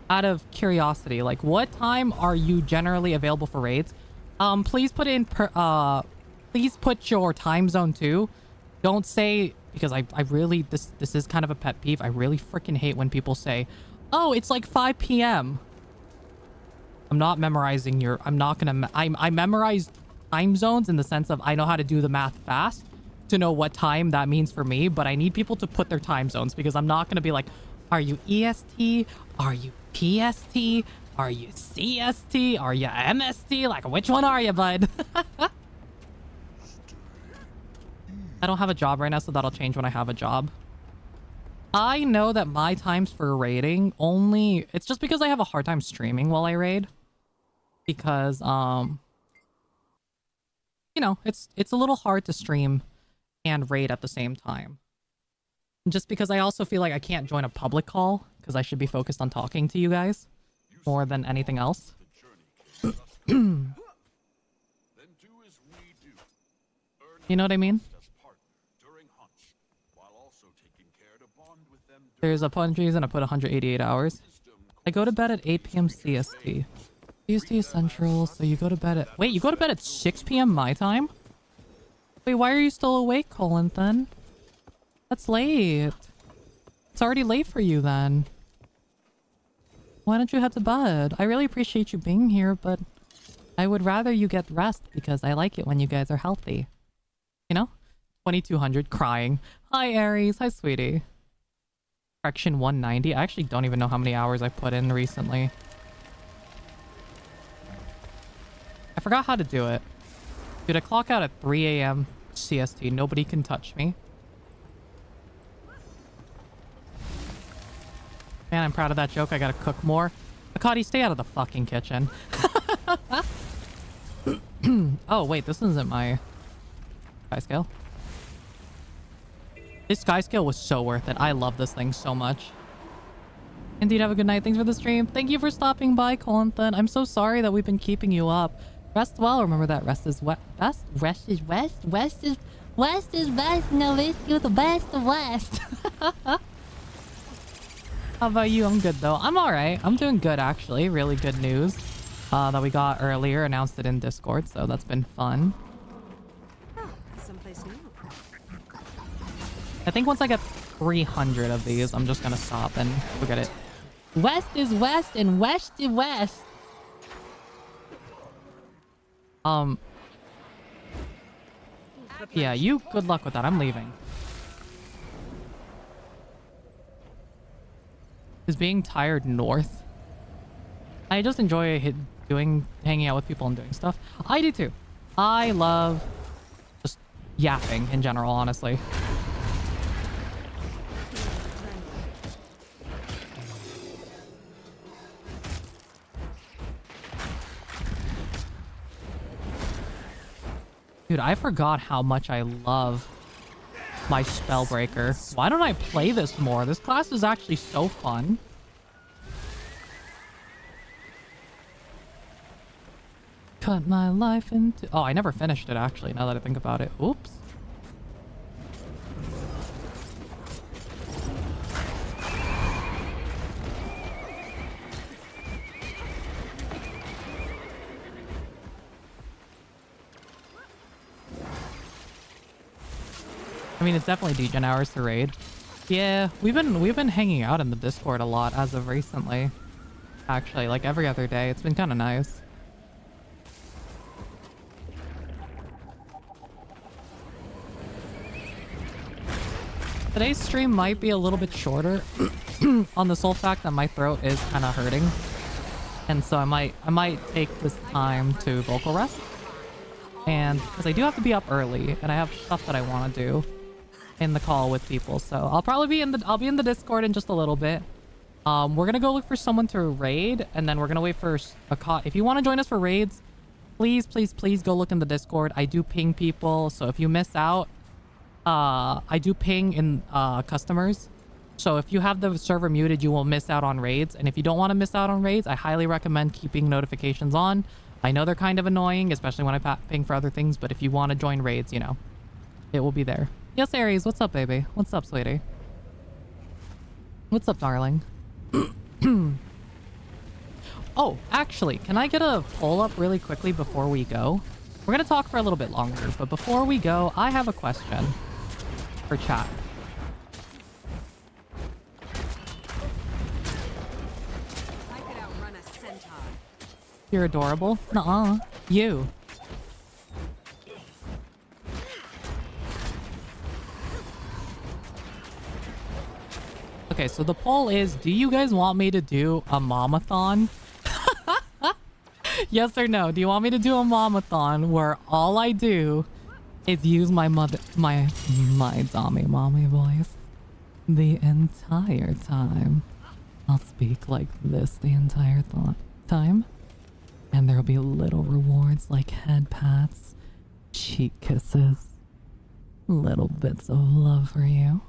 Speaker 1: Out of curiosity, like what time are you generally available for raids? Please put please put your time zone too. Don't say, because I really, this is kind of a pet peeve. I really freaking hate when people say, oh, it's like 5 p.m. I'm not memorizing I memorize time zones in the sense of I know how to do the math fast to know what time that means for me, but I need people to put their time zones because I'm not going to be like, are you EST? Are you PST? Are you CST? Are you MST? Like, which one are you, bud? I don't have a job right now, so that'll change when I have a job. I know that my times for raiding it's just because I have a hard time streaming while I raid. Because, you know, it's a little hard to stream and raid at the same time. Just because I also feel like I can't join a public call because I should be focused on talking to you guys more than anything else. You know what I mean? There's a punch reason I put 188 hours. I go to bed at 8 p.m. CST. CST is central, so you go to bed at... Wait, you go to bed at 6 p.m. my time? Wait, why are you still awake, Colin, then? That's late. It's already late for you, then. Why don't you head to bed? I really appreciate you being here, but I would rather you get rest because I like it when you guys are healthy. You know? 2200 crying. Hi, Aries. Hi, sweetie. Correction 190. I actually don't even know how many hours I put in recently. I forgot how to do it. Dude, I clock out at 3 a.m. CST. Nobody can touch me. Man, I'm proud of that joke. I gotta cook more. Akadi, stay out of the fucking kitchen. Oh, wait. This isn't my high scale. This sky scale was so worth it. I love this thing so much. Indeed, have a good night. Thanks for the stream. Thank you for stopping by, Colin. I'm so sorry that we've been keeping you up. Rest well. Remember that rest is best. Rest is west. West is best. No, you're the best of west. How about you? I'm good though. I'm all right. I'm doing good actually. Really good news that we got earlier. Announced it in Discord, so that's been fun.
Speaker 4: Someplace new.
Speaker 1: I think once I get 300 of these, I'm just gonna stop and forget it. West is west and west is west. Yeah, you good luck with that. I'm leaving. Is being tired north? I just enjoy hanging out with people and doing stuff. I do too. I love just yapping in general, honestly. Dude, I forgot how much I love my Spellbreaker. Why don't I play this more? This class is actually so fun. Cut my life into... Oh, I never finished it, actually, now that I think about it. Oops. I mean, it's definitely degen hours to raid. Yeah, we've been hanging out in the Discord a lot as of recently. Actually, like every other day. It's been kind of nice. Today's stream might be a little bit shorter on the sole fact that my throat is kind of hurting. And so I might take this time to vocal rest. And because I do have to be up early and I have stuff that I want to do in the call with people, so I'll probably be in the Discord in just a little bit. We're gonna go look for someone to raid, and then we're gonna wait for a call. If you want to join us for raids, please go look in the Discord. I do ping people, so if you miss out, I do ping in customers. So if you have the server muted, you will miss out on raids. And if you don't want to miss out on raids, I highly recommend keeping notifications on. I know they're kind of annoying, especially when I ping for other things, but if you want to join raids, you know, it will be there. Yes, Aries, what's up, baby? What's up, sweetie? What's up, darling? Oh, actually, can I get a poll up really quickly before we go? We're going to talk for a little bit longer, but before we go, I have a question for chat.
Speaker 4: I could outrun a centaur.
Speaker 1: You're adorable. Nuh-uh. You. Okay, so the poll is, do you guys want me to do a momathon? Yes or no? Do you want me to do a momathon where all I do is use my Dommy mommy voice the entire time? I'll speak like this the entire time. And there'll be little rewards like head pats, cheek kisses, little bits of love for you.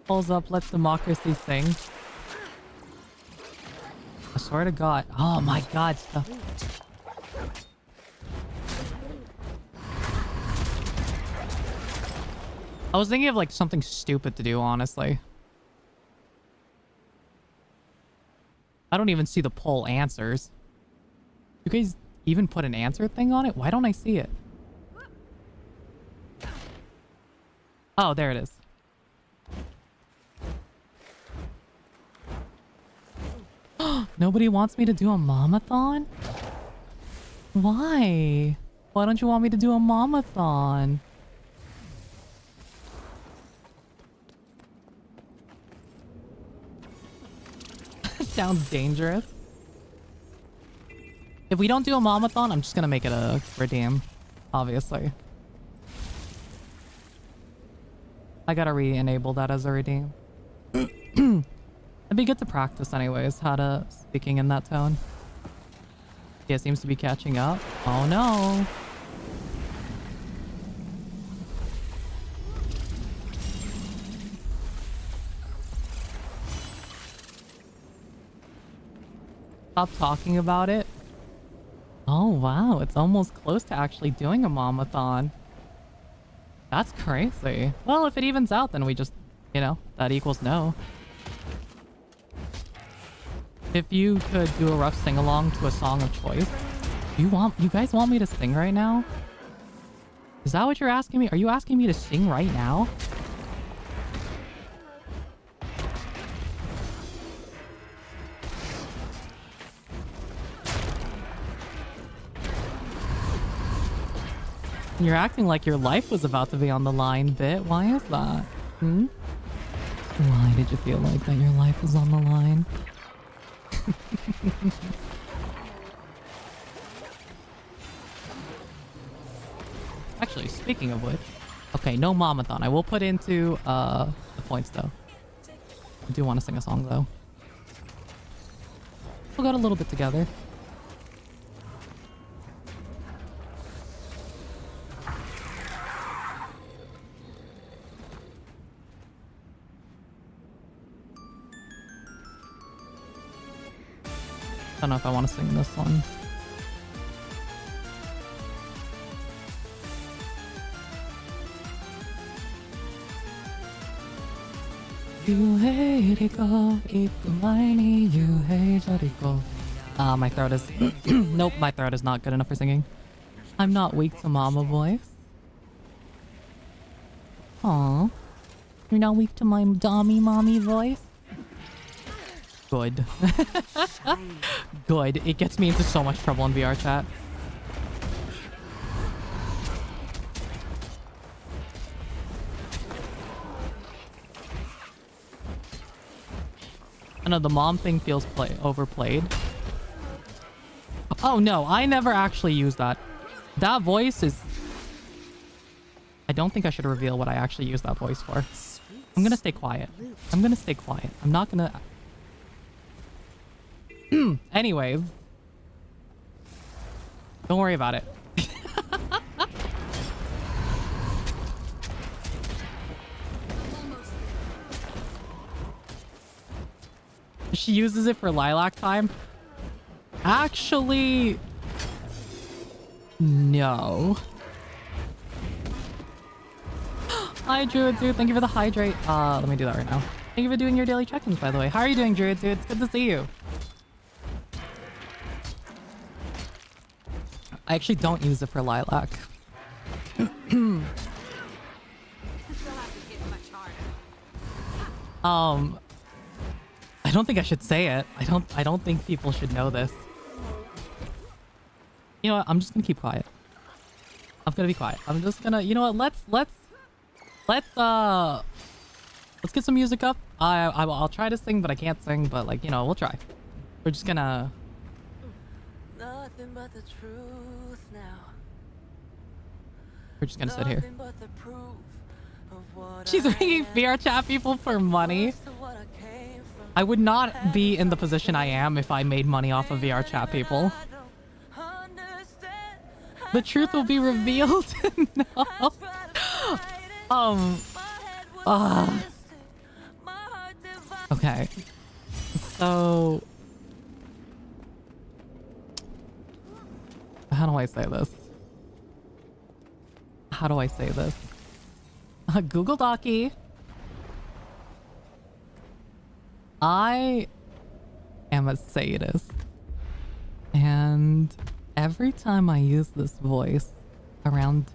Speaker 1: Pulls up, let democracy sing. I swear to God. Oh my God. Stuff. I was thinking of like something stupid to do, honestly. I don't even see the poll answers. You guys even put an answer thing on it? Why don't I see it? Oh, there it is. Nobody wants me to do a momathon? Why? Why don't you want me to do a momathon? Sounds dangerous. If we don't do a momathon, I'm just gonna make it a redeem. Obviously. I gotta re-enable that as a redeem. It'd be good to practice anyways, how to speaking in that tone. Yeah, it seems to be catching up. Oh no. Stop talking about it. Oh wow, it's almost close to actually doing a momathon. That's crazy. Well, if it evens out, then we just, you know, that equals no. If you could do a rough sing-along to a song of choice. You guys want me to sing right now? Is that what you're asking me? Are you asking me to sing right now? You're acting like your life was about to be on the line, Bit. Why is that? Hmm? Why did you feel like that your life was on the line? Actually, speaking of which, okay, no momathon. I will put into the points though. I do want to sing a song though. We got a little bit together. I don't know if I want to sing this one. My throat is... Nope, my throat is not good enough for singing. I'm not weak to mama voice. Aw. You're not weak to my mommy voice? Good. Good. It gets me into so much trouble in VR chat. I know the mom thing feels overplayed. Oh no, I never actually use that. That voice is... I don't think I should reveal what I actually use that voice for. I'm gonna stay quiet. I'm gonna stay quiet. I'm not gonna... Anyways. Don't worry about it. She uses it for lilac time? Actually... No. Hi, Druid Dude. Thank you for the hydrate. Let me do that right now. Thank you for doing your daily check-ins, by the way. How are you doing, Druid Dude? It's good to see you. I actually don't use it for lilac. I don't think I should say it. I don't think people should know this. You know what? I'm just gonna keep quiet. I'm gonna be quiet. I'm just gonna, you know what? Let's get some music up. I'll try to sing, but I can't sing, but like, you know, we'll try. We're just gonna...
Speaker 3: Nothing but the truth now.
Speaker 1: We're just gonna sit here.
Speaker 3: Nothing but the proof of what
Speaker 1: She's ringing VR chat people for money. I would not be in the position I am if I made money off of VR chat people. The truth will be revealed. No. Okay. So... How do I say this? How do I say this? Google Docky. I am a sadist. And every time I use this voice around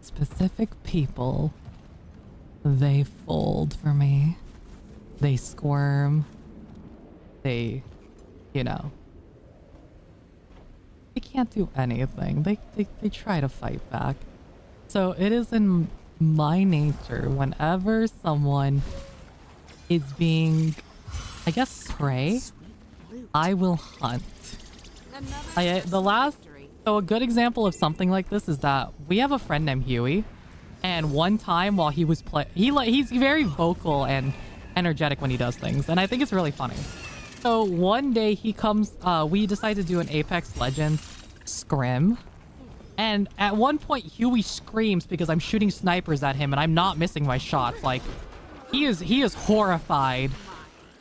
Speaker 1: specific people, they fold for me. They squirm. They you know, they can't do anything. They try to fight back. So it is in my nature, whenever someone is being, I guess, prey, I will hunt. So a good example of something like this is that we have a friend named Huey, and one time while he was he's very vocal and energetic when he does things, and I think it's really funny. So one day he comes, we decide to do an Apex Legends scrim, and at one point Huey screams because I'm shooting snipers at him and I'm not missing my shots. Like, he is horrified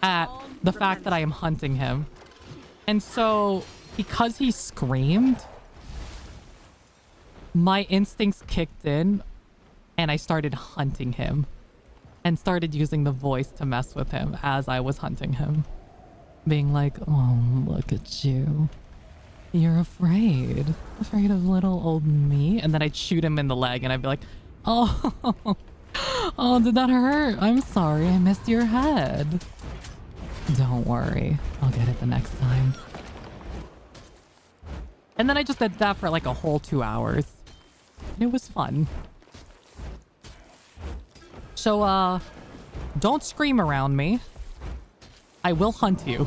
Speaker 1: at the fact that I am hunting him. And so because he screamed, my instincts kicked in and I started hunting him and started using the voice to mess with him as I was hunting him, being like, oh, look at you, you're afraid of little old me. And then I'd shoot him in the leg and I'd be like, oh, oh, did that hurt? I'm sorry, I missed your head. Don't worry, I'll get it the next time. And then I just did that for like a whole 2 hours. And it was fun. So, don't scream around me. I will hunt you.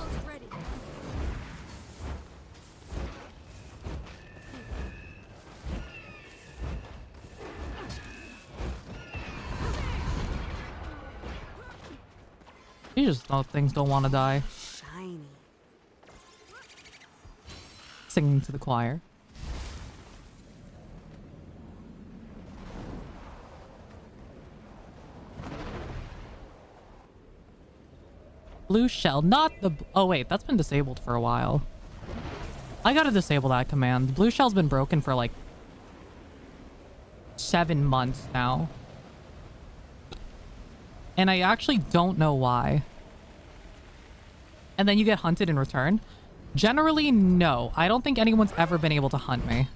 Speaker 1: You just thought things don't want to die.
Speaker 4: Shiny.
Speaker 1: Singing to the choir. Blue shell, not the... Oh, wait, that's been disabled for a while. I gotta disable that command. The blue shell's been broken for like 7 months now. And I actually don't know why. And then you get hunted in return? Generally, no. I don't think anyone's ever been able to hunt me.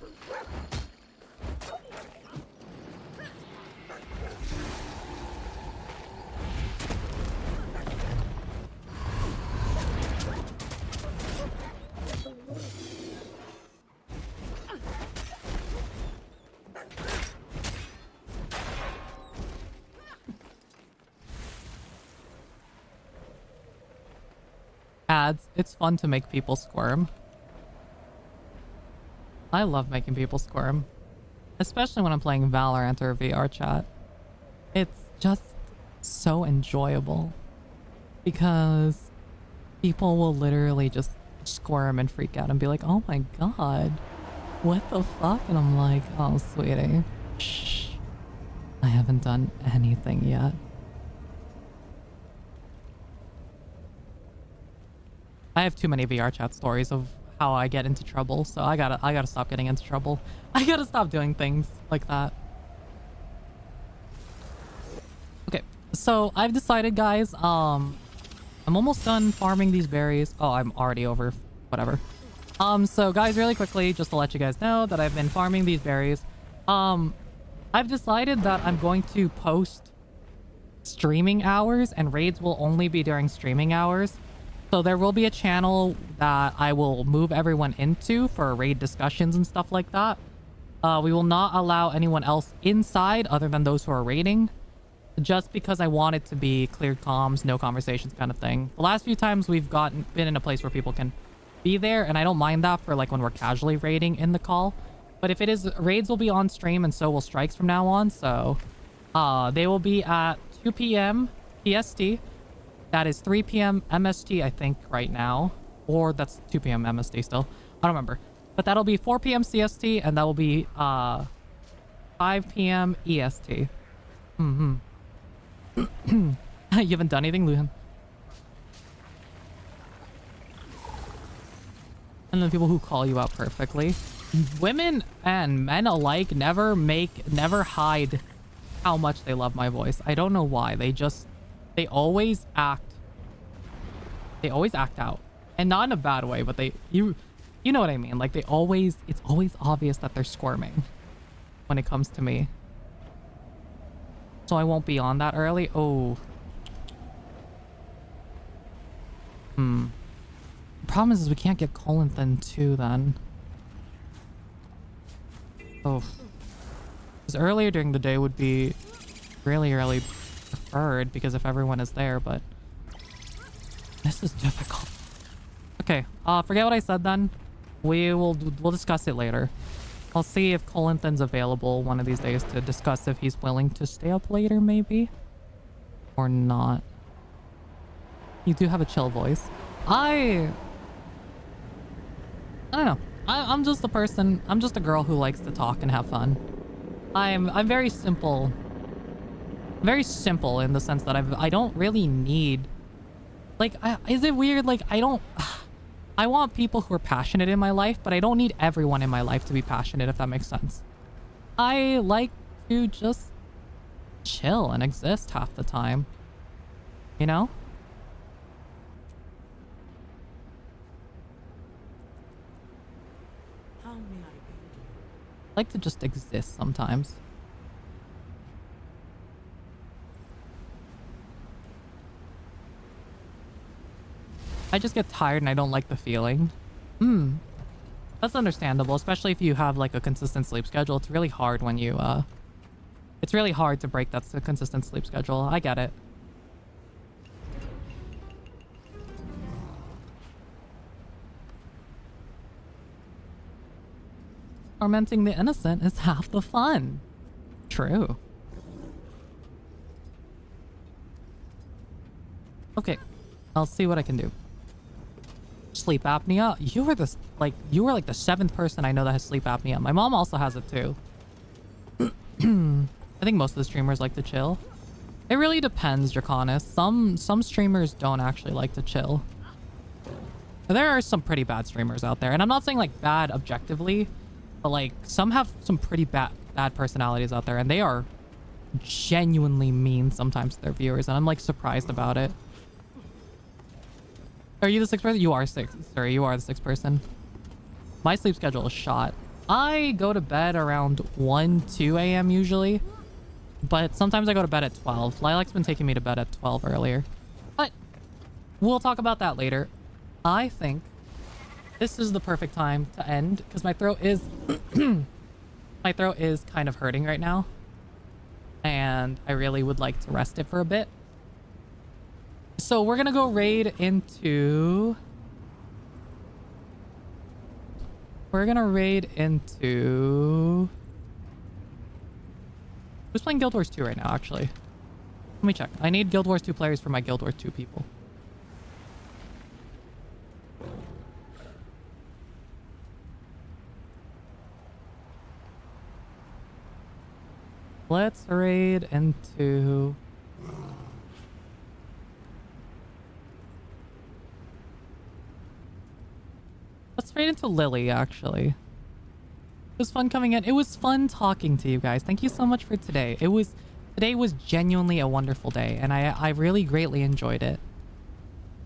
Speaker 1: Ads. It's fun to make people squirm. I love making people squirm. Especially when I'm playing Valorant or VR chat. It's just so enjoyable. Because people will literally just squirm and freak out and be like, oh my god, what the fuck? And I'm like, oh sweetie, shh. I haven't done anything yet. I have too many VR chat stories of how I get into trouble, so I gotta stop getting into trouble. I gotta stop doing things like that. Okay, so I've decided, guys, I'm almost done farming these berries. Oh, I'm already over, whatever. So guys, really quickly, just to let you guys know that I've been farming these berries. I've decided that I'm going to post streaming hours, and raids will only be during streaming hours. So there will be a channel that I will move everyone into for raid discussions and stuff like that. We will not allow anyone else inside other than those who are raiding, just because I want it to be cleared comms, no conversations kind of thing. The last few times we've been in a place where people can be there, and I don't mind that for like when we're casually raiding in the call. But if it is, raids will be on stream, and so will strikes from now on. So they will be at 2 p.m. PST. That is 3 p.m. MST, I think, right now. Or that's 2 p.m. MST still. I don't remember. But that'll be 4 p.m. CST, and that will be 5 p.m. EST. Mm-hmm. You haven't done anything, Luhan? And the people who call you out perfectly. Women and men alike never hide how much they love my voice. I don't know why. They always act out, and not in a bad way, but you know what I mean. Like it's always obvious that they're squirming when it comes to me. So I won't be on that early. Oh. problem is we can't get 𝗕𝗀𝗀 too then. Oh. Because earlier during the day would be really, really preferred because if everyone is there, but this is difficult. Okay, forget what I said then. We'll discuss it later. I'll see if 𝗕𝗀𝗀's available one of these days to discuss if he's willing to stay up later maybe. Or not. You do have a chill voice. I don't know. I'm just a person. I'm just a girl who likes to talk and have fun. I'm very simple. Very simple in the sense that I don't really need, like, is it weird? Like, I want people who are passionate in my life, but I don't need everyone in my life to be passionate, if that makes sense. I like to just chill and exist half the time. You know?
Speaker 3: How may I aid you?
Speaker 1: I like to just exist sometimes. I just get tired and I don't like the feeling. That's understandable, especially if you have like a consistent sleep schedule. It's really hard when you it's really hard to break that consistent sleep schedule. I get it. Tormenting the innocent is half the fun. True. Okay, I'll see what I can do. Sleep apnea. You were like the 7th person I know that has sleep apnea. My mom also has it too. I think most of the streamers like to chill. It really depends, Draconis. Some streamers don't actually like to chill. There are some pretty bad streamers out there, and I'm not saying like bad objectively, but like some have some pretty bad personalities out there, and they are genuinely mean sometimes to their viewers, and I'm like surprised about it. Are you the 6th person? You are 6th. Sorry, you are the 6th person. My sleep schedule is shot. I go to bed around 1, 2 a.m. usually. But sometimes I go to bed at 12. Lilac's been taking me to bed at 12 earlier. But we'll talk about that later. I think this is the perfect time to end because my throat is... my throat is kind of hurting right now. And I really would like to rest it for a bit. So we're gonna go raid into... We're gonna raid into... Who's playing Guild Wars 2 right now, actually? Let me check. I need Guild Wars 2 players for my Guild Wars 2 people. Let's raid into... Let's raid into Lily, actually. It was fun coming in. It was fun talking to you guys. Thank you so much for today. Today was genuinely a wonderful day, and I really greatly enjoyed it.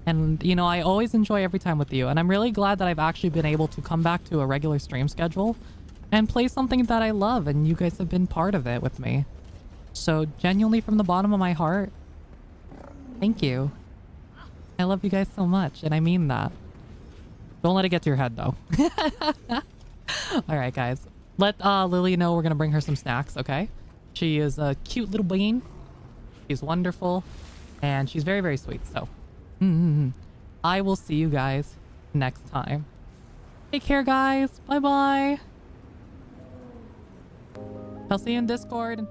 Speaker 1: And, you know, I always enjoy every time with you, and I'm really glad that I've actually been able to come back to a regular stream schedule and play something that I love, and you guys have been part of it with me. So, genuinely from the bottom of my heart, thank you. I love you guys so much, and I mean that. Don't let it get to your head, though. All right, guys. Let Lily know we're going to bring her some snacks, okay? She is a cute little bean. She's wonderful. And she's very, very sweet. So, I will see you guys next time. Take care, guys. Bye-bye. I'll see you in Discord.